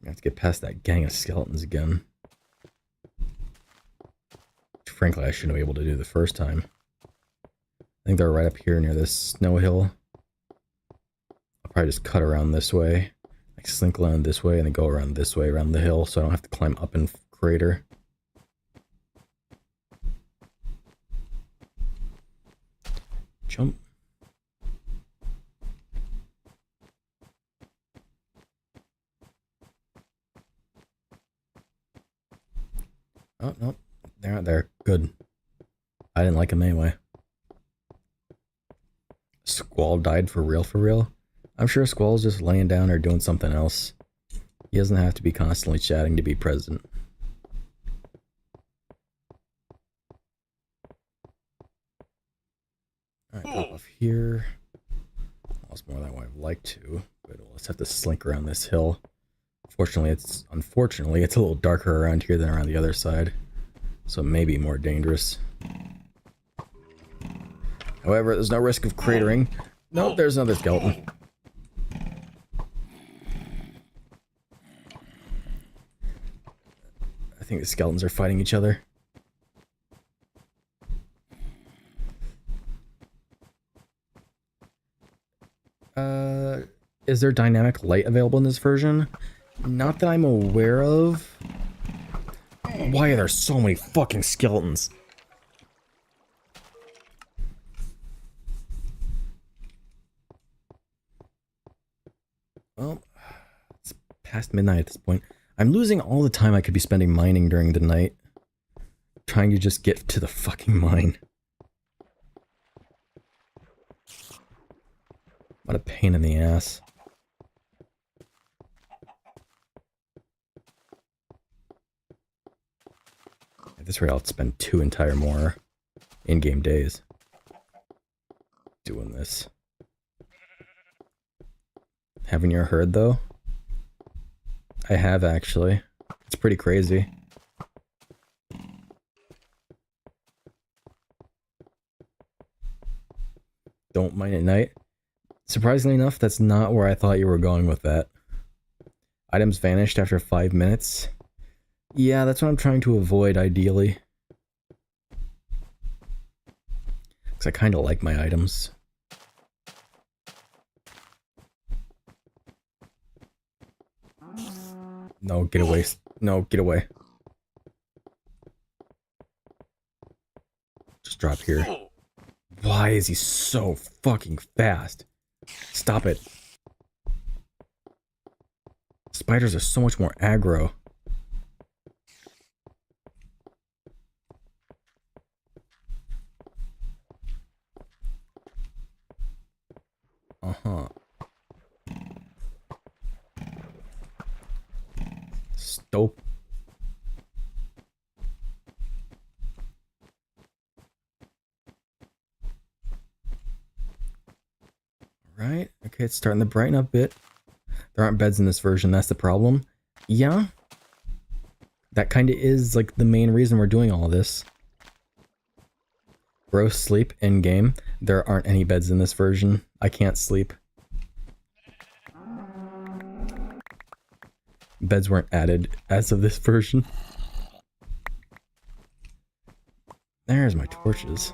I have to get past that gang of skeletons again. Which, frankly, I shouldn't be able to do the first time. I think they're right up here near this snow hill. I'll probably just cut around this way. Like slink around this way and then go around this way around the hill so I don't have to climb up and crater. Jump. Oh, no. They're not there. Good. I didn't like them anyway. Squall died for real, for real? I'm sure Squall's just laying down or doing something else. He doesn't have to be constantly chatting to be present. Alright, pop off here. Lost more than I would have liked to, but we'll just have to slink around this hill. Unfortunately, it's a little darker around here than around the other side, so it may be more dangerous. However, there's no risk of cratering. Nope, there's another skeleton. I think the skeletons are fighting each other. Is there dynamic light available in this version? Not that I'm aware of. Why are there so many fucking skeletons? Well, it's past midnight at this point. I'm losing all the time I could be spending mining during the night. Trying to just get to the fucking mine. What a pain in the ass. At this rate, I'll spend 2 entire more in-game days doing this. Haven't you heard, though? I have, actually. It's pretty crazy. Don't mine at night. Surprisingly enough, that's not where I thought you were going with that. Items vanished after 5 minutes. Yeah, that's what I'm trying to avoid, ideally. Because I kind of like my items. No, get away. No, get away. Just drop here. Why is he so fucking fast? Stop it. Spiders are so much more aggro. Uh-huh. Stop. Right? Okay, it's starting to brighten up a bit. There aren't beds in this version, that's the problem. Yeah. That kind of is like the main reason we're doing all of this. Gross sleep in-game. There aren't any beds in this version. I can't sleep. Beds weren't added as of this version. There's my torches.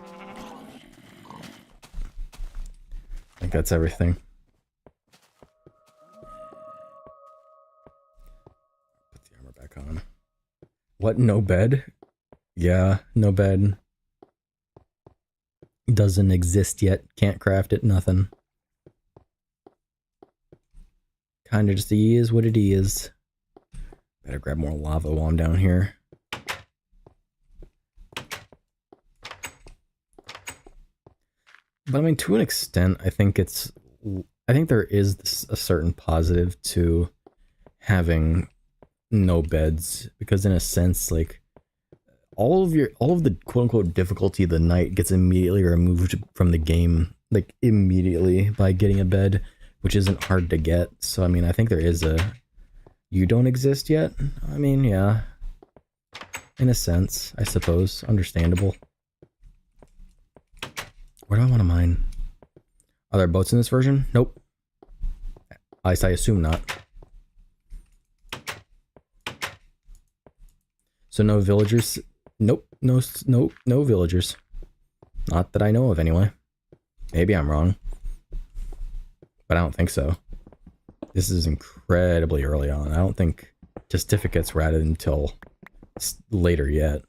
I think that's everything. Put the armor back on. What? No bed? Yeah, no bed. Doesn't exist yet. Can't craft it, nothing. Kinda just is what it is. Better grab more lava while I'm down here. But I mean, to an extent, I think there is a certain positive to having no beds, because in a sense, like, all of the quote unquote difficulty of the night gets immediately removed from the game, like immediately, by getting a bed, which isn't hard to get. So I mean, I think there is a you don't exist yet. I mean, yeah, in a sense, I suppose, understandable. Where do I want to mine? Are there boats in this version? Nope. At least I assume not. So no villagers. Nope. No villagers. Not that I know of, anyway. Maybe I'm wrong, but I don't think so. This is incredibly early on. I don't think certificates were added until later yet.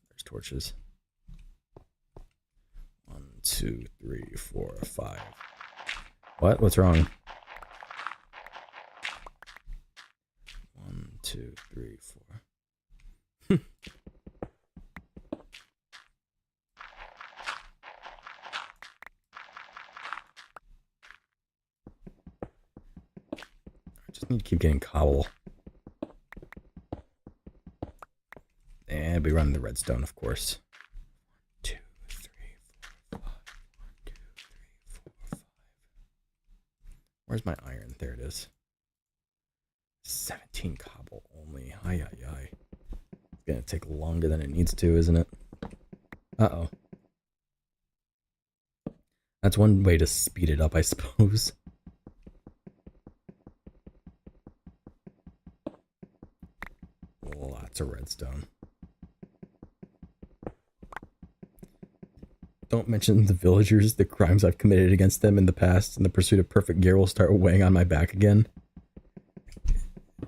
There's torches. 1, 2, 3, 4, 5. What? What's wrong? 1, 2, 3, 4. I just need to keep getting cobble. And we run the redstone, of course. 2, 3, 4, 5. 1, 2, 3, 4, 5. Where's my iron? There it is. 17 cobble only. Ay, ay, ay. It's gonna take longer than it needs to, isn't it? Uh-oh. That's one way to speed it up, I suppose. Lots of redstone. Don't mention the villagers, the crimes I've committed against them in the past, and the pursuit of perfect gear will start weighing on my back again.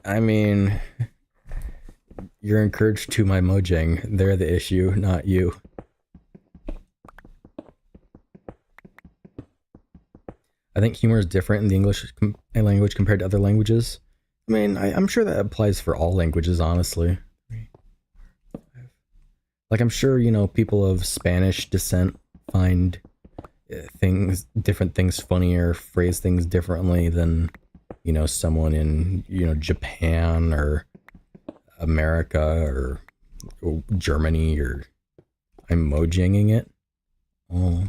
I mean, you're encouraged to my Mojang. They're the issue, not you. I think humor is different in the English language compared to other languages. I mean, I'm sure that applies for all languages, honestly. Like, I'm sure, you know, people of Spanish descent find different things funnier, phrase things differently than, you know, someone in, you know, Japan or America or Germany, or I'm Mojanging it. Oh,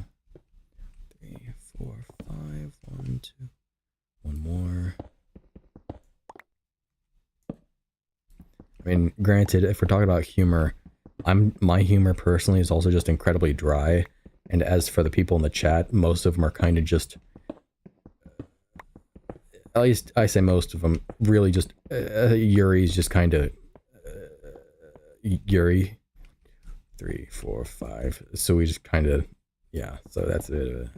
3, 4, 5, 1, 2, one more. I mean, granted, if we're talking about humor, my humor personally is also just incredibly dry, and as for the people in the chat, most of them are kind of just, at least I say most of them, really just Yuri's just kind of Yuri. 3, 4, 5. So we just kind of, yeah. So that's it.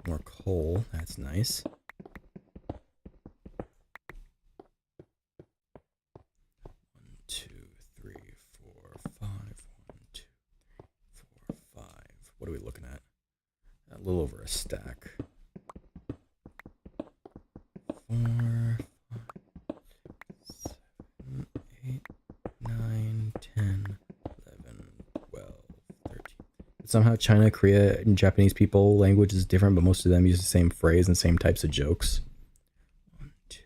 More coal, that's nice. 1, 2, 3, 4, 5. 1, 2, 3, 4, 5. What are we looking at? A little over a stack. 4, 5, 7, 8, 9, 10, 11, 12, 13. Somehow China, Korea, and Japanese people language is different, but most of them use the same phrase and same types of jokes. 1, 2,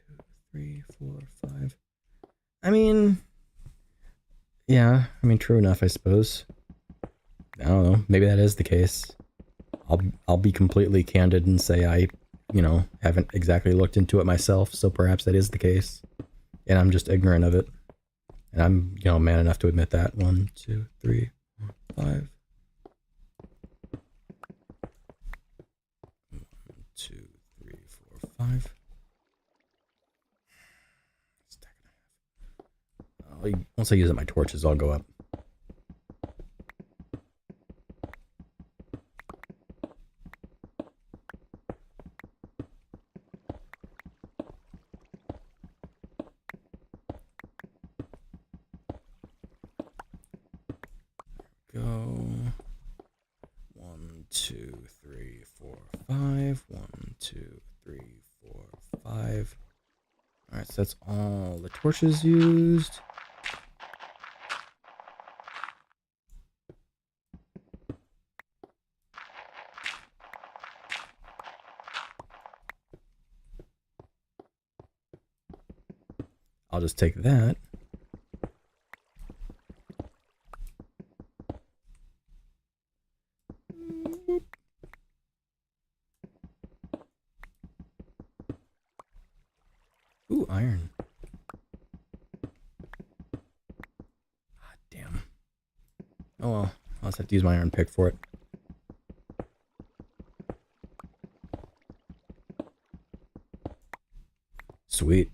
3, 4, 5. I mean, yeah, I mean, true enough, I suppose. I don't know, maybe that is the case. I'll be completely candid and say I, you know, haven't exactly looked into it myself, so perhaps that is the case. And I'm just ignorant of it. And I'm, you know, man enough to admit that. 1, 2, 3, 4, 5. 1, 2, 3, 4, 5. Stack and a half. Once I use up my torches, I'll go up. Go. 1, 2, 3, 4, 5. 1, 2, 3, 4, 5. All right, Alright, so that's all the torches used. I'll just take that. Ooh, iron. Ah, damn. Oh well, I'll just have to use my iron pick for it. Sweet.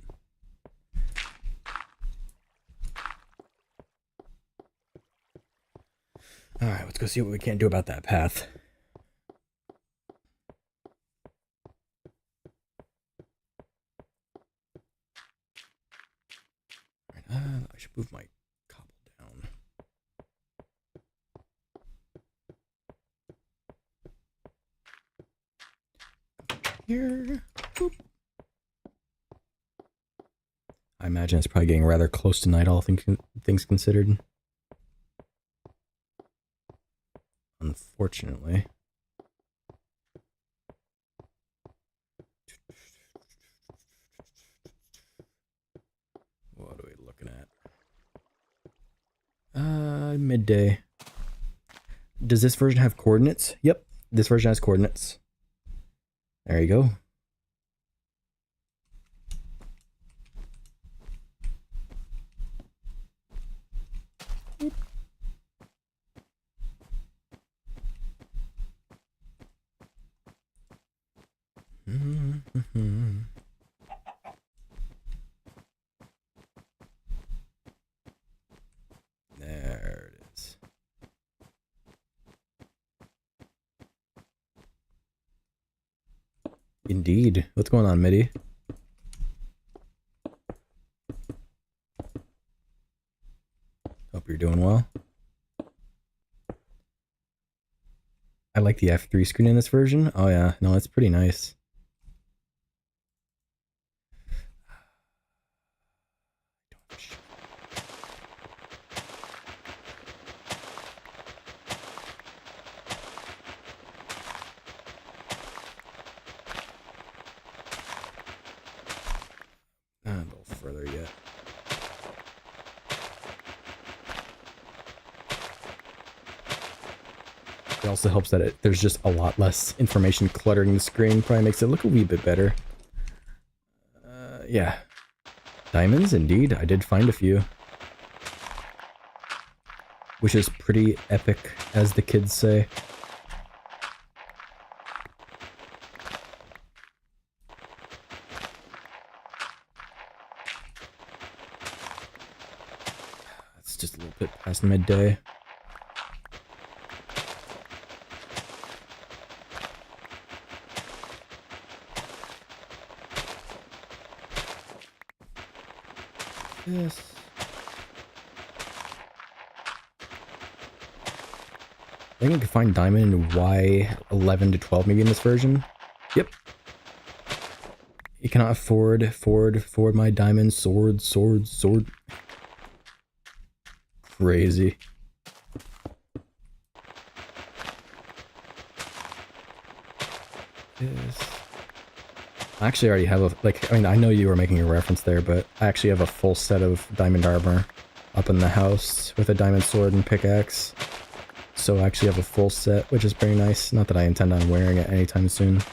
Alright, let's go see what we can do about that path. Alright, I should move my cobble down. Here. Boop. I imagine it's probably getting rather close to night, all things considered. Unfortunately. What are we looking at? Midday. Does this version have coordinates? Yep, this version has coordinates. There you go. There it is. Indeed. What's going on, Midi? Hope you're doing well. I like the F3 screen in this version. Oh yeah, no, it's pretty nice. A little further yet. It also helps that there's just a lot less information cluttering the screen. Probably makes it look a wee bit better. Yeah. Diamonds, indeed. I did find a few. Which is pretty epic, as the kids say. It's just a little bit past midday. Yes. I think I could find diamond in Y11 to 12 maybe in this version. Yep. You cannot afford my diamond sword. Crazy. Yes. I actually already have a, like, I mean, I know you were making a reference there, but I actually have a full set of diamond armor up in the house with a diamond sword and pickaxe. So I actually have a full set, which is pretty nice. Not that I intend on wearing it anytime soon.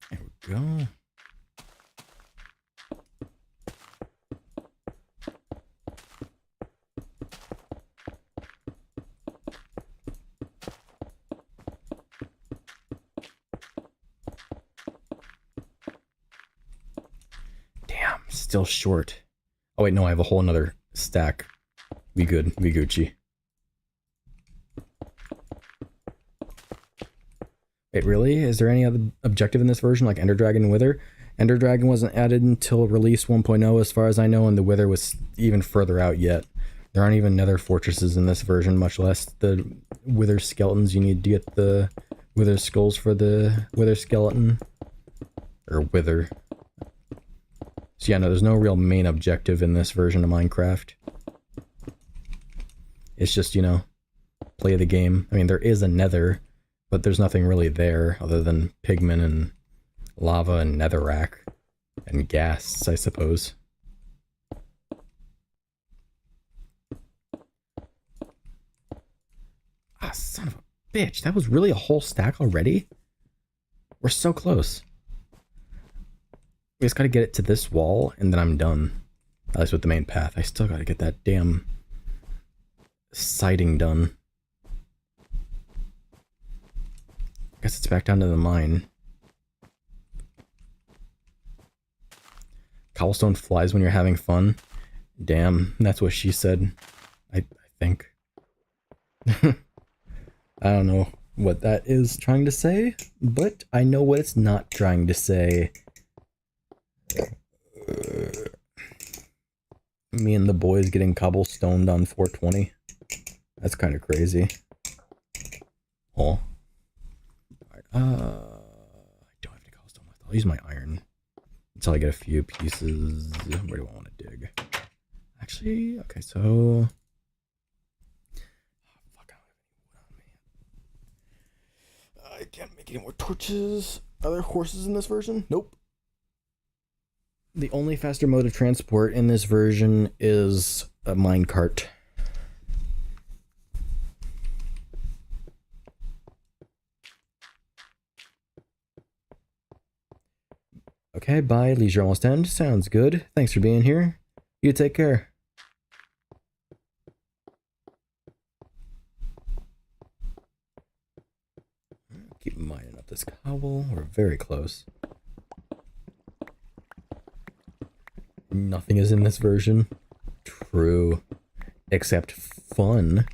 There we go. Still short. Oh wait, no, I have a whole another stack. We good. We Gucci. Wait, really? Is there any other objective in this version, like Ender Dragon and Wither? Ender Dragon wasn't added until release 1.0 as far as I know, and the Wither was even further out yet. There aren't even nether fortresses in this version, much less the Wither skeletons. You need to get the Wither skulls for the Wither skeleton. Or Wither. So yeah, no, there's no real main objective in this version of Minecraft. It's just, you know, play the game. I mean, there is a nether, but there's nothing really there other than pigment and lava and netherrack and gas, I suppose. Ah, son of a bitch. That was really a whole stack already? We're so close. We just gotta get it to this wall, and then I'm done. At least with the main path. I still gotta get that damn siding done. Guess it's back down to the mine. Cobblestone flies when you're having fun. Damn, that's what she said. I think. I don't know what that is trying to say, but I know what it's not trying to say. Me and the boys getting cobblestoned on 420. That's kind of crazy. Oh. Alright, I don't have any cobblestone left. I'll use my iron until I get a few pieces. Where do I want to dig? Actually, okay, so... Oh, fuck, I don't have any wood on me. I can't make any more torches. Are there horses in this version? Nope. The only faster mode of transport in this version is a minecart. Okay, bye. Leisure almost end. Sounds good. Thanks for being here. You take care. Keep mining up this cobble. We're very close. Nothing is in this version. True. Except fun.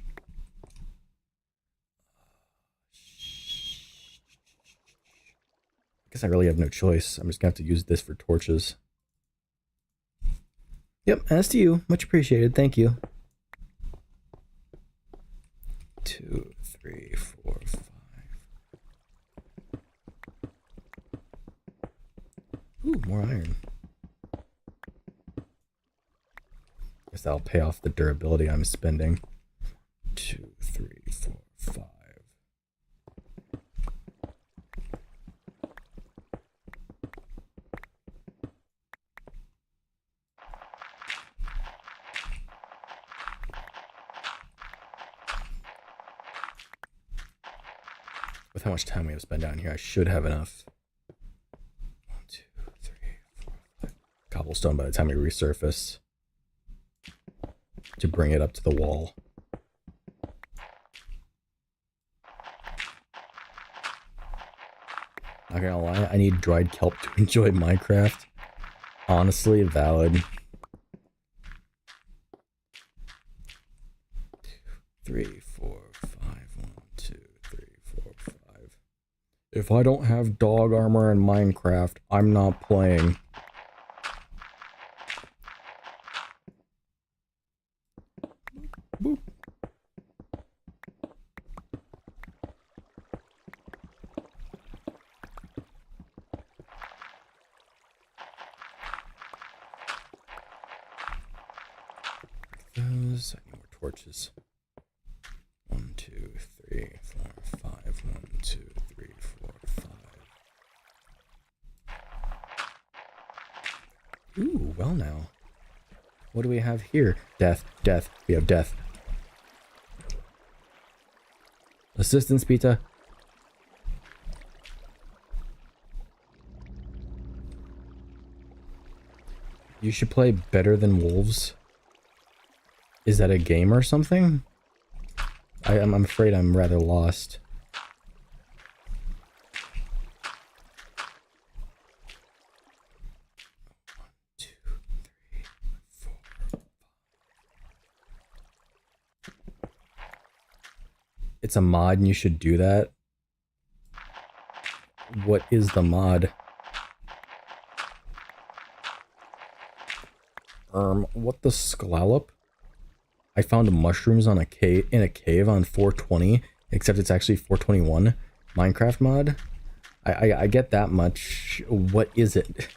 I guess I really have no choice. I'm just gonna have to use this for torches. Yep, as to you. Much appreciated. Thank you. 2, 3, 4, 5. Ooh, more iron. Guess that'll pay off the durability I'm spending. 2, 3, 4, 5. With how much time we have spent down here, I should have enough. 1, 2, 3, 4, 5. Cobblestone by the time we resurface to bring it up to the wall. Not gonna lie, I need dried kelp to enjoy Minecraft. Honestly, valid. 2, 3, 4, 5. 1, 2, 3, 4, 5. If I don't have dog armor in Minecraft, I'm not playing. Boop. Those. I need more torches. 1, 2, 3, 4, 5. 1, 2, 3, 4, 5. Ooh, well now. What do we have here? Death, death. We have death. Assistance, Pita. You should play Better Than Wolves. Is that a game or something? I'm afraid I'm rather lost. It's a mod and you should do that. What is the mod? What the scallop? I found mushrooms on a cave in a cave on 420, except it's actually 421 Minecraft mod. I get that much. What is it?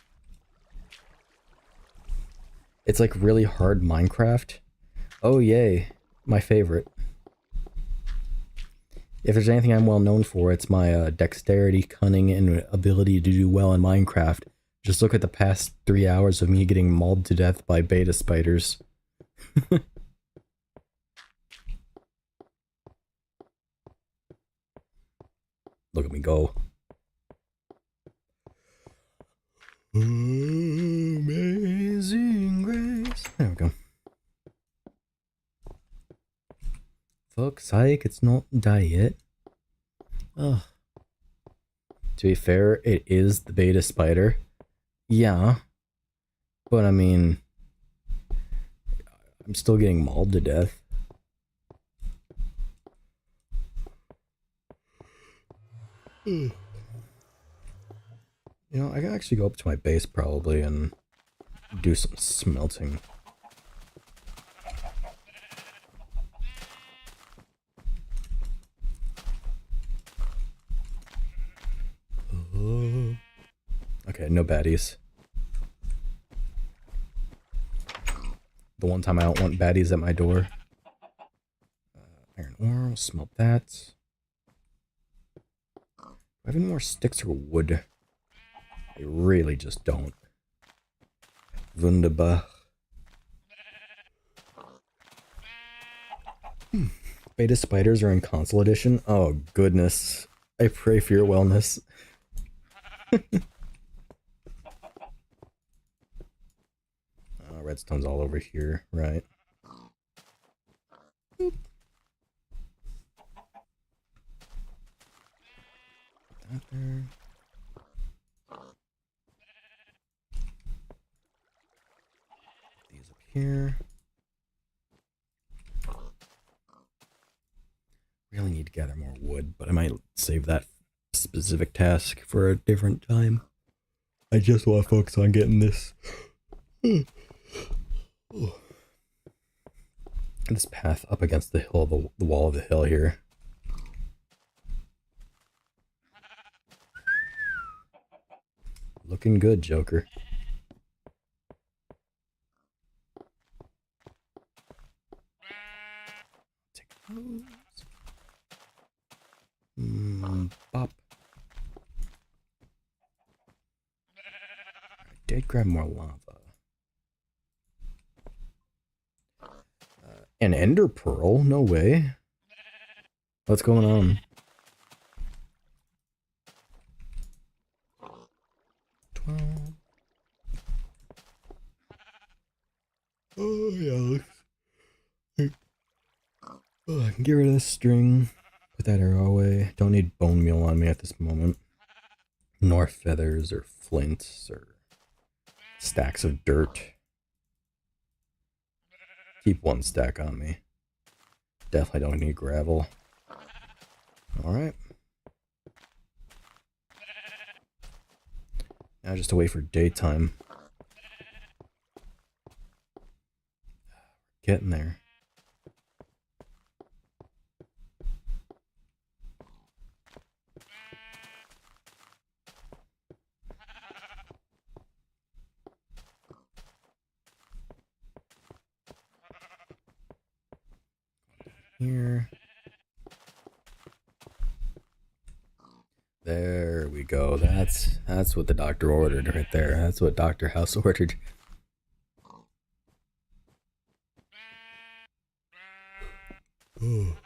It's like really hard Minecraft. Oh yay, my favorite. If there's anything I'm well known for, it's my dexterity, cunning, and ability to do well in Minecraft. Just look at the past 3 hours of me getting mauled to death by beta spiders. Look at me go. Amazing grace. There we go. Fuck's sake, it's not diet. Ugh. To be fair, it is the beta spider. Yeah. But I mean, I'm still getting mauled to death. You know, I can actually go up to my base probably and do some smelting. Okay, no baddies. The one time I don't want baddies at my door. Iron ore, we'll smelt that. Do I have any more sticks or wood? I really just don't. Wunderbar. Beta spiders are in console edition? Oh goodness. I pray for your wellness. Redstone's all over here, right? Boop. Put that there. These up here. Really need to gather more wood, but I might save that specific task for a different time. I just want to focus on getting this. This path up against the hill, the wall of the hill here. Looking good, Joker. Take those. Bop. I did grab more lava. An ender pearl? No way. What's going on? 12. Oh yeah. Oh, I can get rid of this string. Put that arrow away. Don't need bone meal on me at this moment. Nor feathers or flints or stacks of dirt. Keep one stack on me. Definitely don't need gravel. Alright. Now just to wait for daytime. Getting there. Here. There we go. That's what the doctor ordered right there. That's what Dr. House ordered. So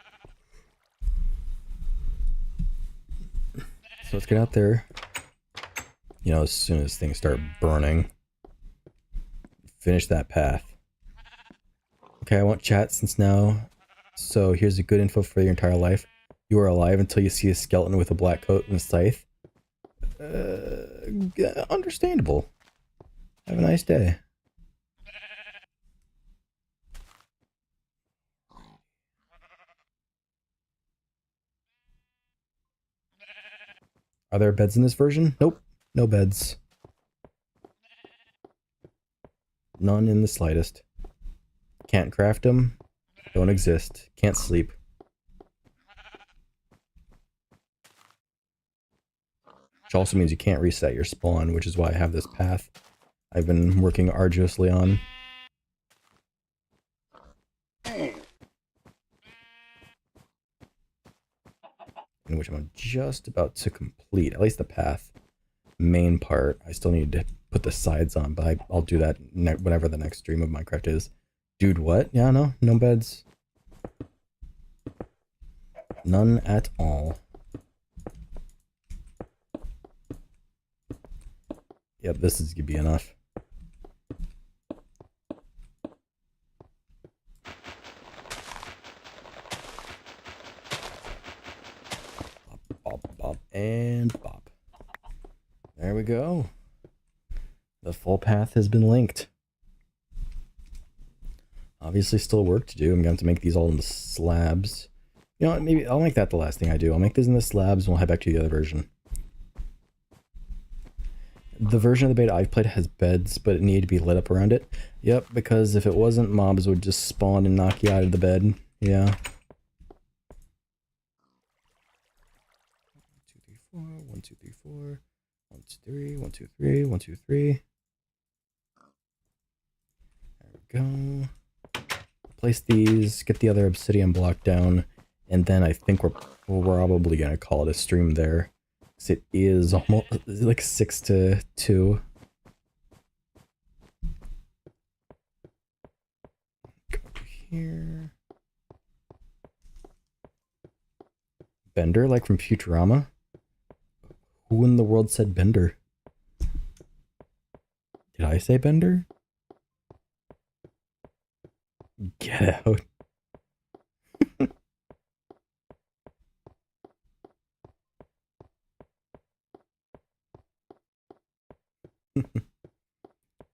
let's get out there. You know, as soon as things start burning. Finish that path. Okay, I won't chat since now. So here's a good info for your entire life. You are alive until you see a skeleton with a black coat and a scythe. Understandable. Have a nice day. Are there beds in this version? Nope. No beds. None in the slightest. Can't craft them. Don't exist. Can't sleep. Which also means you can't reset your spawn, which is why I have this path I've been working arduously on. In which I'm just about to complete, at least the path. Main part. I still need to put the sides on, but I'll do that whenever the next stream of Minecraft is. Dude, what? Yeah, no beds. None at all. Yep, this is gonna be enough. Bop, and bop. There we go. The full path has been linked. Obviously still work to do. I'm going to make these all into slabs. You know what, maybe I'll make that the last thing I do. I'll make these into slabs and we'll head back to the other version. The version of the beta I've played has beds, but it needed to be lit up around it. Yep, because if it wasn't, mobs would just spawn and knock you out of the bed. Yeah. 1, 2, 3, 4. 1, 2, 3, 1, 2, 3, 1, 2, 3. There we go. Place these, get the other obsidian block down, and then I think we're probably gonna call it a stream there. Because it is almost like 6 to 2. Go here. Bender, like from Futurama? Who in the world said Bender? Did I say Bender? Get out.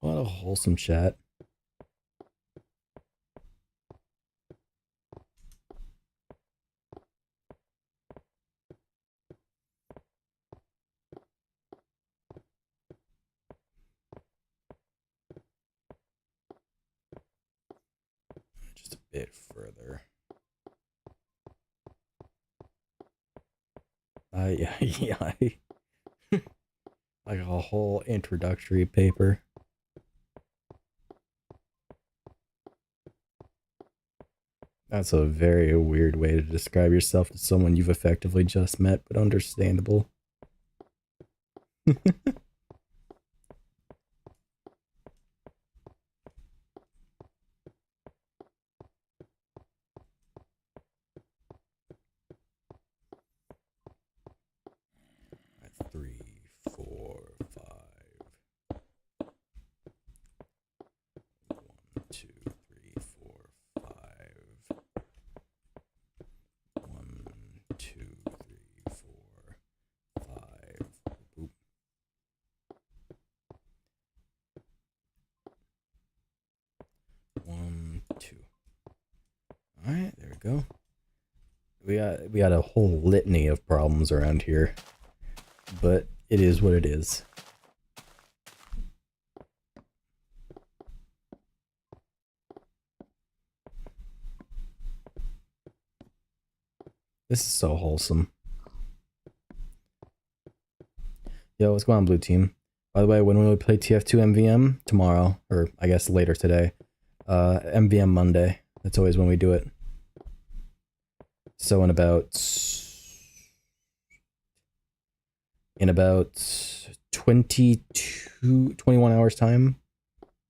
What a wholesome chat. Just a bit further. Yeah, like a whole introductory paper. That's a very weird way to describe yourself to someone you've effectively just met, but understandable. Alright, there we go. We got a whole litany of problems around here. But it is what it is. This is so wholesome. Yo, what's going on, Blue Team? By the way, when will we play TF2 MVM? Tomorrow, or I guess later today. MVM Monday. That's always when we do it. So in about 21 hours time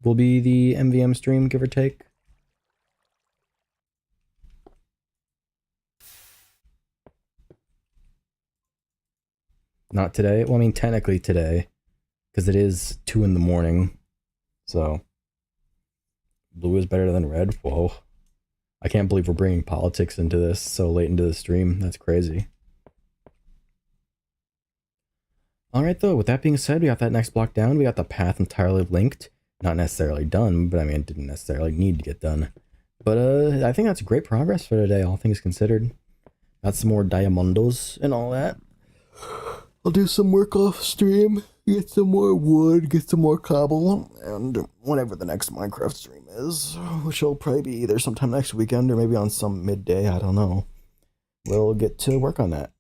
will be the MVM stream, give or take. Not today. Well, I mean, technically today, because it is 2 in the morning. So, blue is better than red. Whoa. I can't believe we're bringing politics into this so late into the stream. That's crazy. Alright though, with that being said, we got that next block down. We got the path entirely linked. Not necessarily done, but I mean, it didn't necessarily need to get done. But I think that's great progress for today, all things considered. Got some more diamondos and all that. I'll do some work off stream. get some more wood, get some more cobble, and whenever the next Minecraft stream is, which will probably be either sometime next weekend or maybe on some midday, I don't know, we'll get to work on that.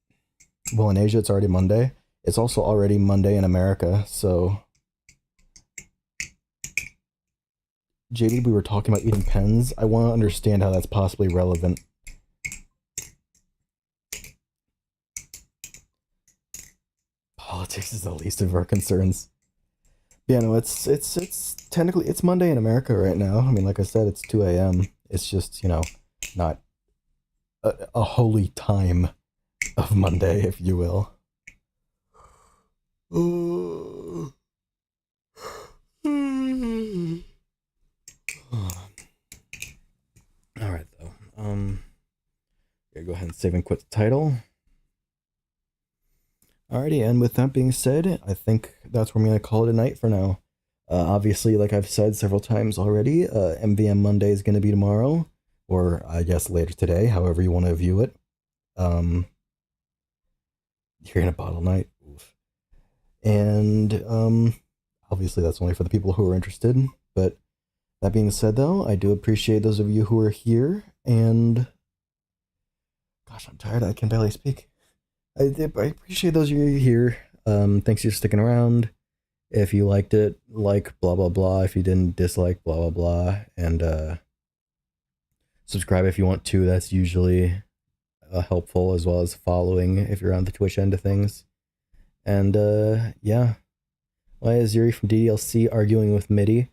Well, in Asia, it's already Monday. It's also already Monday in America, so... JD, we were talking about eating pens. I want to understand how that's possibly relevant. Politics is the least of our concerns. Yeah, no, it's technically, it's Monday in America right now. I mean, like I said, it's 2 a.m. It's just, you know, not a holy time of Monday, if you will. Alright, though. Go ahead and save and quit the title. Alrighty, and with that being said, I think that's where I'm going to call it a night for now. Obviously, like I've said several times already, MVM Monday is going to be tomorrow, or I guess later today, however you want to view it. You're in a bottle night. Oof. And, obviously that's only for the people who are interested, but that being said, though, I do appreciate those of you who are here, and... Gosh, I'm tired, I can barely speak. I appreciate those of you here. Thanks for sticking around. If you liked it, like blah blah blah. If you didn't, dislike blah blah blah. And subscribe if you want to. That's usually helpful, as well as following if you're on the Twitch end of things. And yeah. Why is Yuri from DDLC arguing with Mitty?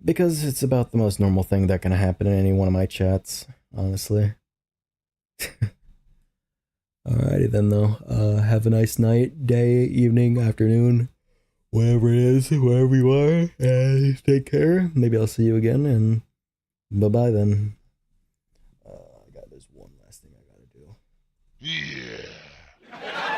Because it's about the most normal thing that can happen in any one of my chats, honestly. Alrighty then, though. Have a nice night, day, evening, afternoon, whatever it is, wherever you are. Take care. Maybe I'll see you again, and bye-bye then. There's one last thing I gotta do. Yeah.